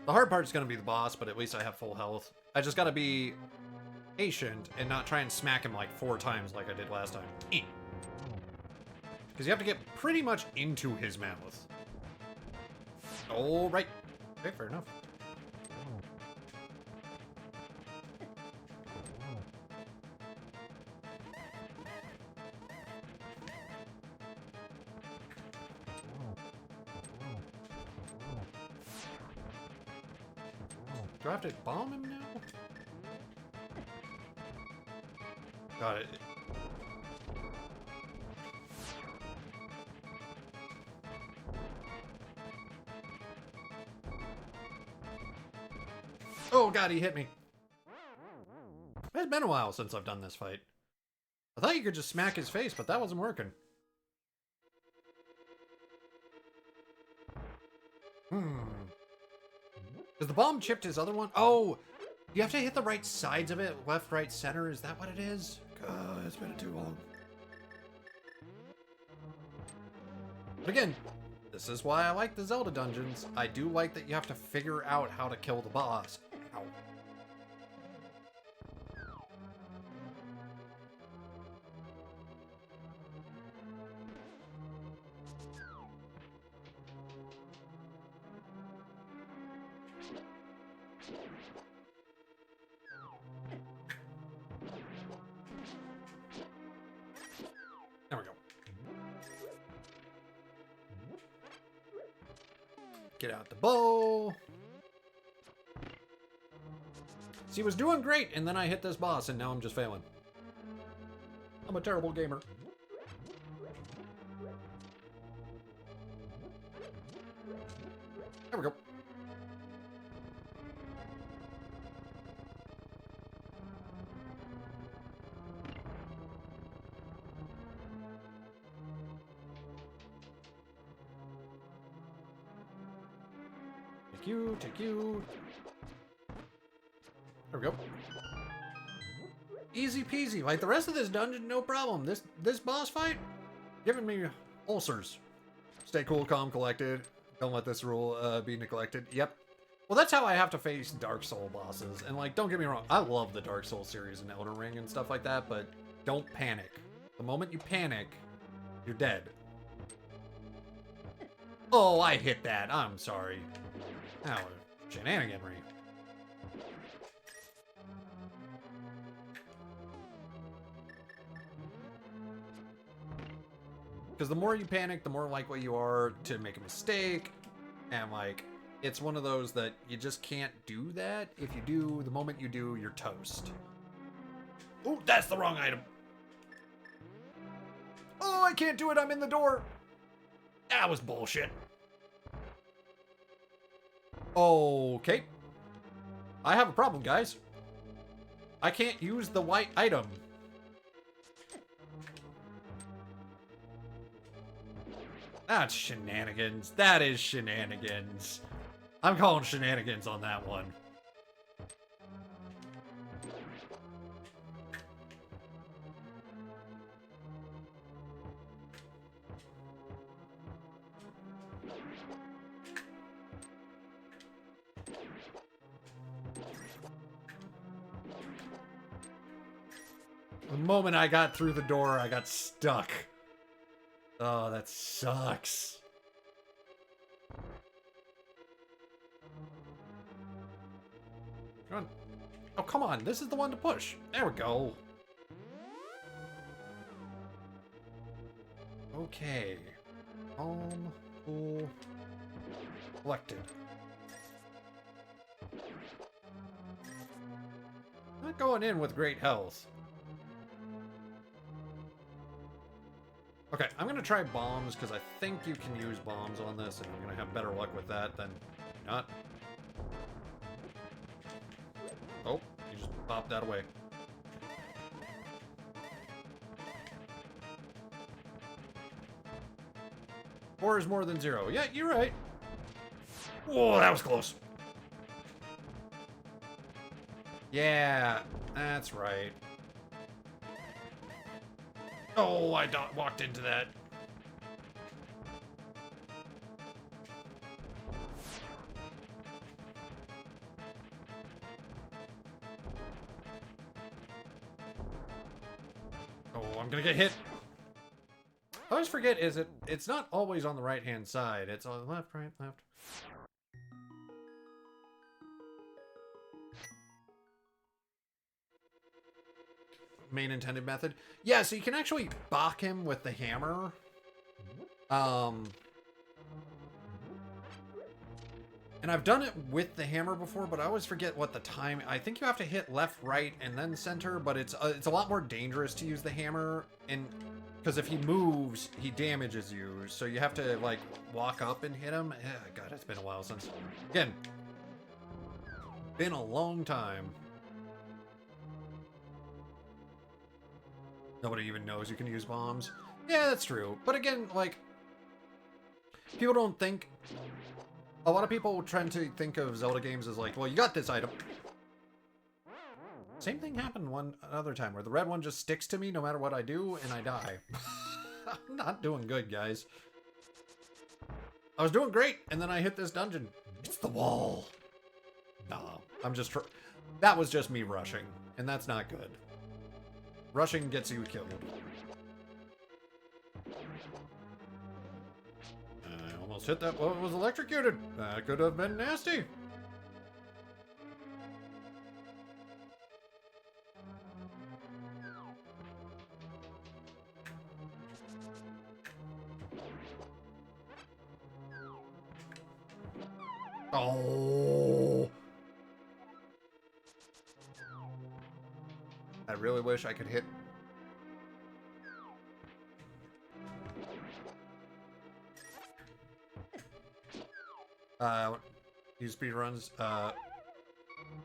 The hard part is going to be the boss, but at least I have full health. I just got to be patient and not try and smack him like 4 times like I did last time. Because you have to get pretty much into his mouth. All right. Okay, fair enough. Do I have to bomb him now? Got it. Oh god, he hit me. It's been a while since I've done this fight. I thought you could just smack his face, but that wasn't working. Has the bomb chipped his other one? Oh, you have to hit the right sides of it. Left, right, center. Is that what it is? God, it's been too long. But again, this is why I like the Zelda dungeons. I do like that you have to figure out how to kill the boss. Ow. There we go. Get out the bow. See, he was doing great, and then I hit this boss, and now I'm just failing. I'm a terrible gamer. There we go. Take you. There we go. Easy peasy. Like the rest of this dungeon, no problem. This boss fight, giving me ulcers. Stay cool, calm, collected. Don't let this rule be neglected. Yep. Well, that's how I have to face Dark Soul bosses. And like, don't get me wrong, I love the Dark Soul series and Elden Ring and stuff like that, but don't panic. The moment you panic, you're dead. Oh, I hit that. I'm sorry. That was shenaniganry. Because the more you panic, the more likely you are to make a mistake. And like, it's one of those that you just can't do that. If you do, the moment you do, you're toast. Oh, that's the wrong item. Oh, I can't do it. I'm in the door. That was bullshit. Okay. I have a problem, guys. I can't use the white item. That's shenanigans. That is shenanigans. I'm calling shenanigans on that one. The moment I got through the door, I got stuck. Oh, that sucks. Come on. Oh, come on. This is the one to push. There we go. Okay. Calm, cool, collected. Not going in with great health. Okay, I'm gonna try bombs because I think you can use bombs on this, and I'm gonna have better luck with that than not. Oh, you just popped that away. Four is more than zero. Yeah, you're right. Whoa, that was close. Yeah, that's right. Oh, I walked into that. Oh, I'm gonna get hit. I always forget, it's not always on the right-hand side. It's on the left, right, left. Main intended method. Yeah, so you can actually balk him with the hammer. And I've done it with the hammer before, but I always forget what the time. I think you have to hit left, right, and then center, but it's a lot more dangerous to use the hammer, and because if he moves, he damages you. So you have to like walk up and hit him. God, it's been a while since. Again, been a long time. Nobody even knows you can use bombs. Yeah, that's true. But again, like, people don't think... A lot of people tend to think of Zelda games as like, well, you got this item. Same thing happened one other time where the red one just sticks to me no matter what I do, and I die. I'm not doing good, guys. I was doing great, and then I hit this dungeon. It's the wall. No, I'm just... That was just me rushing, and that's not good. Rushing gets you killed. I almost hit that one. Was electrocuted. That could have been nasty. Oh. I really wish I could hit. Use speedruns.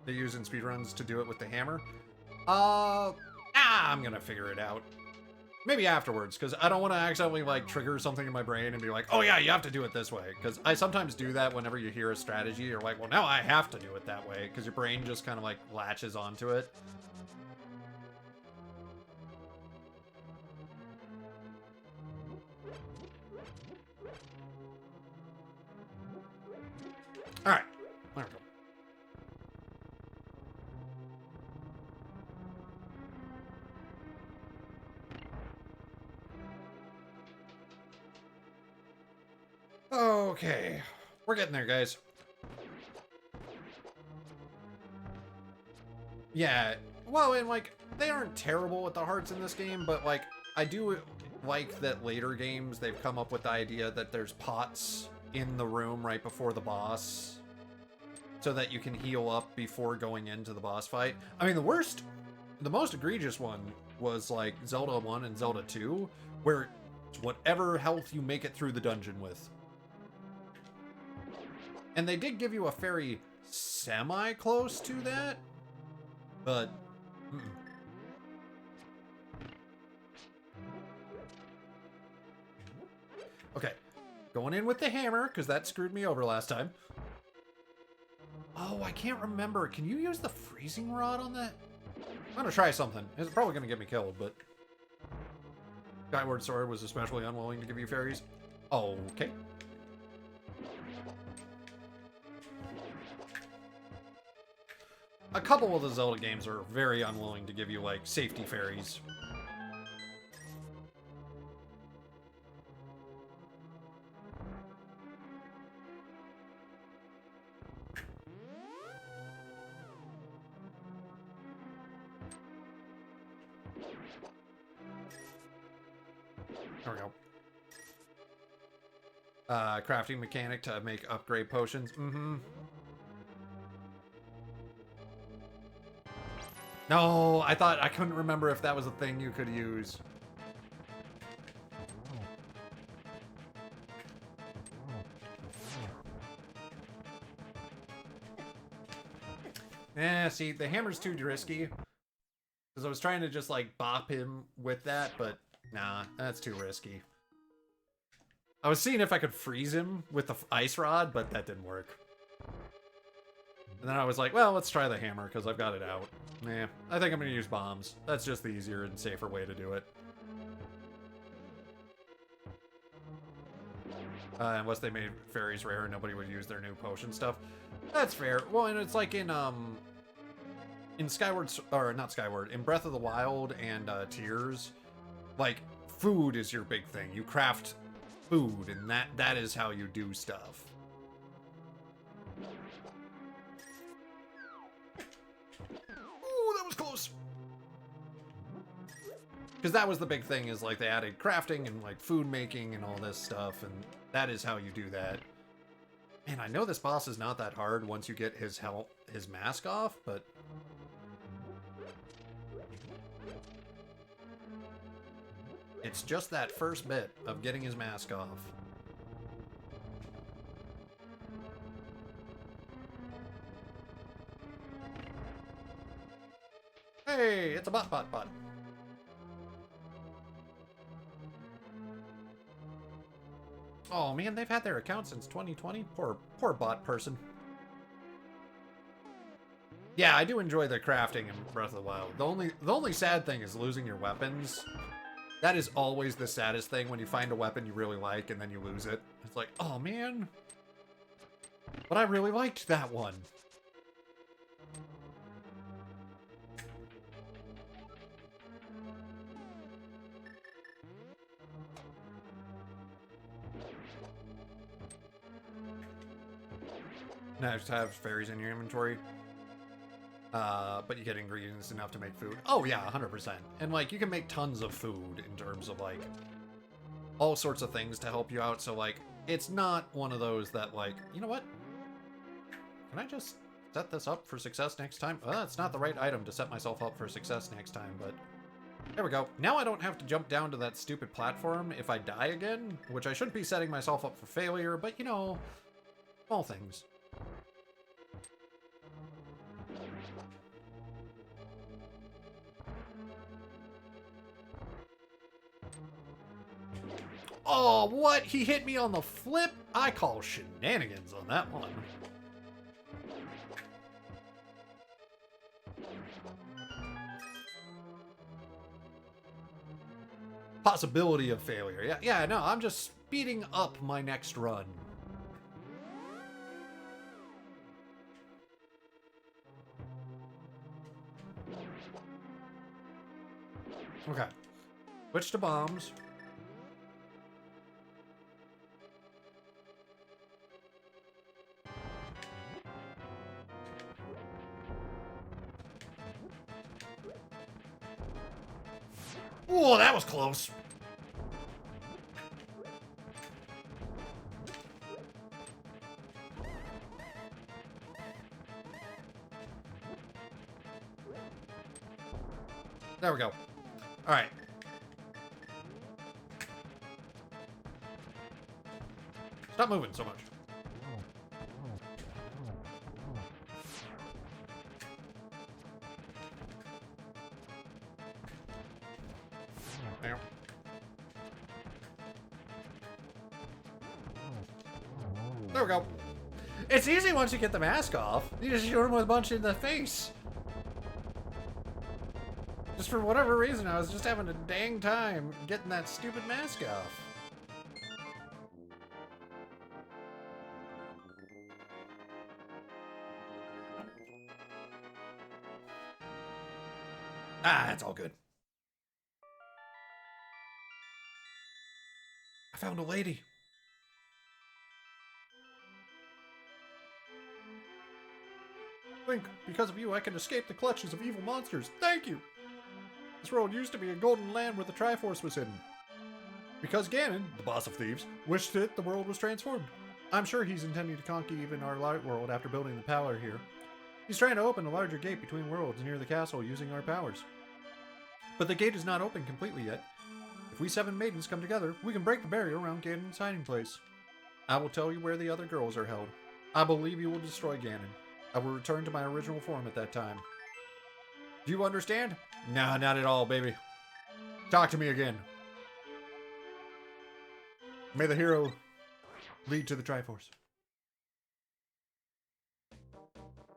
They use in speedruns to do it with the hammer. I'm gonna figure it out. Maybe afterwards, because I don't want to accidentally, like, trigger something in my brain and be like, oh yeah, you have to do it this way. Because I sometimes do that whenever you hear a strategy. You're like, well, now I have to do it that way. Because your brain just kind of, like, latches onto it. Alright. There we go. Okay, we're getting there, guys. Yeah, well, and like, they aren't terrible with the hearts in this game, but like, I do like that later games, they've come up with the idea that there's pots in the room right before the boss, so that you can heal up before going into the boss fight. I mean, the most egregious one was like Zelda 1 and Zelda 2, where it's whatever health you make it through the dungeon with. And they did give you a fairy semi-close to that, but... Okay, going in with the hammer, because that screwed me over last time. Oh, I can't remember. Can you use the freezing rod on that? I'm gonna try something. It's probably gonna get me killed, but... Skyward Sword was especially unwilling to give you fairies. Okay. A couple of the Zelda games are very unwilling to give you, like, safety fairies. There we go. Crafting mechanic to make upgrade potions. No, I couldn't remember if that was a thing you could use. See, the hammer's too risky. Because I was trying to just, like, bop him with that, but nah, that's too risky. I was seeing if I could freeze him with the ice rod, but that didn't work. And then I was like, well, let's try the hammer, because I've got it out. Nah, I think I'm going to use bombs. That's just the easier and safer way to do it. Unless they made fairies rare and nobody would use their new potion stuff. That's fair. Well, and it's like in Skyward, or not Skyward, in Breath of the Wild and Tears, like, food is your big thing. You craft food, and that is how you do stuff. Ooh, that was close. Because that was the big thing, is like they added crafting and like food making and all this stuff, and that is how you do that. Man, I know this boss is not that hard once you get his mask off, but... It's just that first bit of getting his mask off. Hey, it's a bot. Oh man, they've had their account since 2020. Poor bot person. Yeah, I do enjoy the crafting in Breath of the Wild. The only sad thing is losing your weapons. That is always the saddest thing when you find a weapon you really like and then you lose it. It's like, oh man. But I really liked that one. Nice to have fairies in your inventory. But you get ingredients enough to make food. Oh yeah, 100%. And like, you can make tons of food in terms of like, all sorts of things to help you out. So like, it's not one of those that like, you know what? Can I just set this up for success next time? Well, it's not the right item to set myself up for success next time, but there we go. Now I don't have to jump down to that stupid platform if I die again, which I shouldn't be setting myself up for failure, but you know, small things. Oh, what? He hit me on the flip? I call shenanigans on that one. Possibility of failure. Yeah, no, I'm just speeding up my next run. Okay. Switch to bombs. Oh, that was close. There we go. All right. Stop moving so much. There. There we go. It's easy once you get the mask off. You just shoot him with a bunch in the face. Just for whatever reason, I was just having a dang time getting that stupid mask off. Ah, it's all good. I found a lady. Link, because of you, I can escape the clutches of evil monsters. Thank you! This world used to be a golden land where the Triforce was hidden. Because Ganon, the boss of thieves, wished it, the world was transformed. I'm sure he's intending to conquer even our light world after building the power here. He's trying to open a larger gate between worlds near the castle using our powers. But the gate is not open completely yet. If we 7 maidens come together, we can break the barrier around Ganon's hiding place. I will tell you where the other girls are held. I believe you will destroy Ganon. I will return to my original form at that time. Do you understand? Nah, not at all, baby. Talk to me again. May the hero lead to the Triforce.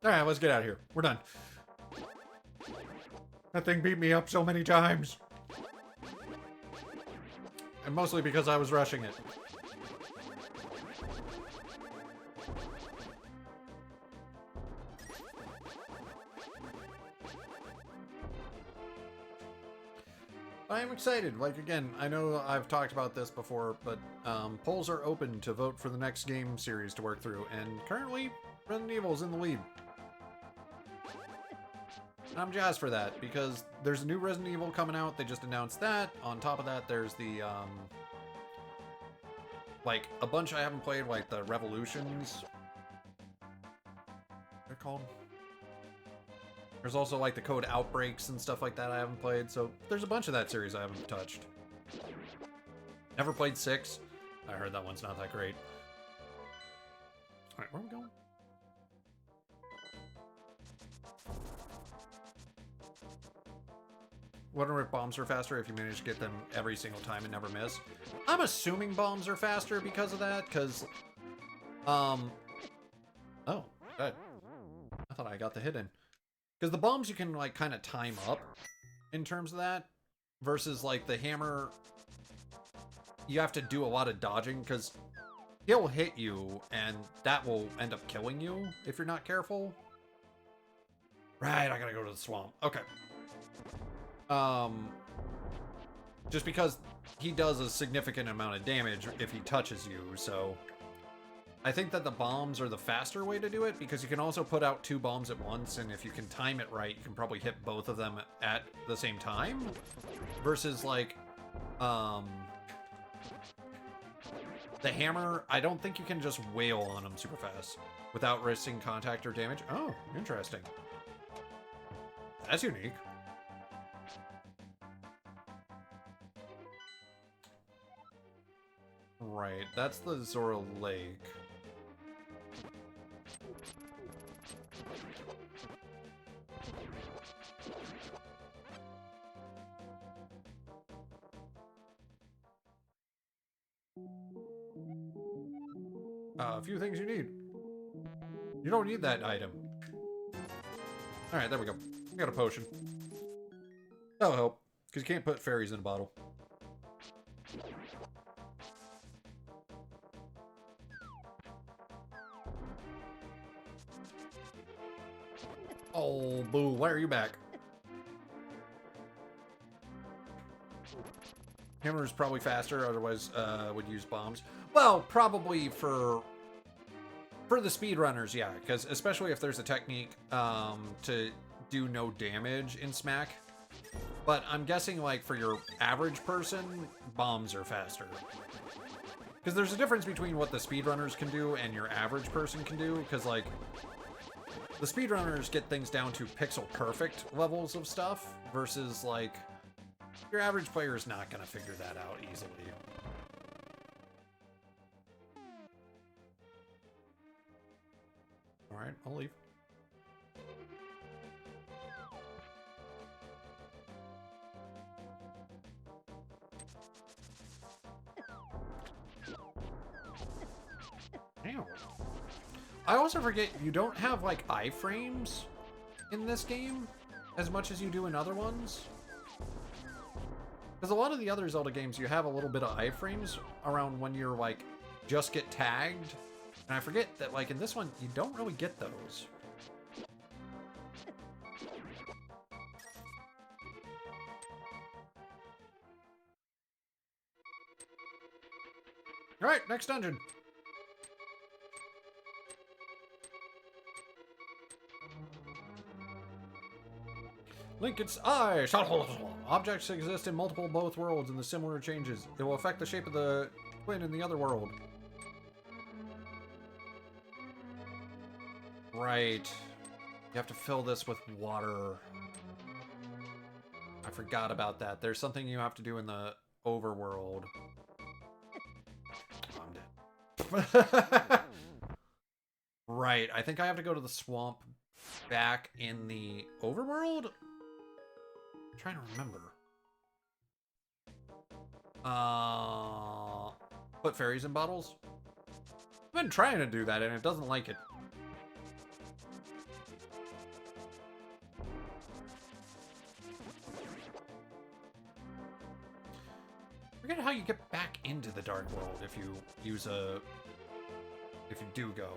Alright, let's get out of here. We're done. That thing beat me up so many times. And mostly because I was rushing it. I am excited. Like, again, I know I've talked about this before, but polls are open to vote for the next game series to work through, and currently, Resident Evil is in the lead. I'm jazzed for that, because there's a new Resident Evil coming out. They just announced that. On top of that, there's the, like, a bunch I haven't played, like the Revolutions. They're called. There's also, like, the Code Outbreaks and stuff like that I haven't played, so there's a bunch of that series I haven't touched. Never played 6. I heard that one's not that great. Alright, where are we going? wondering if bombs are faster if you manage to get them every single time and never miss. I'm assuming bombs are faster because of that, because, oh, good. I thought I got the hit in. Because the bombs you can, like, kind of time up in terms of that, versus, like, the hammer, you have to do a lot of dodging, because he'll hit you, and that will end up killing you if you're not careful. Right, I gotta go to the swamp. Okay. Just because he does a significant amount of damage if he touches you, so I think that the bombs are the faster way to do it, because you can also put out 2 bombs at once, and if you can time it right, you can probably hit both of them at the same time, versus, like, the hammer, I don't think you can just wail on him super fast without risking contact or damage. Oh, interesting. That's unique. Right, that's the Zora Lake. A few things you need. You don't need that item. Alright, there we go. I got a potion. That'll help, because you can't put fairies in a bottle. Oh, boo, why are you back? Hammer's probably faster, otherwise would use bombs. Well, probably for the speedrunners, yeah, because especially if there's a technique to do no damage in Smack. But I'm guessing, like, for your average person, bombs are faster. Because there's a difference between what the speedrunners can do and your average person can do, because, like, the speedrunners get things down to pixel perfect levels of stuff, versus, like, your average player is not going to figure that out easily. Alright, I'll leave. Damn. I also forget, you don't have, like, iframes in this game as much as you do in other ones. Because a lot of the other Zelda games, you have a little bit of iframes around when you're, like, just get tagged. And I forget that, like, in this one, you don't really get those. Alright, next dungeon. Link its eye. Objects exist in multiple both worlds and the similar changes. It will affect the shape of the twin in the other world. Right. You have to fill this with water. I forgot about that. There's something you have to do in the overworld. Oh, I'm dead. Right. I think I have to go to the swamp back in the overworld? I'm trying to remember. Put fairies in bottles? I've been trying to do that and it doesn't like it. Forget how you get back into the Dark World if you use a... if you do go.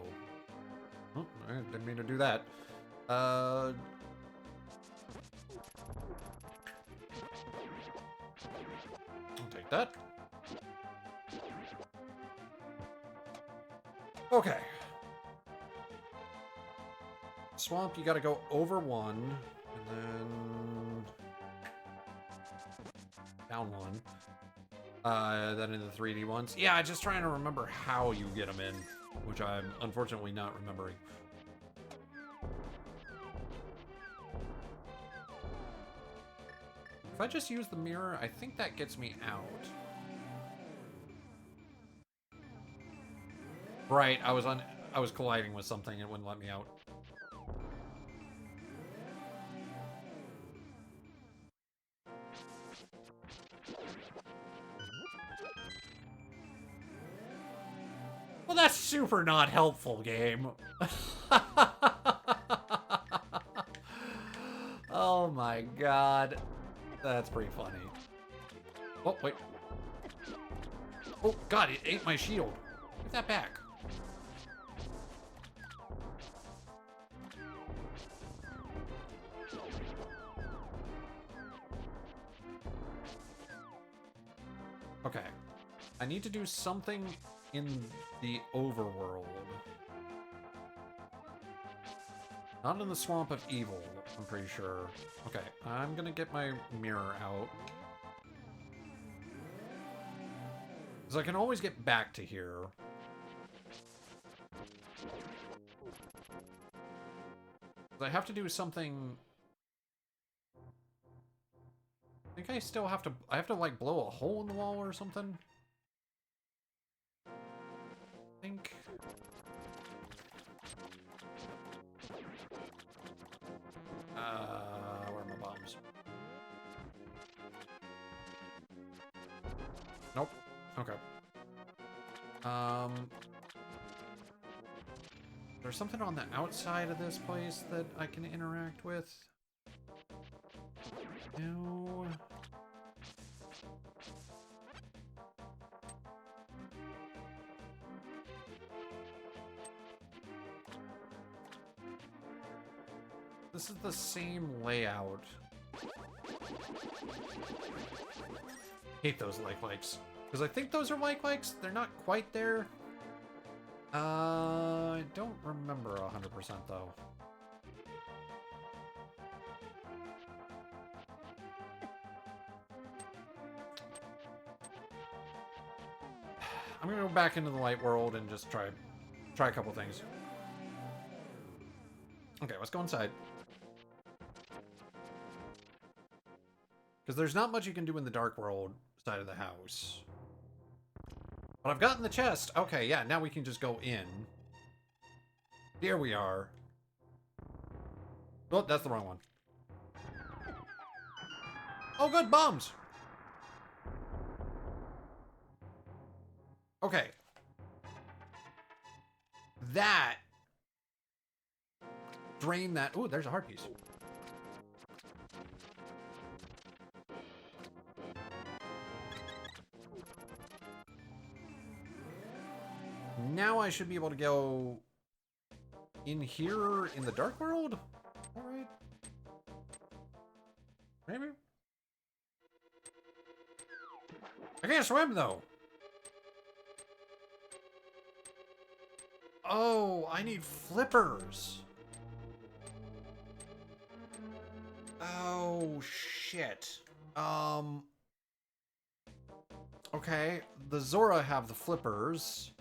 Oh, I didn't mean to do that. I'll take that. Okay. Swamp, you gotta go over one, and then down one. Then into the 3D ones. Yeah, just trying to remember how you get them in, which I'm unfortunately not remembering. If I just use the mirror, I think that gets me out. Right, I was colliding with something, it wouldn't let me out. Well, that's super not helpful, game. Oh my god. That's pretty funny. Oh, wait. Oh, god, it ate my shield. Get that back. Okay. I need to do something in the overworld. Not in the Swamp of Evil, I'm pretty sure. Okay, I'm gonna get my mirror out. Because I can always get back to here. I have to do something... I think I still have to... I have to, like, blow a hole in the wall or something? I think... where are my bombs? Nope. Okay. There's something on the outside of this place that I can interact with? No. This is the same layout. Hate those like-likes. Because I think those are like-likes. They're not quite there. I don't remember 100% though. I'm gonna go back into the light world and just try a couple things. Okay, let's go inside. Because there's not much you can do in the dark world side of the house. But I've gotten the chest. Okay, yeah, now we can just go in. Here we are. Oh, that's the wrong one. Oh, good, bombs! Okay. That. Drain that. Ooh, there's a heart piece. Now I should be able to go in here in the dark world? Alright. Maybe? I can't swim though. Oh, I need flippers. Oh, shit. Okay, the Zora have the flippers.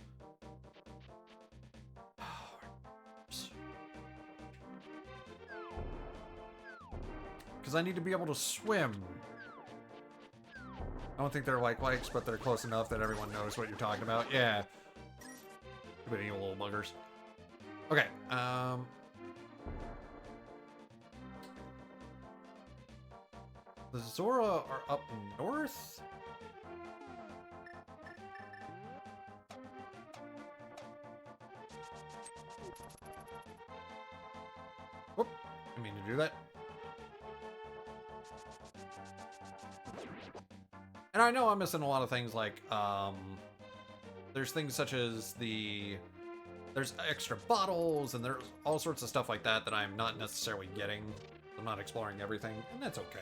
Because I need to be able to swim. I don't think they're like likes, but they're close enough that everyone knows what you're talking about. Yeah. Too many little buggers. Okay, the Zora are up north? Whoop, I mean to do that. And I know I'm missing a lot of things like, there's things such as there's extra bottles and there's all sorts of stuff like that that I'm not necessarily getting. I'm not exploring everything, and that's okay.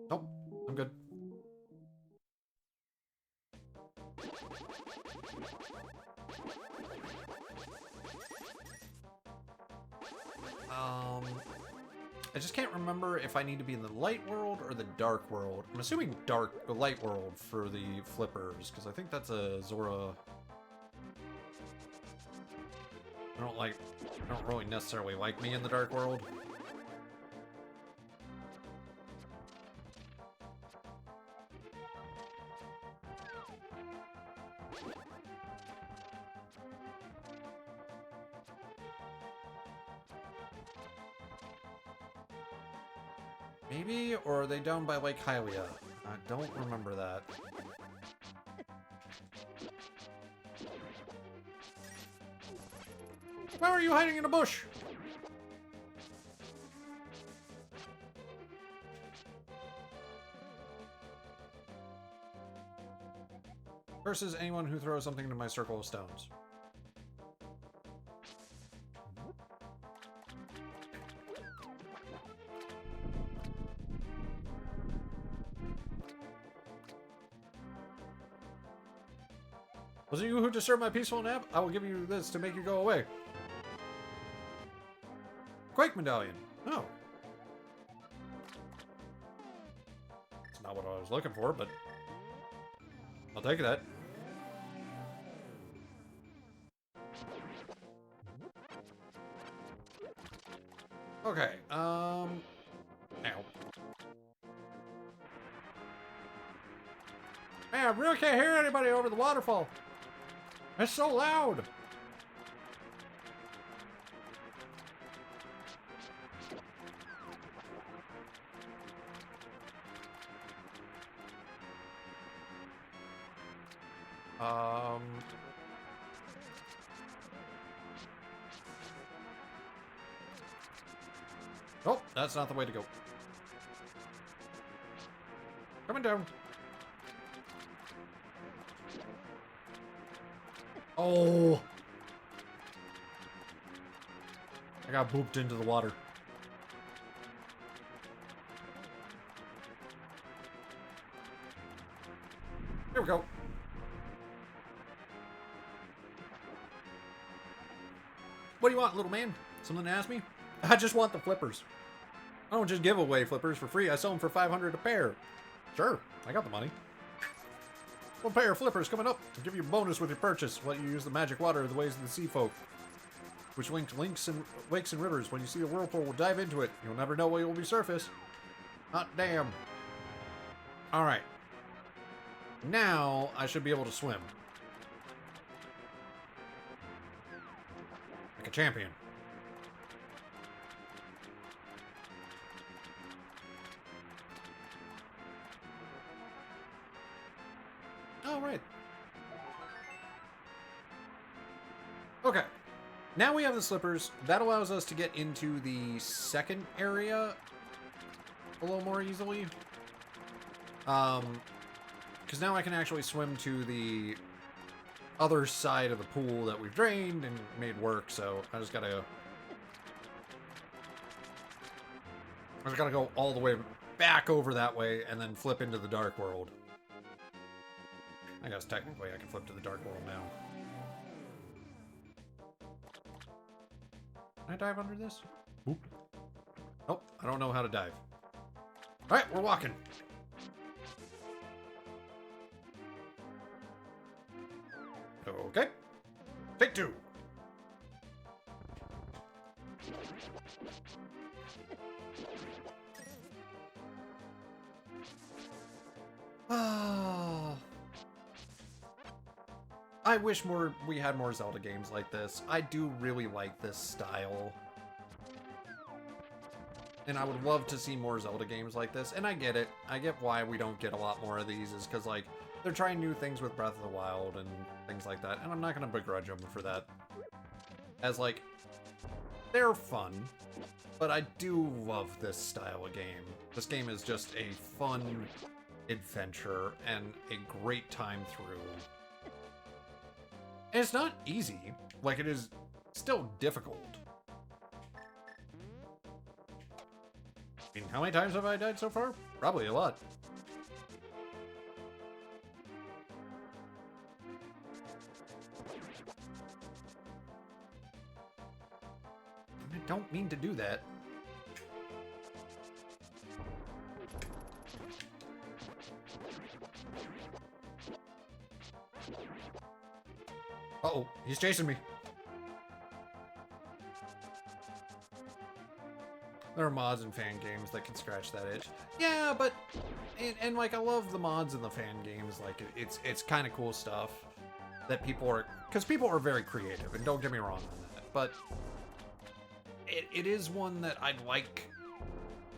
Nope, I'm good. I just can't remember if I need to be in the light world or the dark world. I'm assuming the light world for the flippers, because I think that's a Zora. I don't really necessarily like me in the dark world. Maybe? Or are they down by Lake Hylia? I don't remember that. Why are you hiding in a bush? Versus anyone who throws something into my circle of stones. Was it you who disturbed my peaceful nap? I will give you this to make you go away. Quake medallion. Oh. It's not what I was looking for, but I'll take that. Okay, ow. Man, I really can't hear anybody over the waterfall. It's so loud. Oh, that's not the way to go. Coming down. Oh. I got booped into the water. Here we go. What do you want, little man? Something to ask me? I just want the flippers. I don't just give away flippers for free. I sell them for $500 a pair. Sure, I got the money. One pair of flippers coming up. I'll give you a bonus with your purchase. Let you use the magic water of the ways of the sea folk, which links lakes and rivers. When you see a whirlpool, we'll dive into it. You'll never know where you'll be surface. Hot damn. All right. Now I should be able to swim. Like a champion. All right. Okay. Now we have the slippers. That allows us to get into the second area a little more easily. Because now I can actually swim to the other side of the pool that we've drained and made work, so I just gotta go all the way back over that way and then flip into the Dark World. I guess technically I can flip to the Dark World now. Can I dive under this? Oop. Nope, I don't know how to dive. Alright, we're walking. Okay. Take two. I wish we had more Zelda games like this. I do really like this style. And I would love to see more Zelda games like this. And I get it. I get why we don't get a lot more of these is because, like, they're trying new things with Breath of the Wild and things like that. And I'm not going to begrudge them for that. As, like, they're fun. But I do love this style of game. This game is just a fun adventure and a great time through. And it's not easy. Like, it is still difficult. I mean, how many times have I died so far? Probably a lot. I don't mean to do that. Uh-oh, he's chasing me. There are mods and fan games that can scratch that itch. Yeah, but and like I love the mods and the fan games. Like it's kind of cool stuff that people are, because people are very creative, and don't get me wrong on that. But it is one that I'd like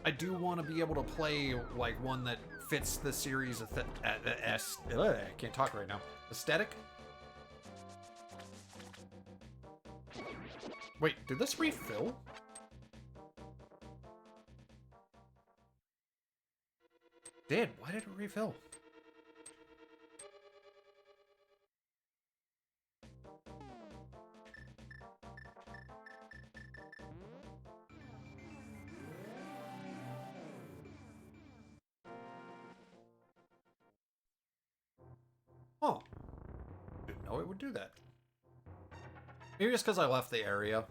I do want to be able to play like one that fits the series I can't talk right now. Aesthetic? Wait, did this refill? Did. Why did it refill? Oh. Didn't know it would do that. Maybe it's because I left the area.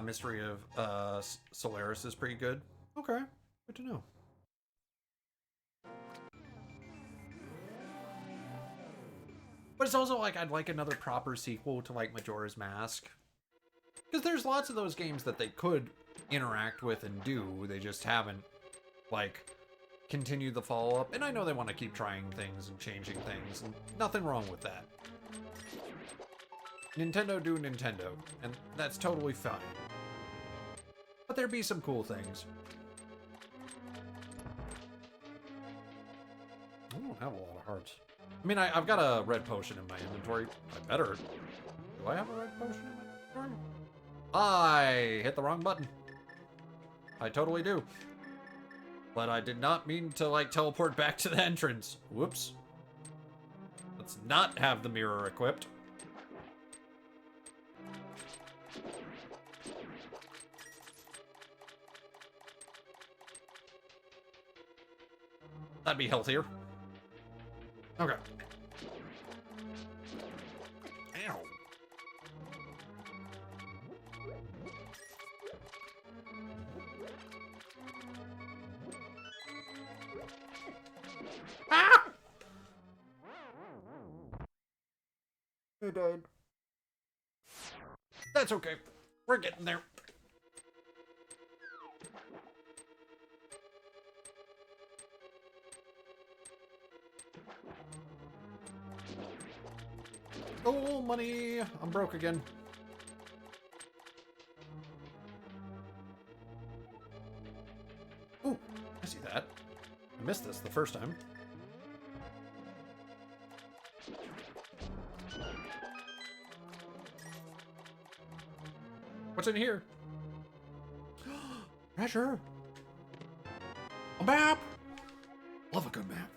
Mystery of Solaris is pretty good. Okay, good to know. But it's also like I'd like another proper sequel to like Majora's Mask. Because there's lots of those games that they could interact with and do. They just haven't like continued the follow-up. And I know they want to keep trying things and changing things. And nothing wrong with that. Nintendo do Nintendo, and that's totally fine. But there'd be some cool things. I don't have a lot of hearts. I mean, I've got a red potion in my inventory. I better. Do I have a red potion in my inventory? I hit the wrong button. I totally do. But I did not mean to, like, teleport back to the entrance. Whoops. Let's not have the mirror equipped. That'd be healthier. Okay. Ow. Ah! I died. That's okay. We're getting there. Oh, money! I'm broke again. Ooh, I see that. I missed this the first time. What's in here? Treasure! A map! Love a good map.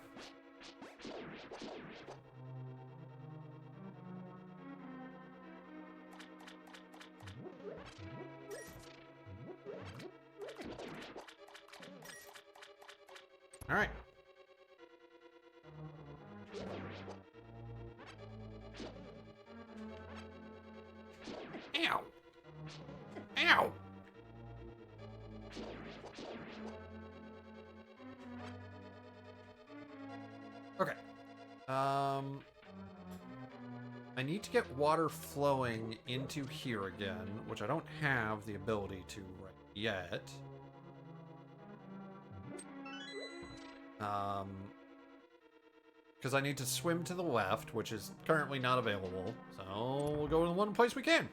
All right. Ow. Ow. Okay. I need to get water flowing into here again, which I don't have the ability to right yet. Because I need to swim to the left, which is currently not available. So we'll go to the one place we can.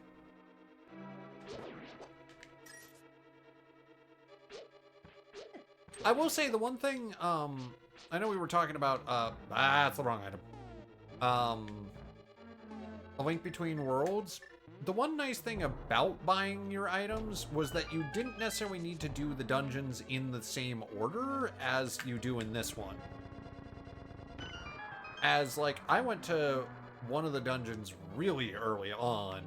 I will say the one thing, I know we were talking about, that's the wrong item. A Link Between Worlds. The one nice thing about buying your items was that you didn't necessarily need to do the dungeons in the same order as you do in this one. As, like, I went to one of the dungeons really early on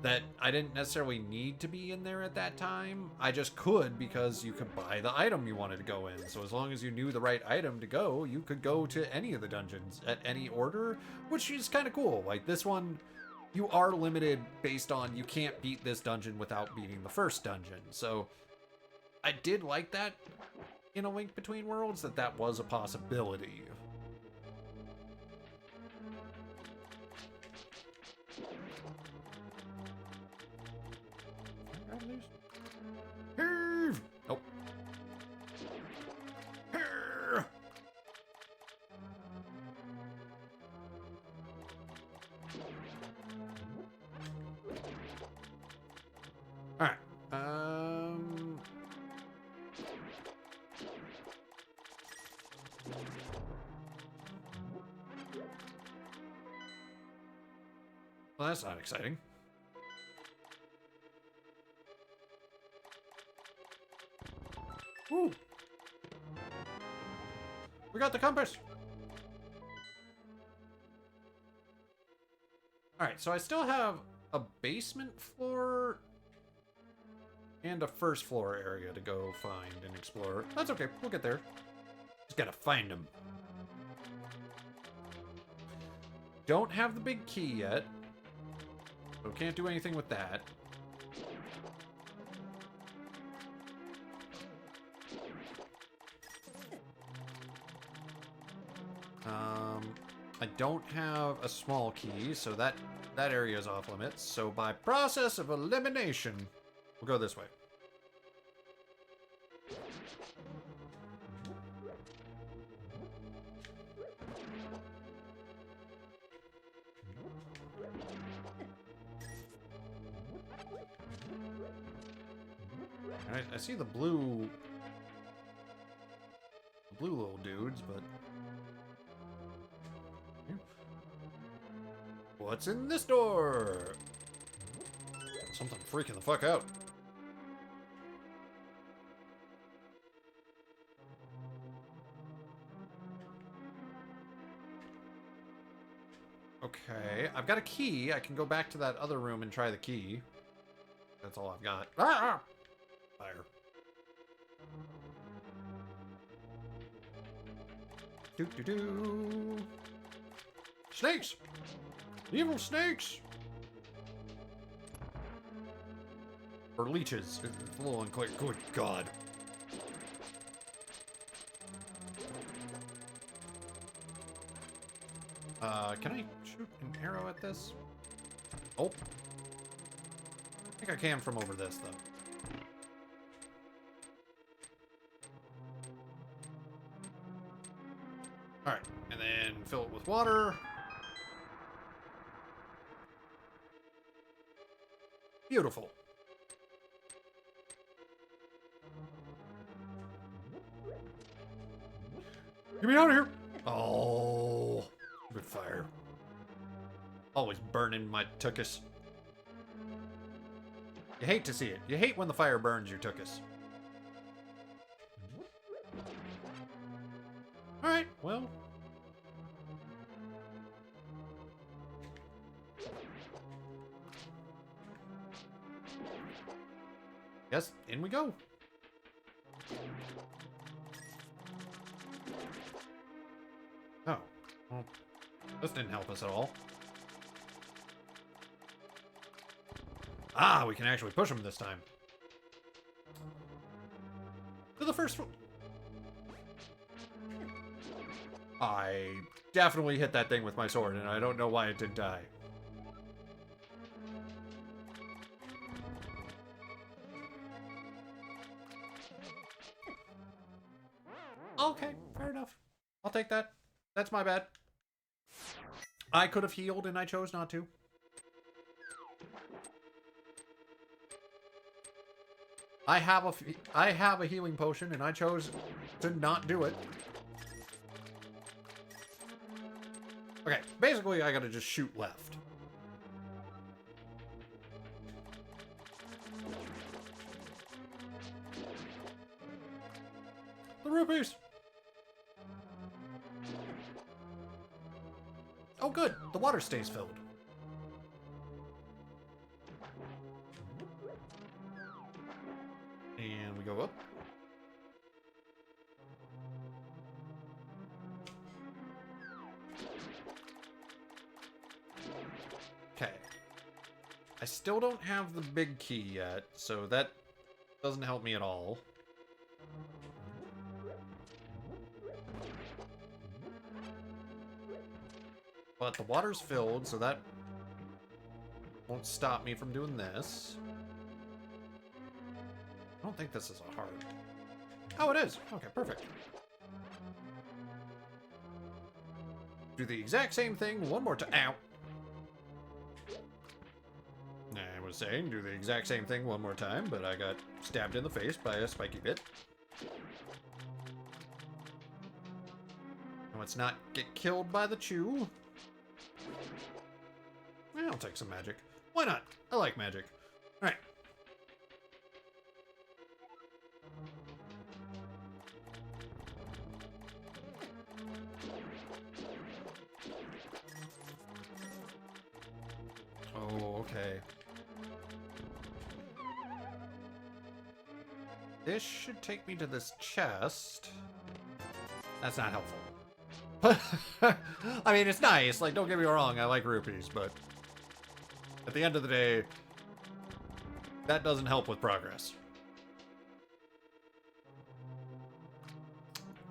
that I didn't necessarily need to be in there at that time. I just could because you could buy the item you wanted to go in. So as long as you knew the right item to go, you could go to any of the dungeons at any order, which is kind of cool. Like, this one, you are limited based on you can't beat this dungeon without beating the first dungeon. So I did like that in A Link Between Worlds, that was a possibility. Nope. Alright. Well, that's not exciting. Woo! We got the compass! Alright, so I still have a basement floor and a first floor area to go find and explore. That's okay, we'll get there. Just gotta find them. Don't have the big key yet, so can't do anything with that. I don't have a small key, so that area is off limits. So by process of elimination, we'll go this way. I see the blue little dudes, but what's in this door? Something freaking the fuck out. Okay, I've got a key. I can go back to that other room and try the key. That's all I've got. Ah! Fire. Do. Snakes! Evil snakes! Or leeches. It's a little unclear. Good God. Can I shoot an arrow at this? Oh. I think I can from over this, though. Alright, and then fill it with water. Beautiful. Get me out of here! Oh, good fire. Always burning my tuchus. You hate to see it. You hate when the fire burns your tuchus. Alright, well. Yes, in we go. Oh, well, this didn't help us at all. Ah, we can actually push them this time. To the first one. I definitely hit that thing with my sword, and I don't know why it didn't die. Okay, fair enough. I'll take that. That's my bad. I could have healed, and I chose not to. I have a healing potion, and I chose to not do it. Okay, basically I gotta just shoot left. The rupees! Oh good, the water stays filled. And we go up. Okay. I still don't have the big key yet, so that doesn't help me at all. But the water's filled, so that won't stop me from doing this. I don't think this is a heart. Oh, it is. Okay, perfect. Do the exact same thing one more time. Ow. I was saying, do the exact same thing one more time, but I got stabbed in the face by a spiky bit. No, let's not get killed by the chew. Yeah, I'll take some magic. Why not? I like magic. Alright. Oh, okay. This should take me to this chest. That's not helpful. I mean, it's nice. Like, don't get me wrong. I like rupees, but at the end of the day, that doesn't help with progress.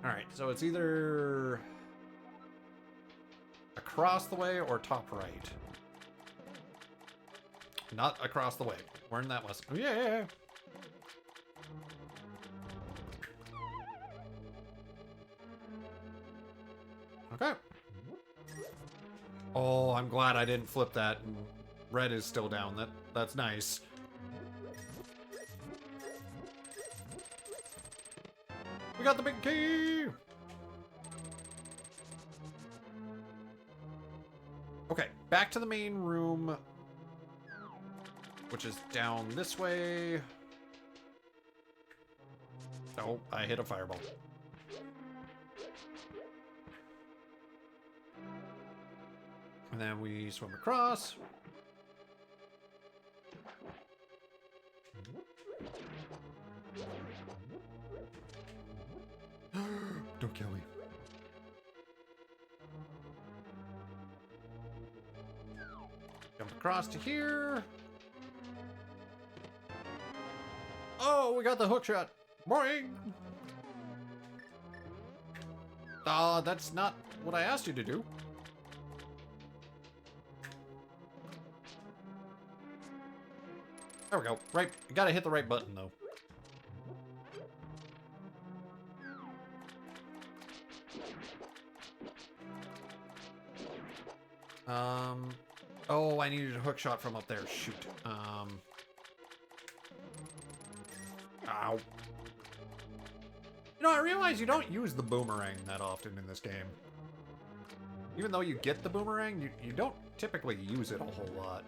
Alright, so it's either across the way or top right. Not across the way. We're in that west. Oh, yeah. Okay. Oh, I'm glad I didn't flip that. And red is still down. That's nice. We got the big key! Okay, back to the main room, which is down this way. Oh, I hit a fireball. And then we swim across. Don't kill me. Jump across to here. Oh, we got the hook shot. Boing! That's not what I asked you to do. There we go. Right. You gotta hit the right button, though. Oh, I needed a hook shot from up there. Shoot. Ow. You know, I realize you don't use the boomerang that often in this game. Even though you get the boomerang, you don't typically use it a whole lot.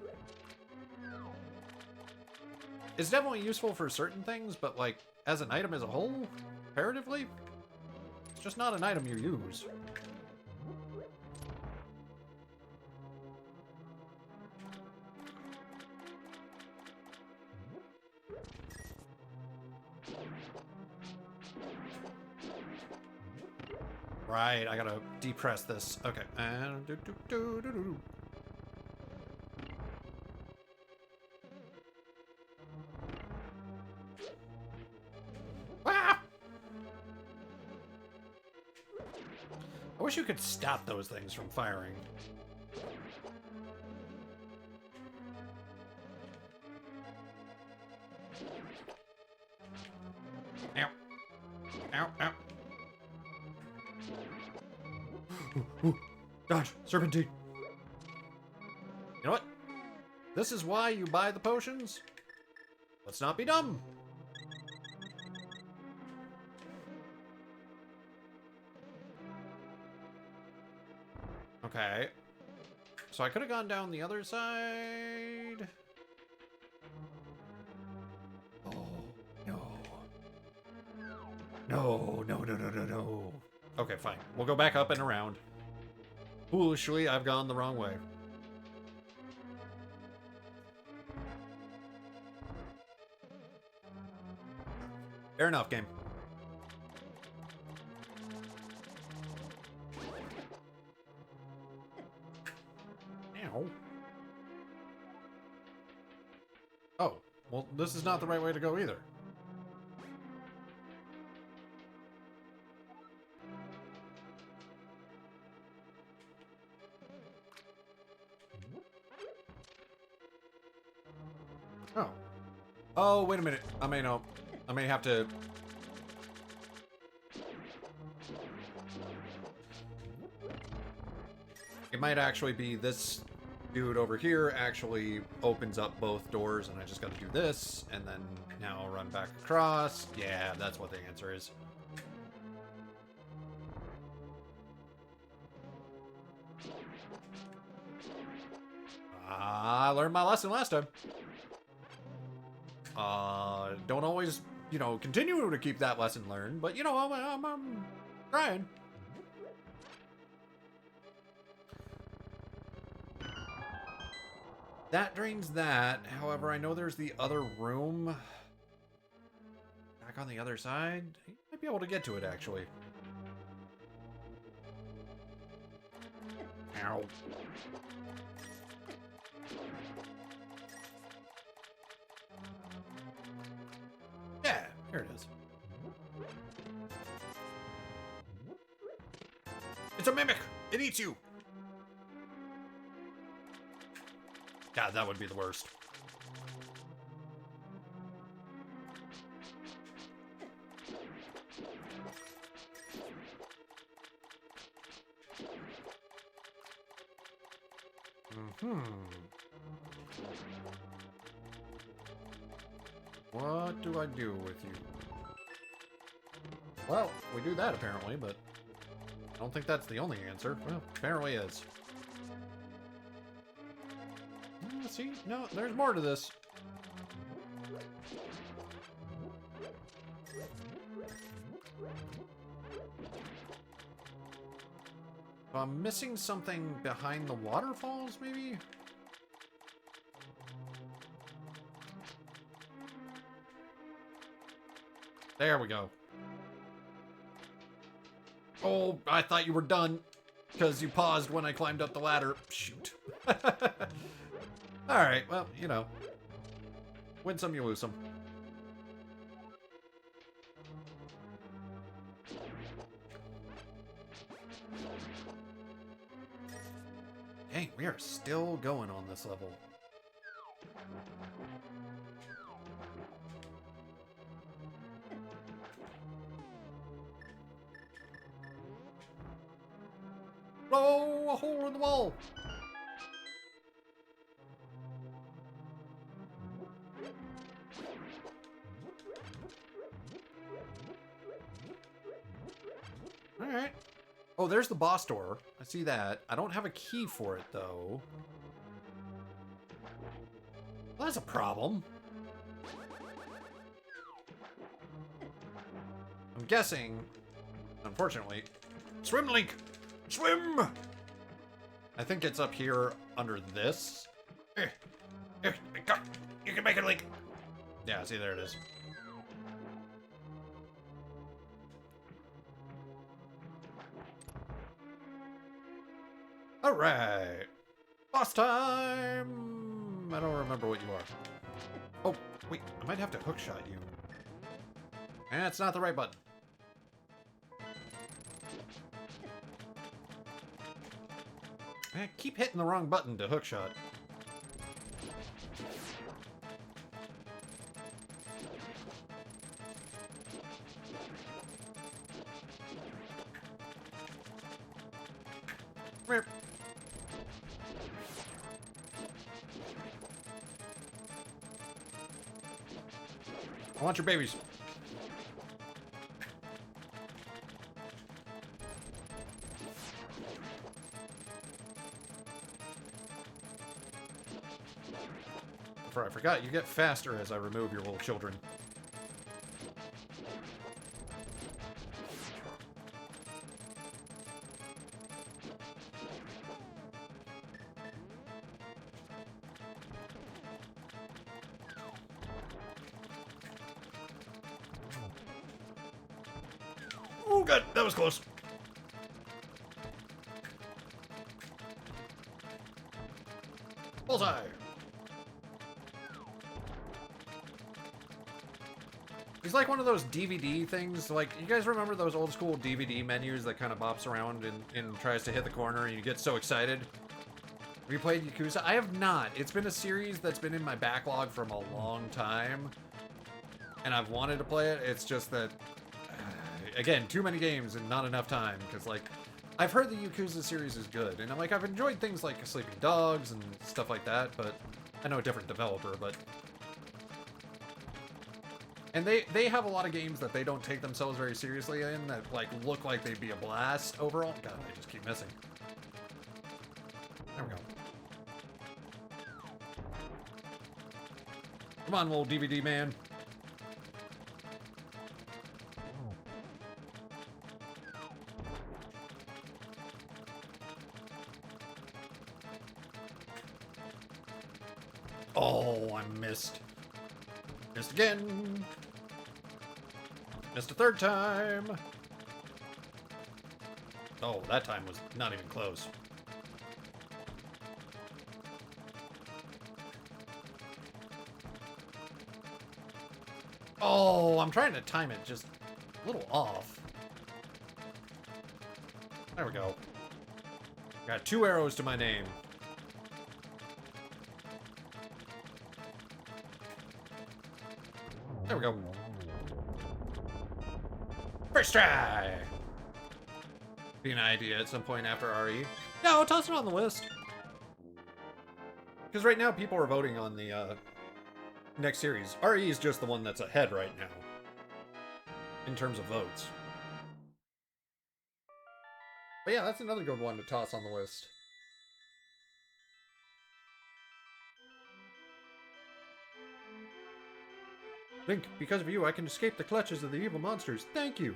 It's definitely useful for certain things, but like, as an item as a whole, comparatively, it's just not an item you use. Right, I gotta depress this. Okay. And ah! I wish you could stop those things from firing. Ow. Ow, ow. Ooh, dodge, serpentine. You know what? This is why you buy the potions. Let's not be dumb. Okay. So I could have gone down the other side. Oh, no. No, no, no, no, no, no. Okay, fine. We'll go back up and around. Foolishly, I've gone the wrong way. Fair enough, game. Ow. Oh, well, this is not the right way to go either. Oh. Oh, wait a minute. I may have to... It might actually be this dude over here actually opens up both doors, and I just got to do this, and then now run back across. Yeah, that's what the answer is. I learned my lesson last time. Don't always, you know, continue to keep that lesson learned, but, you know, I'm trying. That drains that. However, I know there's the other room. Back on the other side. You might be able to get to it, actually. Ow. Yeah, here it is. It's a mimic! It eats you! God, that would be the worst. What do I do with you? Well, we do that apparently, but I don't think that's the only answer. Well, apparently is. See? No, there's more to this. I'm missing something behind the waterfalls, maybe? There we go. Oh, I thought you were done because you paused when I climbed up the ladder. Shoot. Alright, well, you know. Win some, you lose some. Dang, we are still going on this level. Oh, a hole in the wall! Alright. Oh, there's the boss door. I see that. I don't have a key for it, though. Well, that's a problem. I'm guessing, unfortunately... Swim, Link! Swim! I think it's up here under this. You can make it, Link! Yeah, see, there it is. Alright. Boss time! I don't remember what you are. Oh, wait. I might have to hookshot you. That's not the right button. I keep hitting the wrong button to hookshot. Come here. I want your babies. I forgot, you get faster as I remove your little children. Oh god, that was close. Bullseye. He's like one of those DVD things. Like, you guys remember those old school DVD menus that kind of bops around and tries to hit the corner and you get so excited? Have you played Yakuza? I have not. It's been a series that's been in my backlog from a long time. And I've wanted to play it. It's just that, again, too many games and not enough time. Because, like, I've heard the Yakuza series is good, and I've enjoyed things like Sleeping Dogs and stuff like that, but I know a different developer, but... And they have a lot of games that they don't take themselves very seriously in that, look like they'd be a blast overall. God, I just keep missing. There we go. Come on, little DVD man. Oh, I missed. Missed again. Missed a third time. Oh, that time was not even close. Oh, I'm trying to time it just a little off. There we go. Got 2 arrows to my name. There we go. First try! Be an idea at some point after RE. No, toss it on the list. Because right now people are voting on the next series. RE is just the one that's ahead right now. In terms of votes. But yeah, that's another good one to toss on the list. Link, because of you, I can escape the clutches of the evil monsters. Thank you!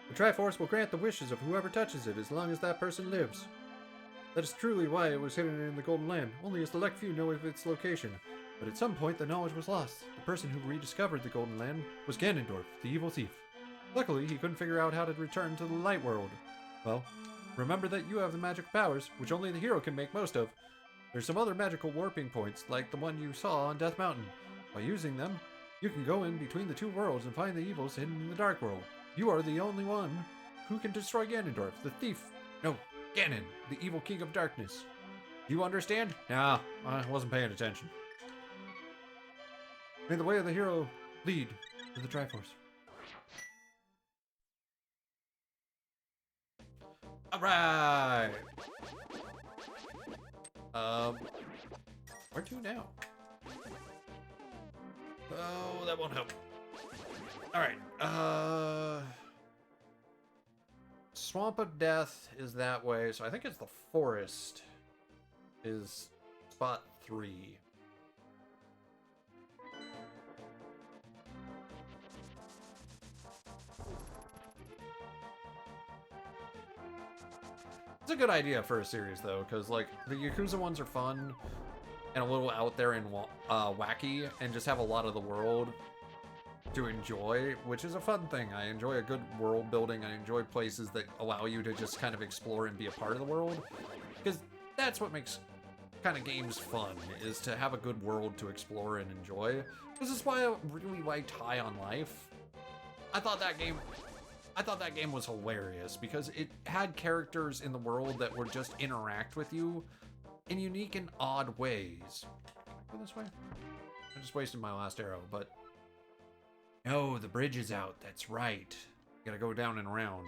The Triforce will grant the wishes of whoever touches it as long as that person lives. That is truly why it was hidden in the Golden Land. Only a select few know of its location. But at some point, the knowledge was lost. The person who rediscovered the Golden Land was Ganondorf, the evil thief. Luckily, he couldn't figure out how to return to the Light World. Well, remember that you have the magic powers, which only the hero can make most of. There's some other magical warping points, like the one you saw on Death Mountain. By using them, you can go in between the two worlds and find the evils hidden in the Dark World. You are the only one who can destroy Ganondorf, the thief. No, Ganon, the evil king of darkness. You understand? Nah, I wasn't paying attention. May the way of the hero lead to the Triforce. Alright! Where to now? Oh, that won't help. Alright, Swamp of Death is that way, so I think it's the forest is spot 3. It's a good idea for a series, though, because, the Yakuza ones are fun and a little out there and wacky, and just have a lot of the world to enjoy, which is a fun thing. I enjoy a good world building. I enjoy places that allow you to just kind of explore and be a part of the world, because that's what makes kind of games fun, is to have a good world to explore and enjoy. This is why I really liked High on Life. I thought that game was hilarious because it had characters in the world that would just interact with you in unique and odd ways. Can I go this way? I just wasted my last arrow, but... No, the bridge is out. That's right. Gotta go down and around.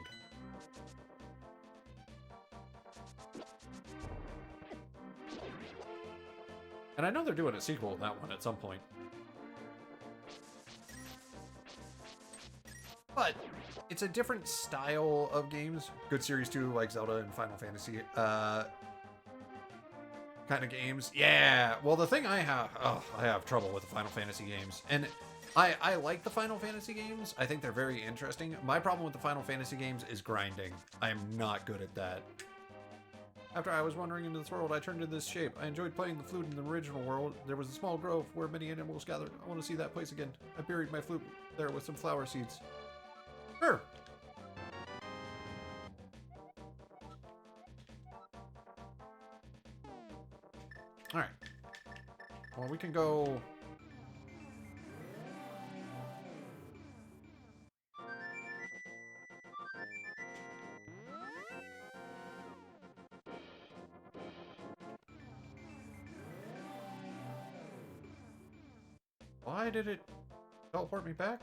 And I know they're doing a sequel to that one at some point. But it's a different style of games. Good series too, like Zelda and Final Fantasy kind of games. Yeah, well the thing I have trouble with the Final Fantasy games. And I like the Final Fantasy games. I think they're very interesting. My problem with the Final Fantasy games is grinding. I am not good at that. After I was wandering into this world, I turned into this shape. I enjoyed playing the flute in the original world. There was a small grove where many animals gathered. I want to see that place again. I buried my flute there with some flower seeds. Sure. Alright. Well, we can go... Why did it teleport me back?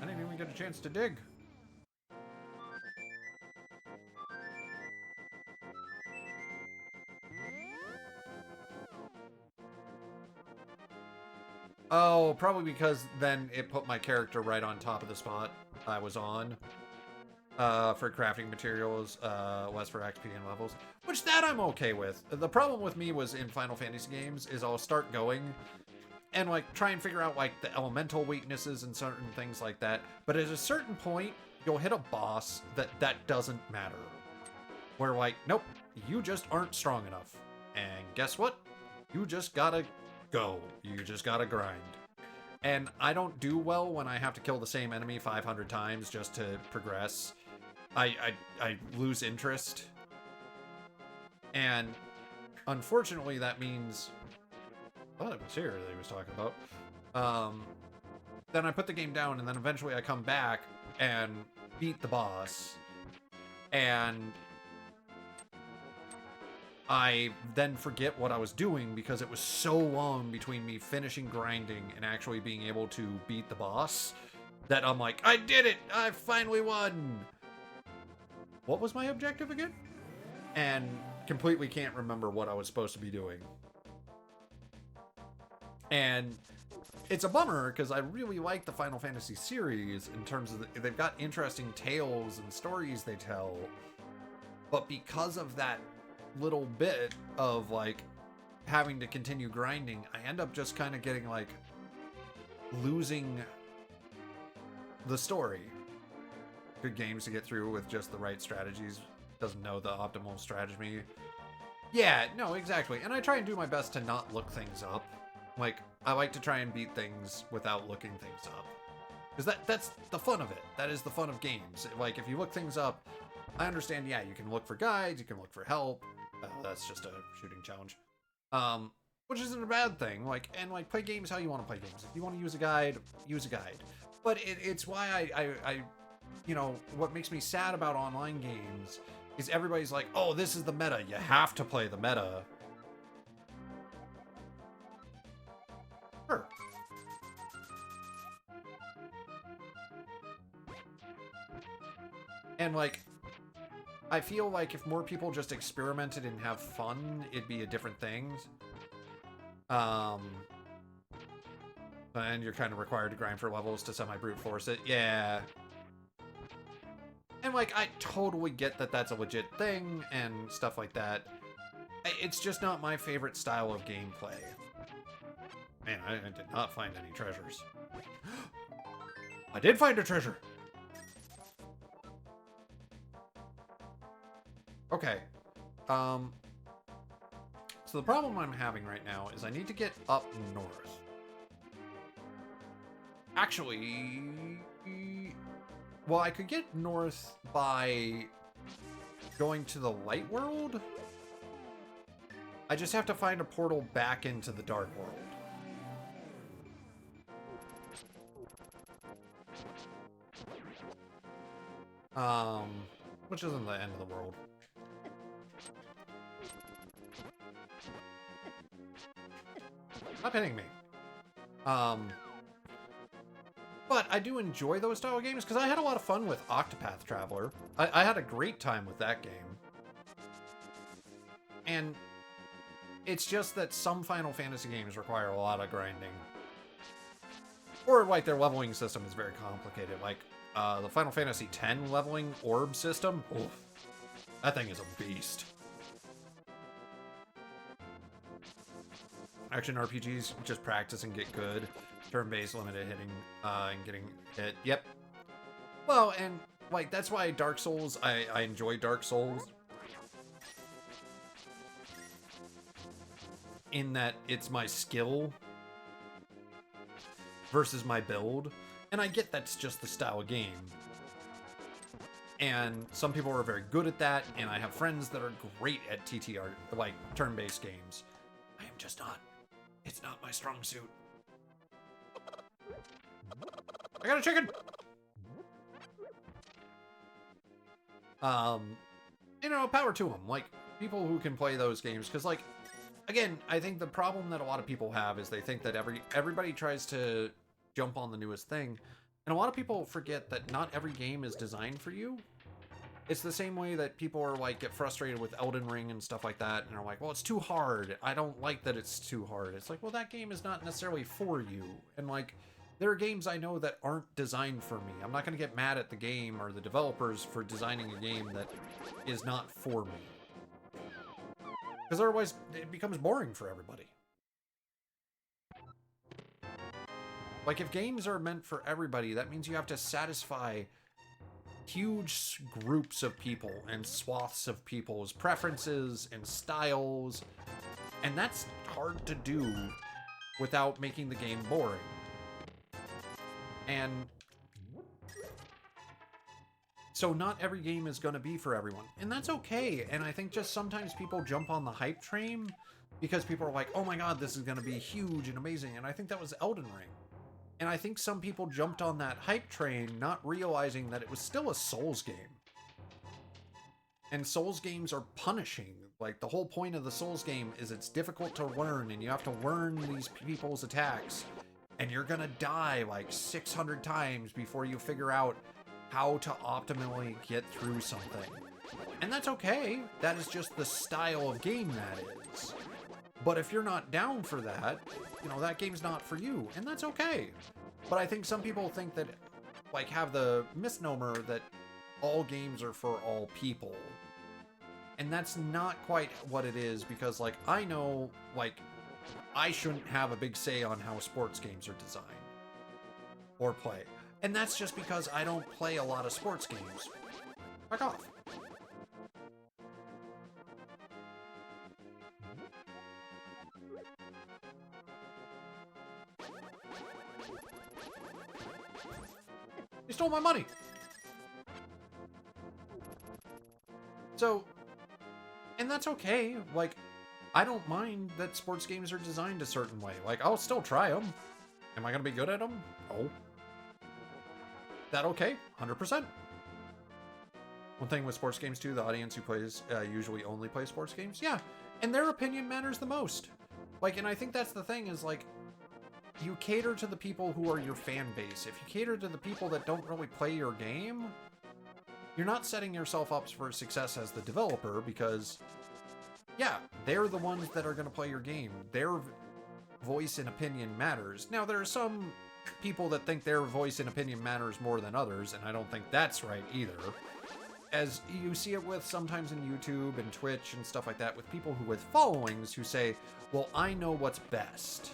I didn't even get a chance to dig. Oh, probably because then it put my character right on top of the spot I was on. For crafting materials, less for XP and levels. Which that I'm okay with. The problem with me was in Final Fantasy games is I'll start going and like try and figure out like the elemental weaknesses and certain things like that. But at a certain point, you'll hit a boss that doesn't matter. Where like, nope, you just aren't strong enough. And guess what? You just gotta go. You just gotta grind. And I don't do well when I have to kill the same enemy 500 times just to progress. I lose interest. And unfortunately that means... Well, it was here that he was talking about. Then I put the game down and then eventually I come back and beat the boss. And I then forget what I was doing because it was so long between me finishing grinding and actually being able to beat the boss that I'm like, I did it! I finally won! What was my objective again? And completely can't remember what I was supposed to be doing. And it's a bummer because I really like the Final Fantasy series in terms of they've got interesting tales and stories they tell. But because of that little bit of like having to continue grinding, I end up just kind of getting like losing the story. Good games to get through with just the right strategies. Doesn't know the optimal strategy. Yeah, no, exactly. And I try and do my best to not look things up. Like, I like to try and beat things without looking things up. Because that's the fun of it. That is the fun of games. Like, if you look things up, I understand, yeah, you can look for guides, you can look for help. That's just a shooting challenge. Which isn't a bad thing. Like, and like, play games how you want to play games. If you want to use a guide, use a guide. But it's why I you know, what makes me sad about online games is everybody's like, oh, this is the meta. You have to play the meta. Sure. And like, I feel like if more people just experimented and have fun, it'd be a different thing. And you're kind of required to grind for levels to semi-brute force it. Yeah. And like, I totally get that that's a legit thing and stuff like that. It's just not my favorite style of gameplay. Man, I did not find any treasures. I did find a treasure! Okay. So the problem I'm having right now is I need to get up north. Actually... Well, I could get north by going to the light world. I just have to find a portal back into the dark world. Which isn't the end of the world. Stop hitting me. But I do enjoy those style of games because I had a lot of fun with Octopath Traveler. I had a great time with that game. And it's just that some Final Fantasy games require a lot of grinding. Or like their leveling system is very complicated. Like the Final Fantasy X leveling orb system. Oof, that thing is a beast. Action RPGs, just practice and get good. Turn-based, limited hitting, and getting hit. Yep. Well, and, like, that's why Dark Souls, I enjoy Dark Souls. In that it's my skill versus my build. And I get that's just the style of game. And some people are very good at that, and I have friends that are great at TTR, like, turn-based games. I am just not. It's not my strong suit. I got a chicken! You know, power to them. Like, people who can play those games. Because, like, again, I think the problem that a lot of people have is they think that everybody tries to jump on the newest thing. And a lot of people forget that not every game is designed for you. It's the same way that people are like get frustrated with Elden Ring and stuff like that, and are like, well, it's too hard. I don't like that it's too hard. It's like, well, that game is not necessarily for you. And like, there are games I know that aren't designed for me. I'm not going to get mad at the game or the developers for designing a game that is not for me. Because otherwise, it becomes boring for everybody. Like, if games are meant for everybody, that means you have to satisfy huge groups of people and swaths of people's preferences and styles, and that's hard to do without making the game boring. And so not every game is going to be for everyone, and that's okay. And I think just sometimes people jump on the hype train because people are like, oh my god, this is going to be huge and amazing, and I think that was Elden Ring. And I think some people jumped on that hype train not realizing that it was still a Souls game. And Souls games are punishing. Like, the whole point of the Souls game is it's difficult to learn, and you have to learn these people's attacks. And you're gonna die like 600 times before you figure out how to optimally get through something. And that's okay. That is just the style of game that is. But if you're not down for that, you know, that game's not for you, and that's okay. But I think some people think that, like, have the misnomer that all games are for all people. And that's not quite what it is, because, like, I know, like, I shouldn't have a big say on how sports games are designed or play. And that's just because I don't play a lot of sports games. Back off. You stole my money. So, and that's okay. Like, I don't mind that sports games are designed a certain way. Like, I'll still try them. Am I going to be good at them? No. That okay? 100%. One thing with sports games too, the audience who plays usually only plays sports games. Yeah, and their opinion matters the most. Like, and I think that's the thing is, like, you cater to the people who are your fan base. If you cater to the people that don't really play your game, you're not setting yourself up for success as the developer, because, yeah, they're the ones that are going to play your game. Their voice and opinion matters. Now, there are some people that think their voice and opinion matters more than others, and I don't think that's right either. As you see it with sometimes in YouTube and Twitch and stuff like that, with people who with followings who say, well, I know what's best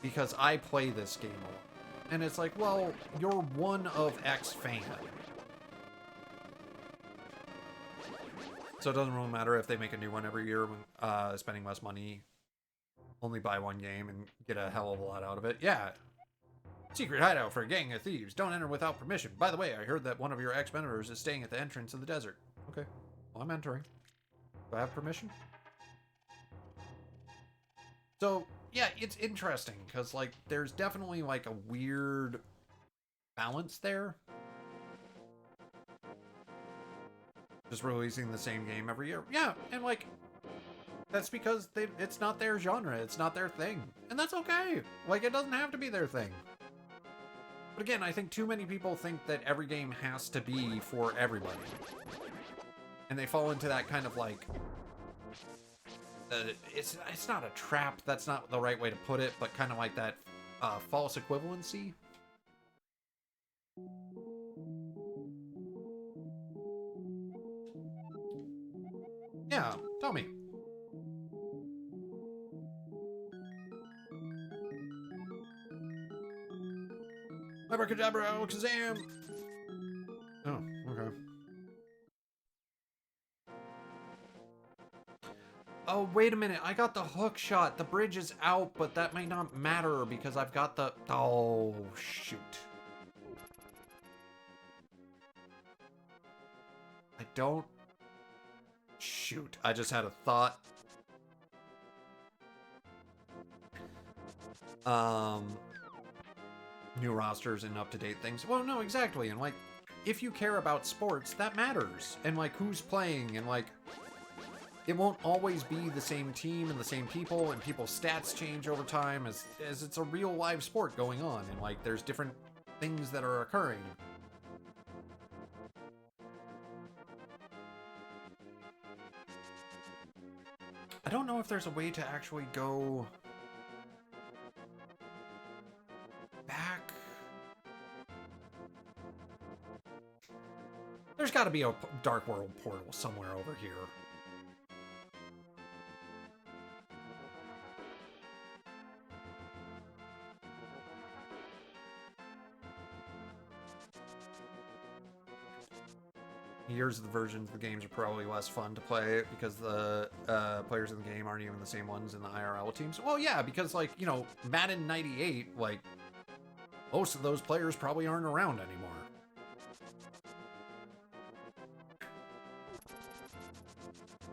because I play this game a lot. And it's like, well, you're one of X fan. So it doesn't really matter if they make a new one every year, spending less money, only buy one game and get a hell of a lot out of it. Yeah. Secret hideout for a gang of thieves. Don't enter without permission. By the way, I heard that one of your ex-members is staying at the entrance of the desert. Okay. Well, I'm entering. Do I have permission? So, yeah, it's interesting, because, like, there's definitely, like, a weird balance there. Just releasing the same game every year. Yeah, and, like, that's because it's not their genre. It's not their thing. And that's okay. Like, it doesn't have to be their thing. But again, I think too many people think that every game has to be for everybody. And they fall into that kind of like... it's not a trap, that's not the right way to put it, but kind of like that false equivalency. Yeah, tell me. Abracadabra, alakazam! Oh, okay. Oh, wait a minute. I got the hook shot. The bridge is out, but that may not matter because I've got the... Oh, shoot. I don't... Shoot. I just had a thought. New rosters and up-to-date things. Well, no, exactly. And, like, if you care about sports, that matters. And, like, who's playing, and, like, it won't always be the same team and the same people, and people's stats change over time as it's a real live sport going on, and, like, there's different things that are occurring. don't know if there's a way to actually go back. There's got to be a Dark World portal somewhere over here. Years of the versions of the games are probably less fun to play because the players in the game aren't even the same ones in the IRL teams. Well, yeah, because, like, you know, Madden 98, like, most of those players probably aren't around anymore.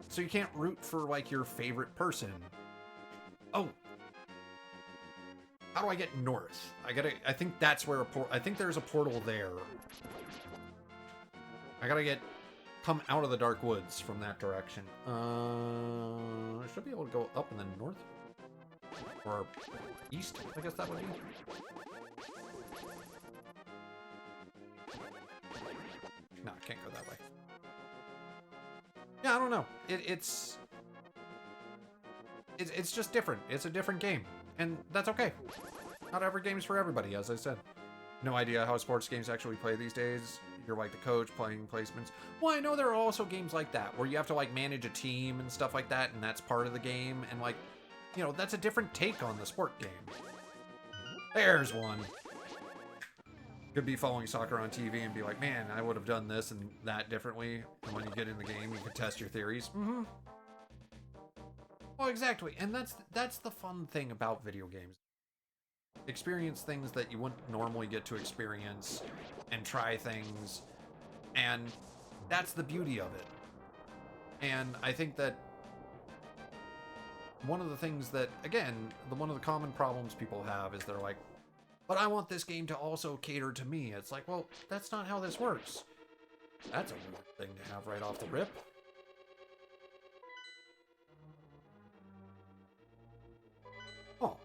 So you can't root for, like, your favorite person. Oh. How do I get north? I think that's where I think there's a portal there. I gotta come out of the Dark Woods from that direction. I should be able to go up and then north. Or east, I guess that would be. No, I can't go that way. Yeah, I don't know. It's just different. It's a different game. And that's okay. Not every game's for everybody, as I said. No idea how sports games actually play these days. You're like the coach playing placements. Well, I know there are also games like that where you have to like manage a team and stuff like that, and that's part of the game. And like, you know, that's a different take on the sport game. There's one. Could be following soccer on TV and be like, man, I would have done this and that differently. And when you get in the game, you can test your theories. Mm-hmm. Well, exactly. And that's the fun thing about video games. Experience things that you wouldn't normally get to experience and try things, and that's the beauty of it. And I think that one of the things that, again, one of the common problems people have is they're like, but I want this game to also cater to me. It's like, well, that's not how this works. That's a weird thing to have right off the rip. Oh.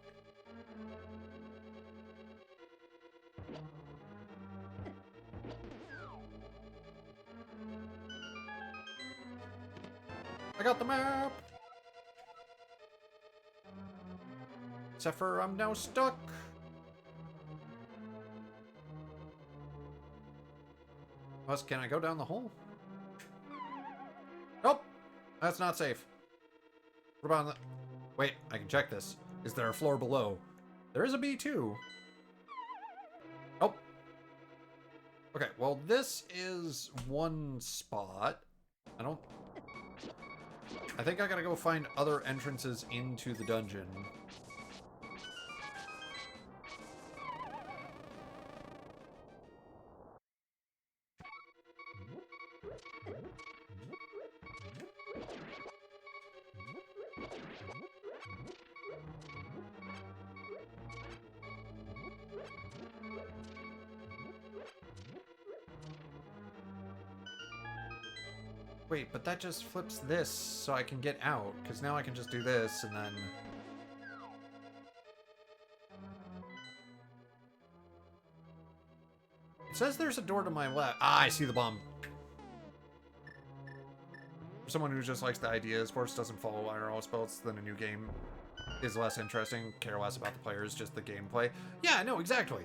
I got the map! Except for I'm now stuck. Can I go down the hole? Nope! That's not safe. What about the... Wait, I can check this. Is there a floor below? There is a B2. Oh. Okay, well, this is one spot. I think I gotta go find other entrances into the dungeon. Wait, but that just flips this so I can get out, because now I can just do this and then... It says there's a door to my left. Ah, I see the bomb. For someone who just likes the idea, sports doesn't follow IRL spells, then a new game is less interesting. Care less about the players, just the gameplay. Yeah, no, exactly.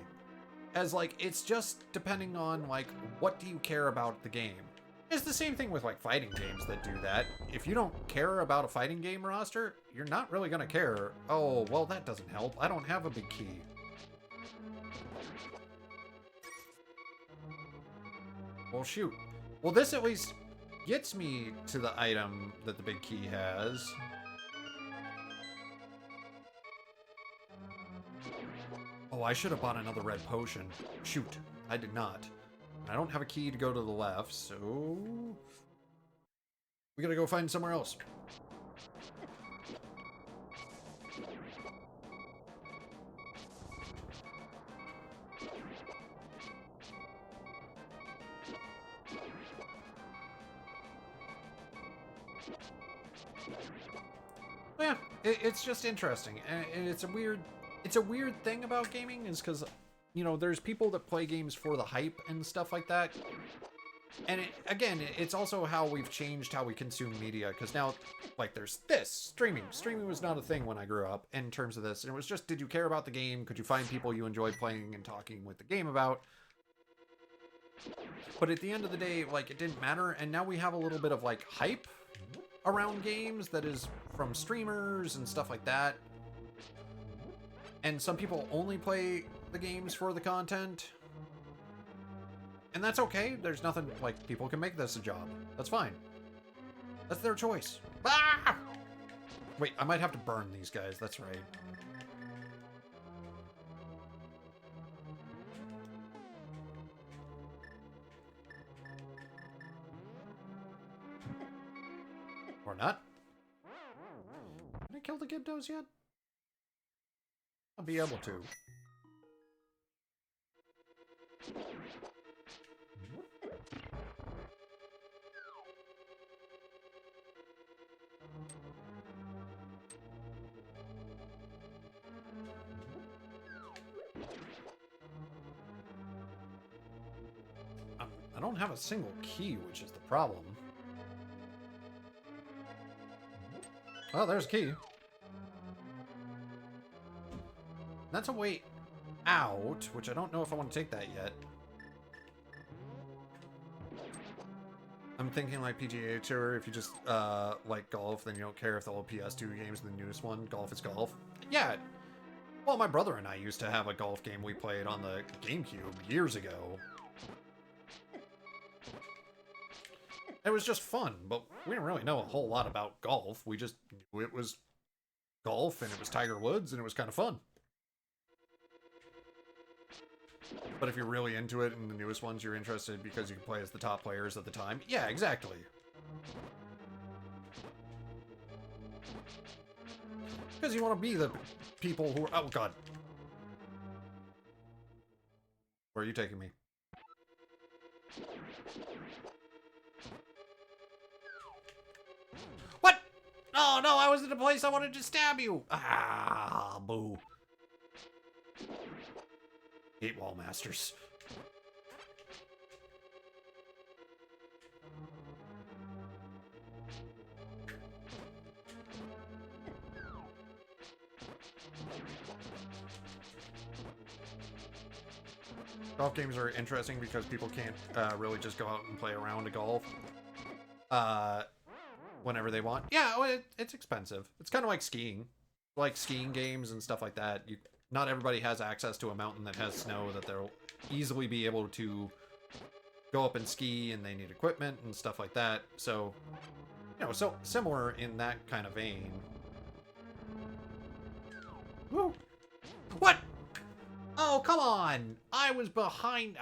As, like, it's just depending on, like, what do you care about the game? It's the same thing with, like, fighting games that do that. If you don't care about a fighting game roster, you're not really gonna care. Oh, well, that doesn't help. I don't have a big key. Well, shoot. Well, this at least gets me to the item that the big key has. Oh, I should have bought another red potion. Shoot, I did not. I don't have a key to go to the left, so... we gotta go find somewhere else. Yeah, it's just interesting, and it's a weird thing about gaming is because, you know, there's people that play games for the hype and stuff like that, And again, it's also how we've changed how we consume media, because now, like, there's this streaming. Streaming was not a thing when I grew up in terms of this. And it was just, did you care about the game? Could you find people you enjoyed playing and talking with the game about? But at the end of the day, like, it didn't matter. And now we have a little bit of, like, hype around games that is from streamers and stuff like that. And some people only play the games for the content. And that's okay. There's nothing, like, people can make this a job. That's fine. That's their choice. Ah! Wait, I might have to burn these guys. That's right. Or not. Did I kill the Gibdos yet? I'll be able to. I don't have a single key, which is the problem. Oh, there's a key. That's a way out, which I don't know if I want to take that yet. I'm thinking like PGA Tour, if you just like golf, then you don't care if the old PS2 game's the newest one. Golf is golf. Yeah. Well, my brother and I used to have a golf game we played on the GameCube years ago. It was just fun, but we didn't really know a whole lot about golf. We just knew it was golf, and it was Tiger Woods, and it was kind of fun. But if you're really into it, and the newest ones you're interested because you can play as the top players at the time, yeah, exactly. Because you want to be the people who are... Oh, God. Where are you taking me? What? Oh, no, I was in a place I wanted to stab you. Ah, boo. Hate wall masters. Golf games are interesting because people can't really just go out and play around a golf whenever they want. Yeah, well, it's expensive. It's kind of like skiing. Like skiing games and stuff like that. Not everybody has access to a mountain that has snow that they'll easily be able to go up and ski, and they need equipment and stuff like that. So, you know, so similar in that kind of vein. Woo! What? Oh, come on! I was behind...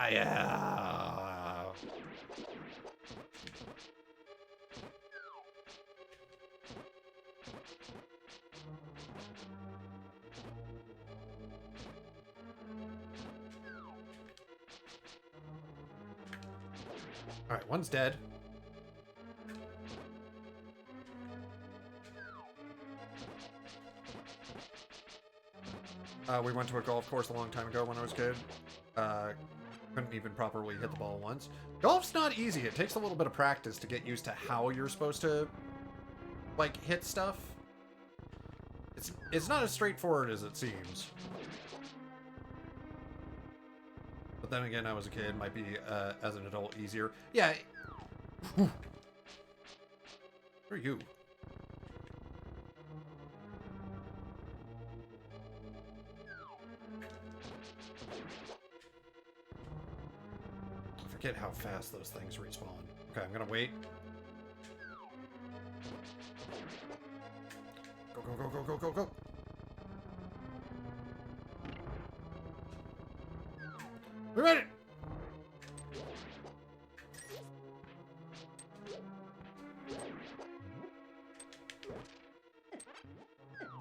Alright, one's dead. We went to a golf course a long time ago when I was a kid. Couldn't even properly hit the ball once. Golf's not easy. It takes a little bit of practice to get used to how you're supposed to, like, hit stuff. It's not as straightforward as it seems. But then again, I was a kid. Might be, as an adult, easier. Yeah. Who are you? I forget how fast those things respawn. Okay, I'm gonna wait. Go, go, go, go, go, go, go! We made it!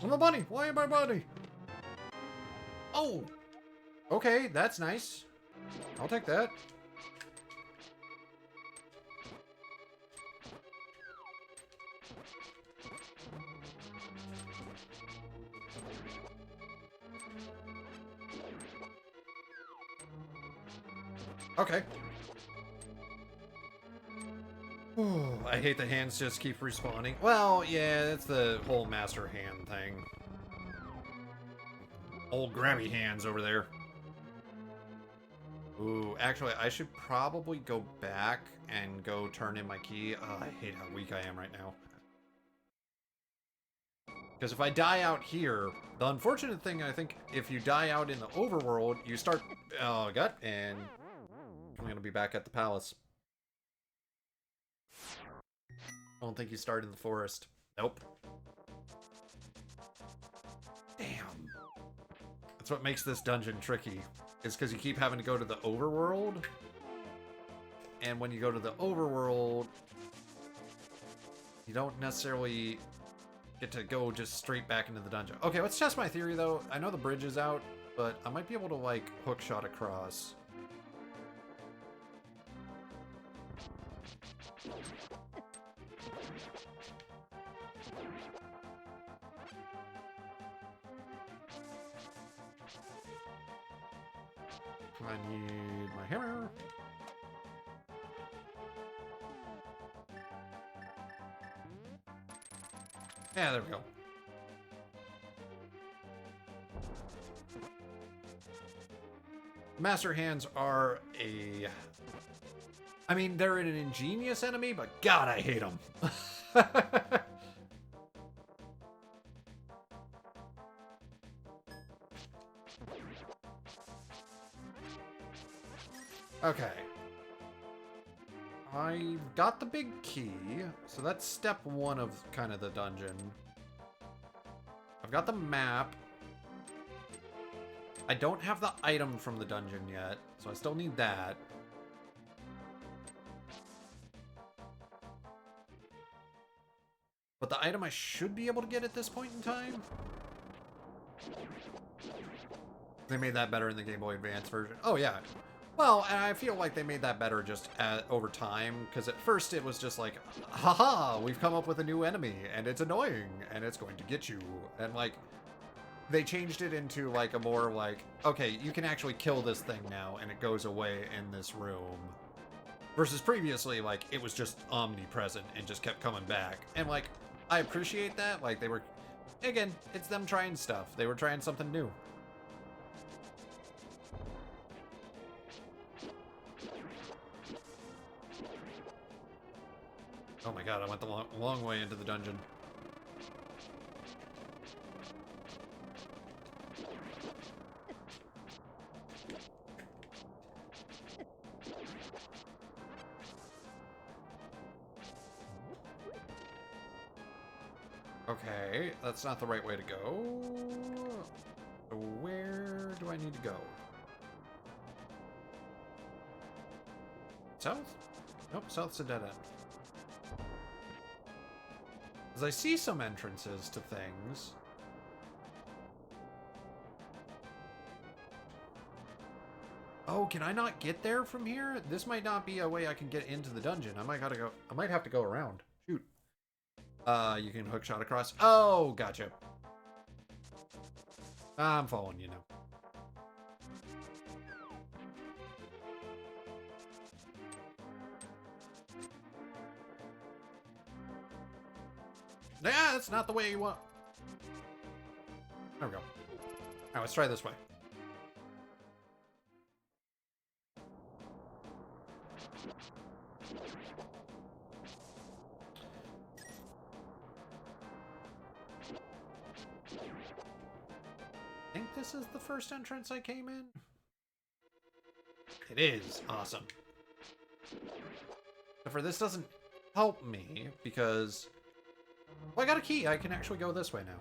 I'm a bunny! Why am I a bunny? Oh! Okay, that's nice. I'll take that. Okay. Ooh, I hate the hands just keep respawning. Well, yeah, that's the whole master hand thing. Old grabby hands over there. Ooh, actually, I should probably go back and go turn in my key. Oh, I hate how weak I am right now. Because if I die out here, the unfortunate thing, I think, if you die out in the overworld, you start... Oh, God, and I'm going to be back at the palace. I don't think you start in the forest. Nope. Damn. That's what makes this dungeon tricky, is because you keep having to go to the overworld. And when you go to the overworld, you don't necessarily get to go just straight back into the dungeon. Okay, let's test my theory, though. I know the bridge is out, but I might be able to, like, hook shot across. I need my hammer. Yeah, there we go. Master hands are a... I mean, they're an ingenious enemy, but God, I hate them. Okay. I got the big key, so that's step one of kind of the dungeon. I've got the map. I don't have the item from the dungeon yet, so I still need that. But the item I should be able to get at this point in time. They made that better in the Game Boy Advance version. Oh, yeah. Well, and I feel like they made that better just over time, because at first it was just like, haha, we've come up with a new enemy, and it's annoying, and it's going to get you. And, like, they changed it into, like, a more, like, okay, you can actually kill this thing now, and it goes away in this room. Versus previously, like, it was just omnipresent and just kept coming back. And, like, I appreciate that. Like, they were, again, it's them trying stuff. They were trying something new. Oh my God, I went the long way into the dungeon. Okay, that's not the right way to go. So where do I need to go? South? Nope, south's a dead end. As I see some entrances to things. Oh, can I not get there from here? This might not be a way I can get into the dungeon. I might have to go around. Shoot. You can hook shot across. Oh, gotcha. I'm following you now. Yeah, that's not the way you want. There we go. Alright, let's try this way. I think this is the first entrance I came in. It is. Awesome. However, this doesn't help me because... Well, I got a key. I can actually go this way now.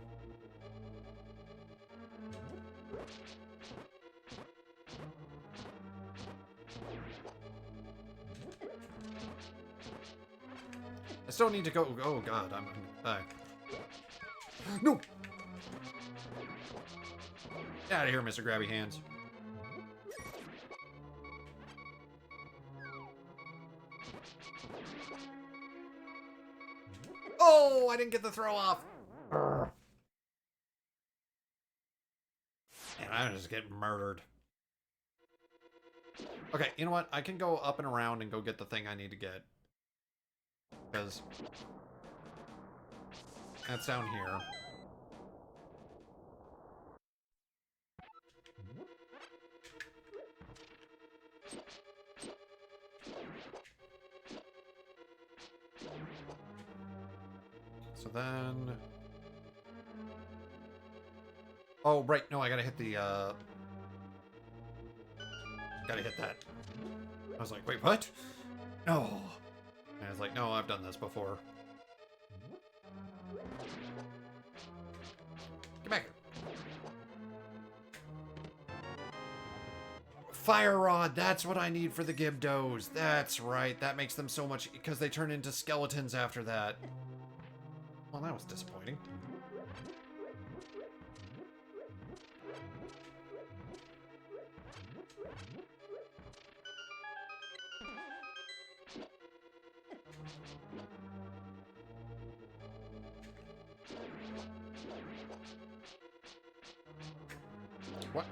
I still need to go... Oh, God. I'm gonna die. No! Get out of here, Mr. Grabby Hands. Oh, I didn't get the throw off. And I just get murdered. Okay, you know what? I can go up and around and go get the thing I need to get. Because that's down here. So then... Oh, right. No, I gotta hit the, Gotta hit that. I was like, wait, what? No. And I was like, no, I've done this before. Get back here. Fire rod, that's what I need for the Gibdos. That's right. That makes them so much... Because they turn into skeletons after that. Well, that was disappointing.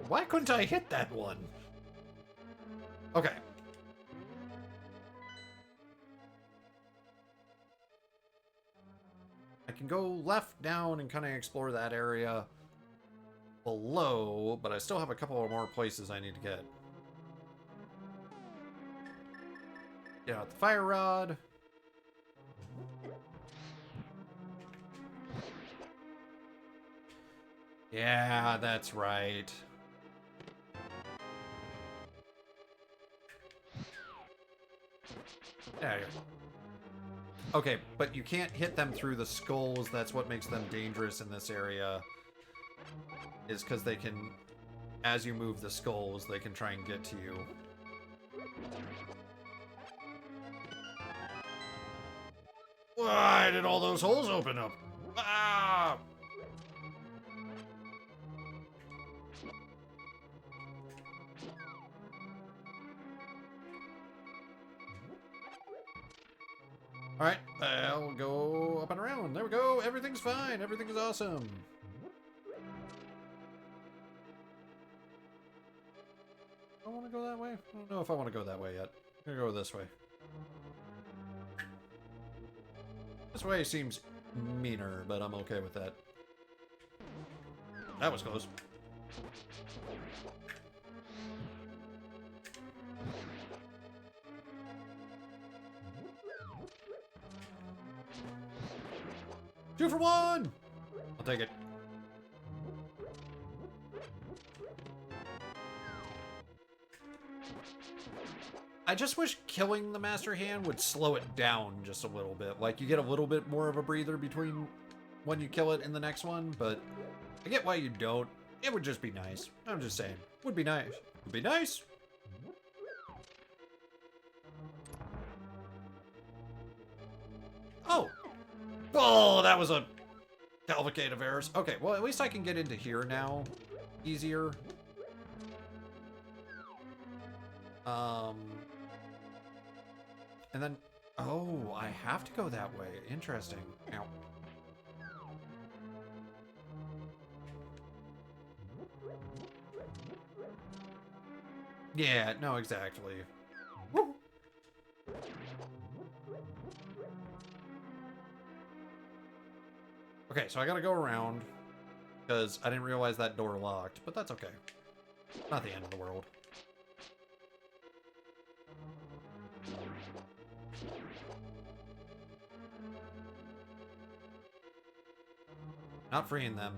Why couldn't I hit that one? Okay. I can go left, down, and kind of explore that area below, but I still have a couple of more places I need to get. Get out the fire rod. Yeah, that's right. Yeah. Okay, but you can't hit them through the skulls. That's what makes them dangerous in this area. Is because they can, as you move the skulls, they can try and get to you. Why did all those holes open up? Ah! Alright, I'll go up and around. There we go. Everything's fine. Everything is awesome. I want to go that way. I don't know if I want to go that way yet. I'm going to go this way. This way seems meaner, but I'm okay with that. That was close. Two for one! I'll take it. I just wish killing the Master Hand would slow it down just a little bit. Like, you get a little bit more of a breather between when you kill it and the next one, but I get why you don't. It would just be nice. I'm just saying. Would be nice. Would be nice. Oh! Oh, that was a cavalcade of errors. Okay, well, at least I can get into here now. Easier. And then... Oh, I have to go that way. Interesting. Ow. Yeah, no, exactly. Woo! Okay, so I gotta go around, because I didn't realize that door locked, but that's okay. Not the end of the world. Not freeing them.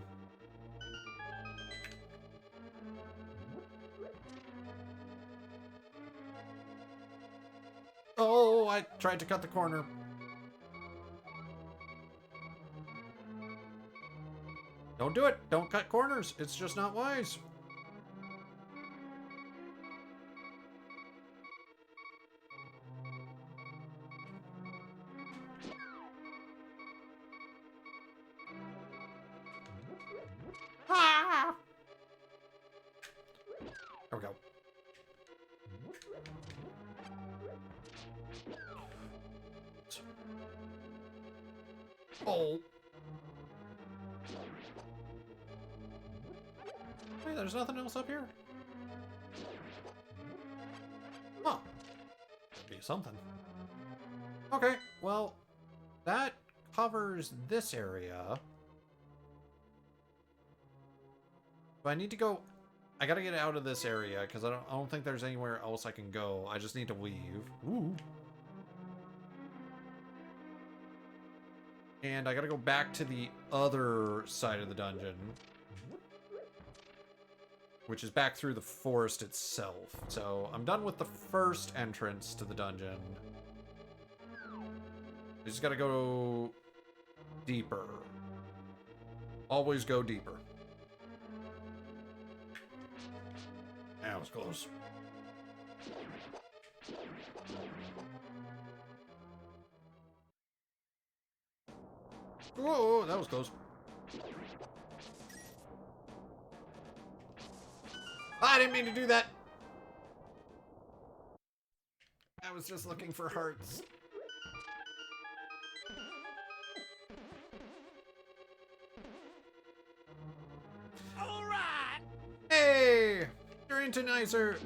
Oh, I tried to cut the corner. Don't do it. Don't cut corners. It's just not wise. Ah! There we go. Oh. Hey, there's nothing else up here? Huh. Could be something. Okay, well, that covers this area. Do I need to go... I gotta get out of this area, because I don't think there's anywhere else I can go. I just need to leave. Ooh. And I gotta go back to the other side of the dungeon. Which is back through the forest itself. So, I'm done with the first entrance to the dungeon. I just gotta go deeper. Always go deeper. That was close. Whoa, that was close. I didn't mean to do that. I was just looking for hearts. All right. Hey, you're internetzer.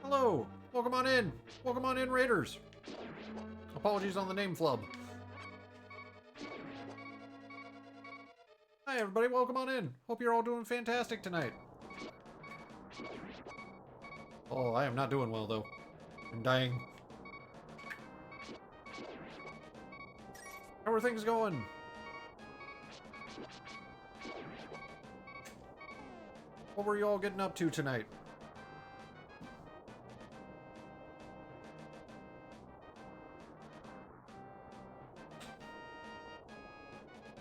Hello. Welcome on in. Welcome on in, Raiders. Apologies on the name flub. Hi, everybody. Welcome on in. Hope you're all doing fantastic tonight. Oh, I am not doing well, though. I'm dying. How are things going? What were you all getting up to tonight?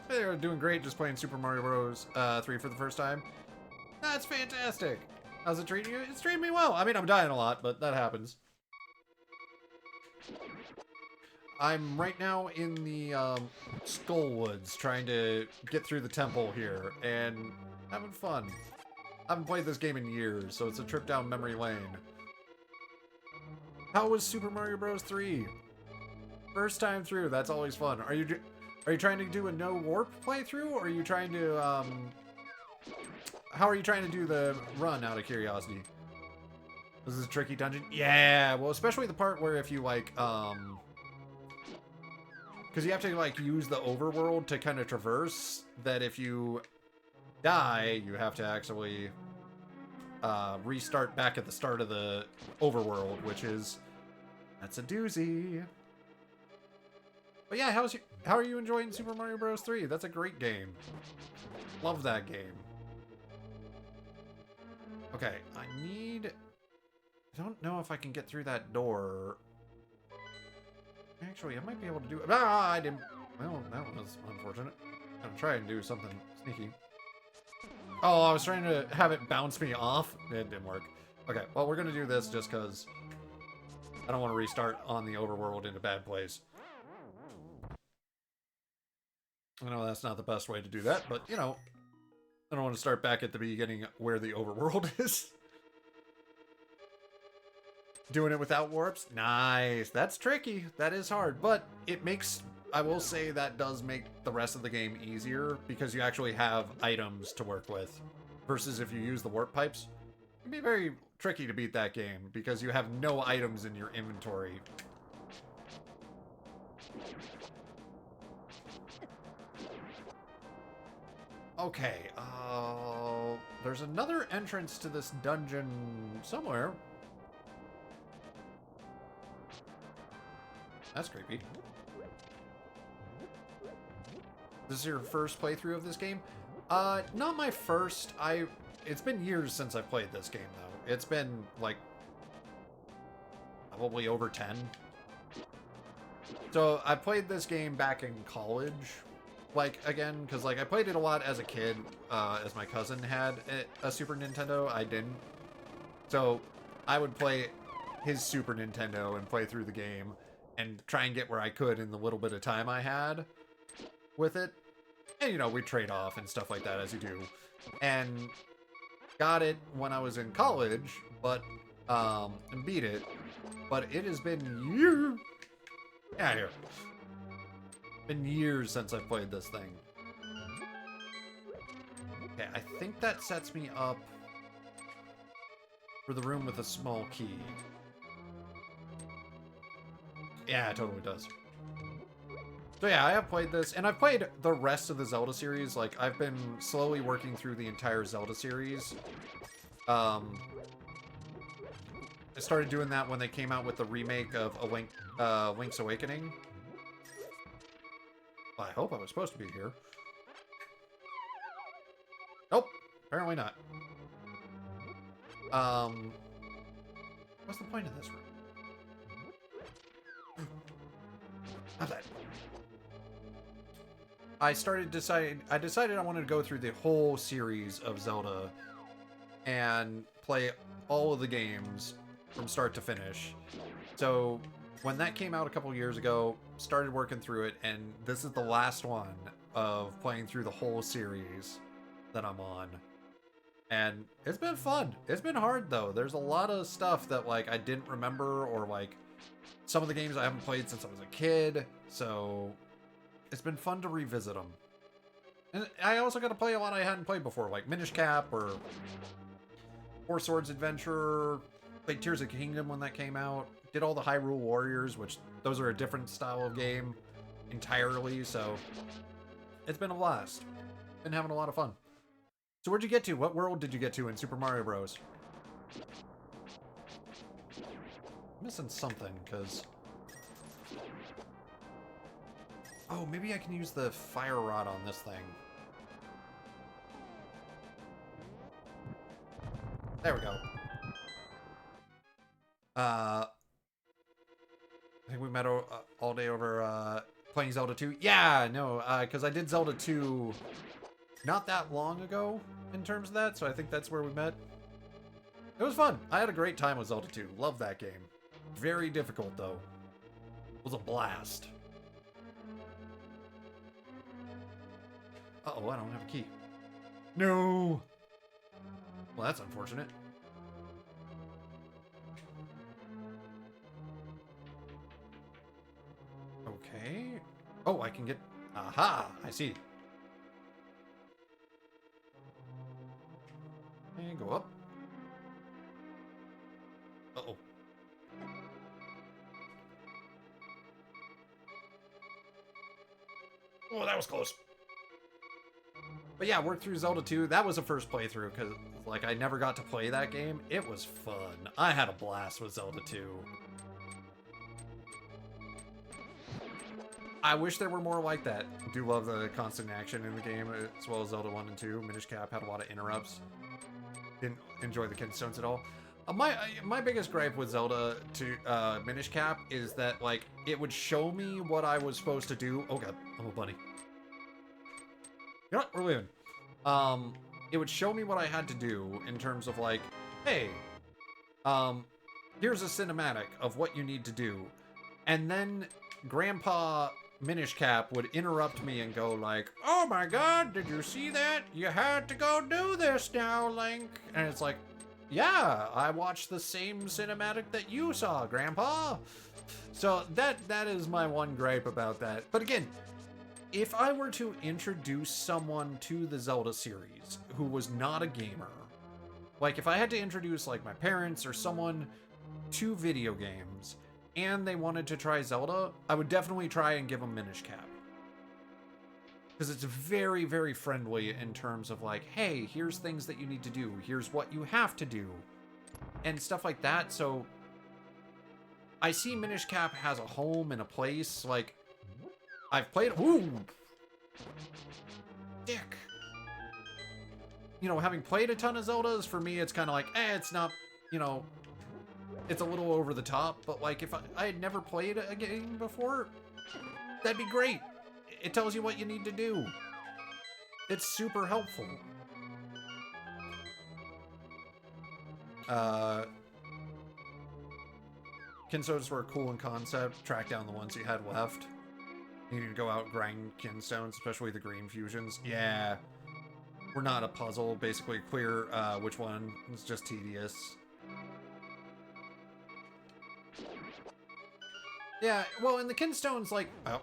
They're doing great, just playing Super Mario Bros. 3 for the first time. That's fantastic. How's it treating you? It's treating me well. I mean, I'm dying a lot, but that happens. I'm right now in the Skull Woods, trying to get through the temple here, and having fun. I haven't played this game in years, so it's a trip down memory lane. How was Super Mario Bros. 3? First time through, that's always fun. Are you trying to do a no warp playthrough, or are you trying to, how are you trying to do the run, out of curiosity? This is a tricky dungeon? Yeah, well, especially the part where if you, like, because you have to, like, use the overworld to kind of traverse, that if you die, you have to actually, restart back at the start of the overworld, which is, that's a doozy. But yeah, how are you enjoying Super Mario Bros. 3? That's a great game. Love that game. Okay, I don't know if I can get through that door. Actually, I might be able to do it. Ah, I didn't. Well, that was unfortunate. I'm gonna try and do something sneaky. Oh, I was trying to have it bounce me off. It didn't work. Okay, well, we're gonna do this just because I don't want to restart on the overworld in a bad place. I know that's not the best way to do that, but, you know, I don't want to start back at the beginning where the overworld is. Doing it without warps? Nice. That's tricky. That is hard, but it makes... I will say that does make the rest of the game easier because you actually have items to work with. Versus if you use the warp pipes, it'd be very tricky to beat that game because you have no items in your inventory. Okay, there's another entrance to this dungeon somewhere. That's creepy. This is your first playthrough of this game? Not my first. It's been years since I played this game, though. It's been, like, probably over 10. So, I played this game back in college. Like, again, because, like, I played it a lot as a kid, as my cousin had a Super Nintendo. I didn't. So, I would play his Super Nintendo and play through the game and try and get where I could in the little bit of time I had with it. And, you know, we'd trade off and stuff like that, as you do. And got it when I was in college, but, and beat it. But it has been years. Yeah, here. Been years since I've played this thing. Okay, I think that sets me up for the room with a small key. Yeah, it totally does. So yeah, I have played this, and I've played the rest of the Zelda series. Like, I've been slowly working through the entire Zelda series. I started doing that when they came out with the remake of Link's Awakening. Well, I hope I was supposed to be here. Nope, apparently not. What's the point of this room? How's that? I decided I wanted to go through the whole series of Zelda and play all of the games from start to finish. So when that came out a couple years ago, started working through it, and this is the last one of playing through the whole series that I'm on. And it's been fun. It's been hard though. There's a lot of stuff that like I didn't remember, or like some of the games I haven't played since I was a kid. So it's been fun to revisit them. And I also got to play a lot I hadn't played before, like Minish Cap or Four Swords Adventure. Played Tears of the Kingdom when that came out. Did all the Hyrule Warriors, which those are a different style of game entirely. So it's been a blast. Been having a lot of fun. So where'd you get to? What world did you get to in Super Mario Bros? I'm missing something, because... Oh, maybe I can use the fire rod on this thing. There we go. I think we met all day over playing Zelda 2. Yeah, no, because I did Zelda 2 not that long ago in terms of that, so I think that's where we met. It was fun. I had a great time with Zelda 2. Love that game. Very difficult, though. It was a blast. Uh-oh, I don't have a key. No! Well, that's unfortunate. Okay. Oh, I can get... Aha! I see. And go up. Uh-oh. Oh, that was close. But yeah, worked through Zelda 2. That was a first playthrough, because, like, I never got to play that game. It was fun. I had a blast with Zelda 2. I wish there were more like that. I do love the constant action in the game, as well as Zelda 1 and 2. Minish Cap had a lot of interrupts. Didn't enjoy the Kidstones at all. My biggest gripe with Zelda to Minish Cap is that, like, it would show me what I was supposed to do. Oh god, I'm a bunny. You know what? We're leaving. It would show me what I had to do in terms of like, hey, here's a cinematic of what you need to do. And then Grandpa Minish Cap would interrupt me and go like, oh my god, did you see that? You had to go do this now, Link. And it's like, yeah, I watched the same cinematic that you saw, Grandpa. So that is my one gripe about that. But again, if I were to introduce someone to the Zelda series who was not a gamer, like if I had to introduce like my parents or someone to video games and they wanted to try Zelda, I would definitely try and give them Minish Cap. Because it's very, very friendly in terms of like, hey, here's things that you need to do. Here's what you have to do. And stuff like that. So I see Minish Cap has a home and a place. Like, I've played... Ooh! Dick! You know, having played a ton of Zeldas, for me, it's kind of like, it's not, you know... It's a little over the top, but like, if I had never played a game before, that'd be great. It tells you what you need to do. It's super helpful. Kinstones were cool in concept. Track down the ones you had left. You need to go out and grind Kinstones, especially the green fusions. Yeah. We're not a puzzle. Basically clear which one. It's just tedious. Yeah, well, and the Kinstones, like... Oh.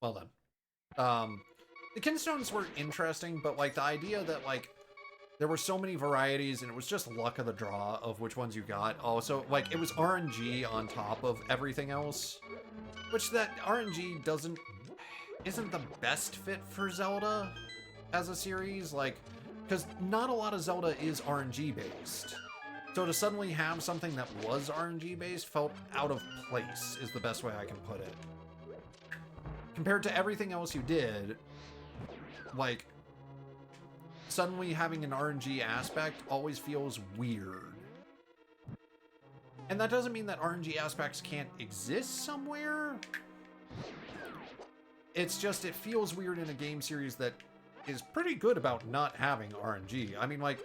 Well done. The Kinstones were interesting, but, like, the idea that, like, There were so many varieties, and it was just luck of the draw of which ones you got. Also, like, it was RNG on top of everything else, which that RNG isn't the best fit for Zelda as a series, like, because not a lot of Zelda is RNG based. So to suddenly have something that was RNG based felt out of place, is the best way I can put it. Compared to everything else you did, like, suddenly having an RNG aspect always feels weird. And that doesn't mean that RNG aspects can't exist somewhere. It's just, it feels weird in a game series that is pretty good about not having RNG. I mean, like,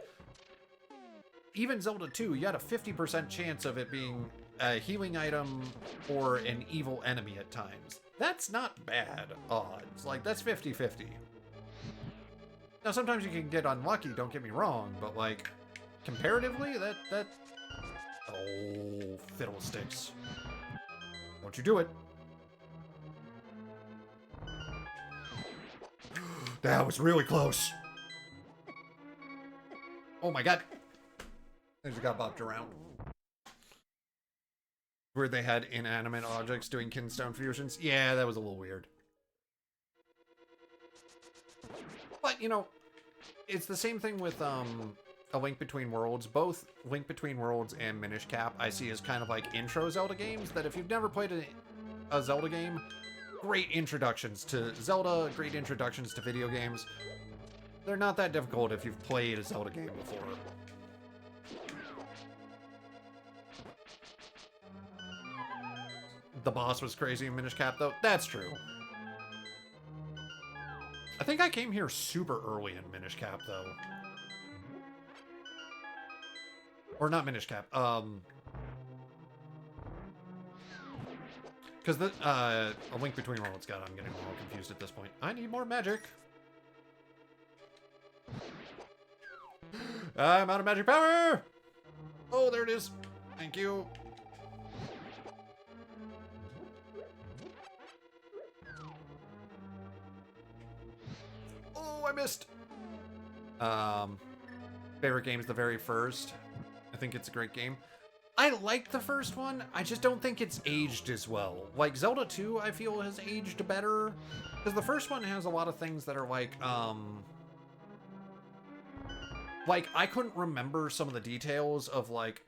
even Zelda 2, you had a 50% chance of it being a healing item or an evil enemy at times. That's not bad odds. Like, that's 50-50. Now, sometimes you can get unlucky, don't get me wrong, but, like, comparatively, that... Oh, fiddlesticks. Don't you do it. That was really close. Oh my god. I just got bopped around. Where they had inanimate objects doing kinstone fusions. Yeah, that was a little weird. But, you know, it's the same thing with A Link Between Worlds. Both Link Between Worlds and Minish Cap I see as kind of like intro Zelda games that if you've never played a Zelda game, great introductions to Zelda, great introductions to video games. They're not that difficult if you've played a Zelda game before. The boss was crazy in Minish Cap, though. That's true. I think I came here super early in Minish Cap, though. Or not Minish Cap. Because the A Link Between Worlds. God, I'm getting all confused at this point. I need more magic. I'm out of magic power! Oh, there it is. Thank you. Oh, I missed. Favorite game is the very first. I think it's a great game. I like the first one. I just don't think it's aged as well. Like, Zelda 2, I feel, has aged better. Because the first one has a lot of things that are like, I couldn't remember some of the details of, like,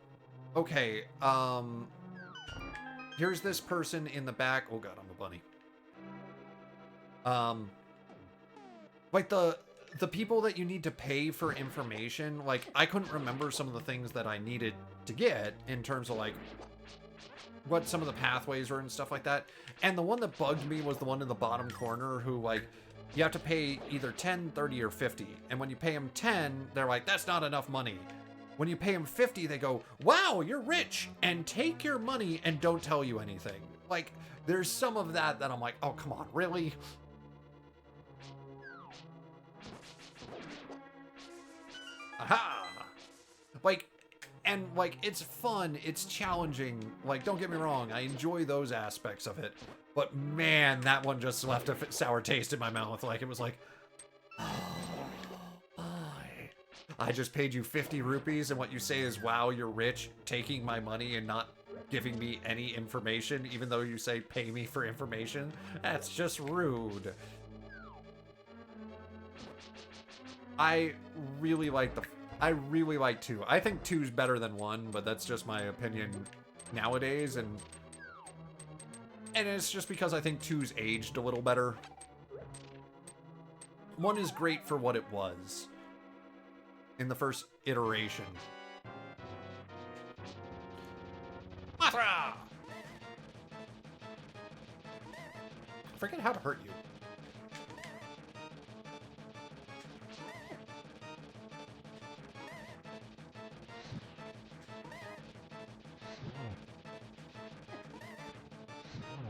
okay, here's this person in the back. Oh god, I'm a bunny. Like, the people that you need to pay for information, like, I couldn't remember some of the things that I needed to get in terms of, like, what some of the pathways were and stuff like that. And the one that bugged me was the one in the bottom corner who, like, you have to pay either 10, 30, or 50. And when you pay them 10, they're like, that's not enough money. When you pay them 50, they go, wow, you're rich, and take your money and don't tell you anything. Like, there's some of that I'm like, oh, come on, really? Aha! Like, and, like, it's fun, it's challenging. Like, don't get me wrong, I enjoy those aspects of it. But, man, that one just left a sour taste in my mouth. Like, it was like, oh, boy. I just paid you 50 rupees, and what you say is, wow, you're rich, taking my money and not giving me any information, even though you say pay me for information? That's just rude. I really like 2. I think 2's better than 1, but that's just my opinion nowadays, and it's just because I think 2's aged a little better. 1 is great for what it was in the first iteration. Mothra! I forget how to hurt you.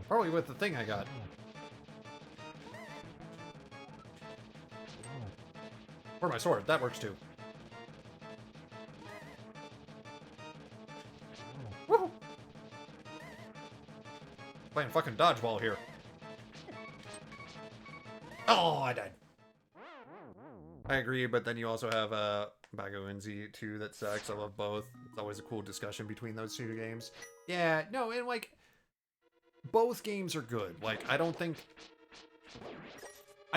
Probably with the thing I got. Or my sword. That works too. Woohoo! Playing fucking dodgeball here. Oh, I died. I agree, but then you also have Bago and Z2 that sucks. I love both. It's always a cool discussion between those two games. Yeah, no, and like both games are good. Like I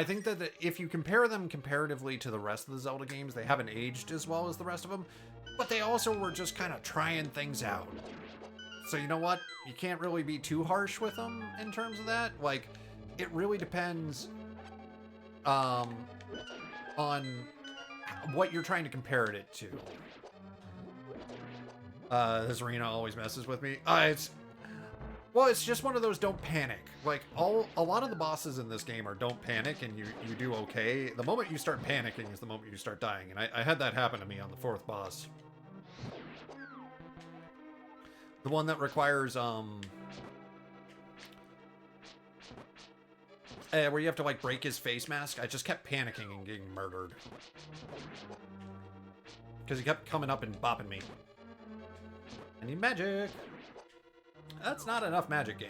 think that if you compare them comparatively to the rest of the Zelda games, they haven't aged as well as the rest of them, but they also were just kind of trying things out. So you know what? You can't really be too harsh with them in terms of that. Like, it really depends on what you're trying to compare it to. This arena always messes with me. It's just one of those don't panic. Like, a lot of the bosses in this game are don't panic and you do okay. The moment you start panicking is the moment you start dying. And I had that happen to me on the 4th boss. The one that requires, where you have to, like, break his face mask. I just kept panicking and getting murdered. Because he kept coming up and bopping me. I need magic. That's not enough magic, game.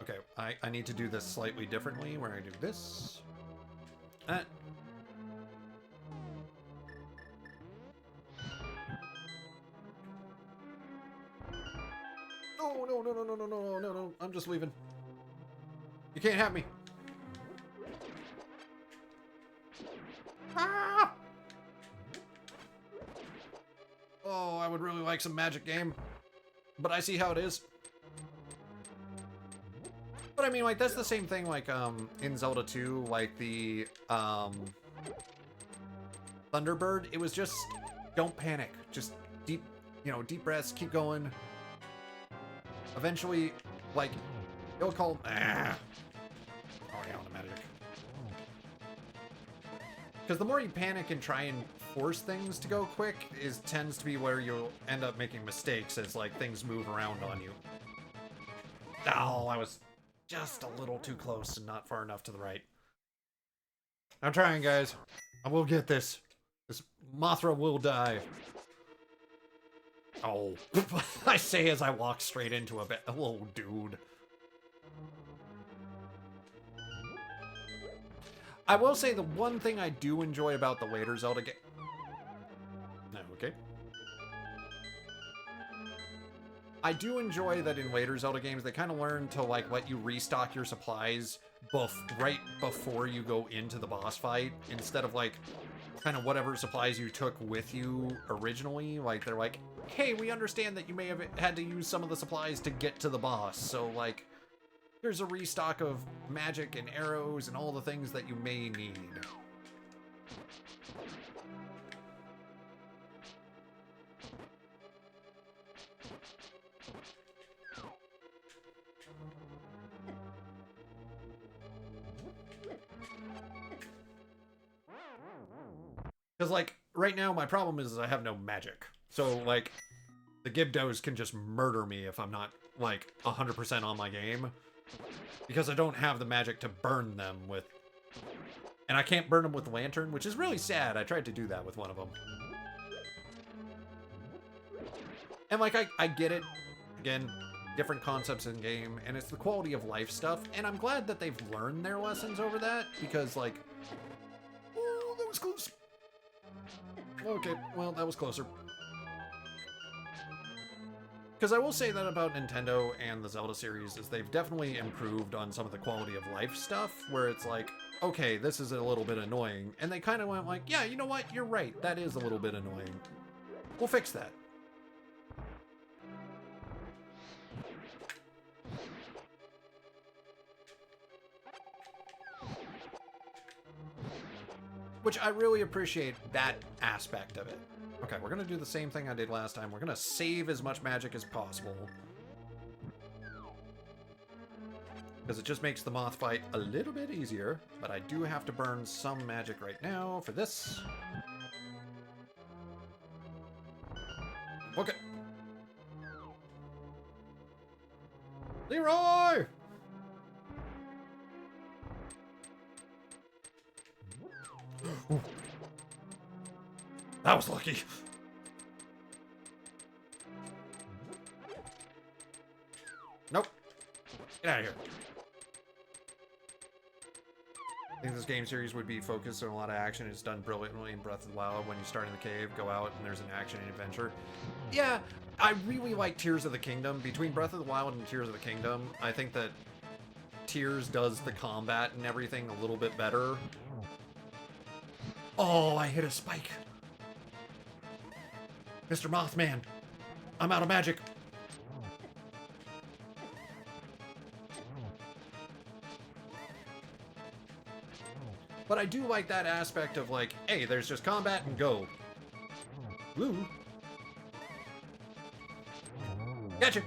Okay, I need to do this slightly differently, where I do this. No, I'm just leaving. You can't have me. Ah! Oh, I would really like some magic, game. But I see how it is. But I mean, like, that's the same thing, like, in Zelda 2, like, the, Thunderbird, it was just, don't panic. Just deep breaths, keep going. Eventually, like, it'll call, already on the magic. Because the more you panic and try and force things to go quick, tends to be where you'll end up making mistakes as, like, things move around on you. Oh, I was just a little too close and not far enough to the right. I'm trying, guys. I will get this. This Mothra will die. Oh, I say as I walk straight into a bit. Oh, dude. I will say the one thing I do enjoy about the later Zelda game. No, okay. I do enjoy that in later Zelda games, they kind of learn to, like, let you restock your supplies right before you go into the boss fight, instead of, like, kind of whatever supplies you took with you originally. Like, they're like, hey, we understand that you may have had to use some of the supplies to get to the boss, so, like, here's a restock of magic and arrows and all the things that you may need. Because, like, right now my problem is I have no magic. So, like, the Gibdos can just murder me if I'm not, like, 100% on my game. Because I don't have the magic to burn them with. And I can't burn them with the lantern, which is really sad. I tried to do that with one of them. And, like, I get it. Again, different concepts in game, and it's the quality of life stuff. And I'm glad that they've learned their lessons over that, because, like, oh, that was close. Okay, well, that was closer. Because I will say that about Nintendo and the Zelda series is they've definitely improved on some of the quality of life stuff, where it's like, okay, this is a little bit annoying. And they kind of went like, yeah, you know what? You're right. That is a little bit annoying. We'll fix that. Which I really appreciate that aspect of it. Okay, we're gonna do the same thing I did last time. We're gonna save as much magic as possible. Because it just makes the moth fight a little bit easier. But I do have to burn some magic right now for this. Okay. Leroy! Ooh. That was lucky. Nope. Get out of here. I think this game series would be focused on a lot of action. It's done brilliantly in Breath of the Wild. When you start in the cave, go out, and there's an action and adventure. Yeah, I really like Tears of the Kingdom. Between Breath of the Wild and Tears of the Kingdom, I think that Tears does the combat and everything a little bit better. Oh, I hit a spike. Mr. Mothman, I'm out of magic. But I do like that aspect of like, hey, there's just combat and go. Woo. Gotcha.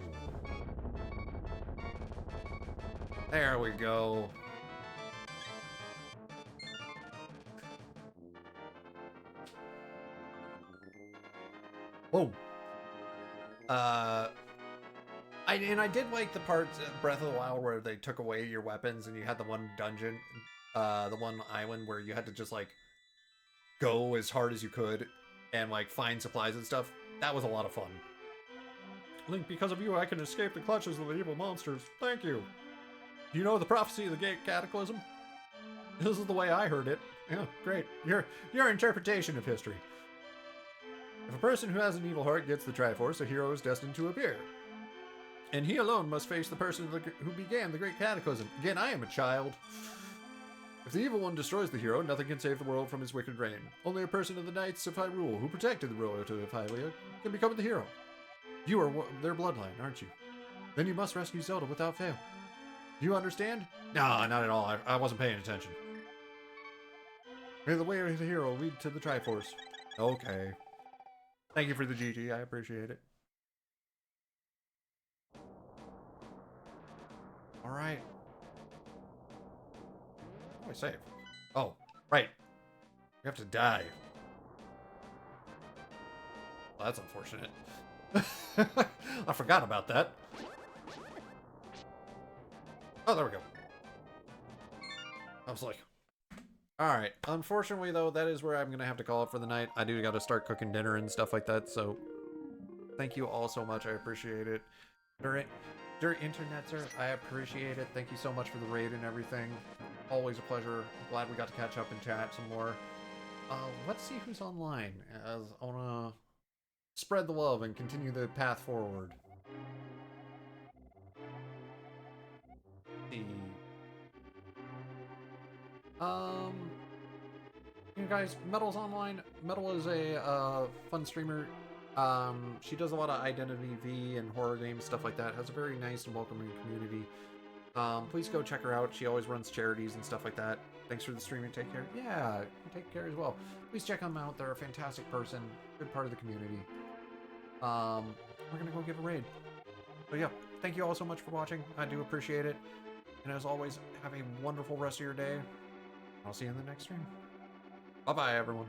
There we go. Whoa. I did like the parts of Breath of the Wild where they took away your weapons and you had the one dungeon, the one island where you had to just like go as hard as you could and like find supplies and stuff. That was a lot of fun. Link, because of you, I can escape the clutches of the evil monsters. Thank you. Do you know the prophecy of the Great Cataclysm? This is the way I heard it. Yeah, great. Your interpretation of history. If a person who has an evil heart gets the Triforce, a hero is destined to appear. And he alone must face the person who began the Great Cataclysm. Again, I am a child. If the evil one destroys the hero, nothing can save the world from his wicked reign. Only a person of the Knights of Hyrule, who protected the royalty of Hyrule, can become the hero. You are their bloodline, aren't you? Then you must rescue Zelda without fail. Do you understand? No, not at all. I wasn't paying attention. May the way of the hero lead to the Triforce. Okay. Thank you for the GG. I appreciate it. All right. Oh, I save. Oh, right. You have to die. Well, that's unfortunate. I forgot about that. Oh, there we go. I was like... Alright, unfortunately though, that is where I'm gonna have to call it for the night. I do gotta start cooking dinner and stuff like that, so... Thank you all so much, I appreciate it. Dear Internet, sir, I appreciate it. Thank you so much for the raid and everything. Always a pleasure. Glad we got to catch up and chat some more. Let's see who's online, as I wanna spread the love and continue the path forward. You guys, Metal's online. Metal is a fun streamer. She does a lot of Identity V and horror games, stuff like that. Has a very nice and welcoming community. Please go check her out. She always runs charities and stuff like that. Thanks for the streaming. Take care. Yeah, take care as well. Please check them out. They're a fantastic person. Good part of the community. We're gonna go give a raid. But yeah, thank you all so much for watching. I do appreciate it. And as always, have a wonderful rest of your day. I'll see you in the next stream. Bye-bye, everyone.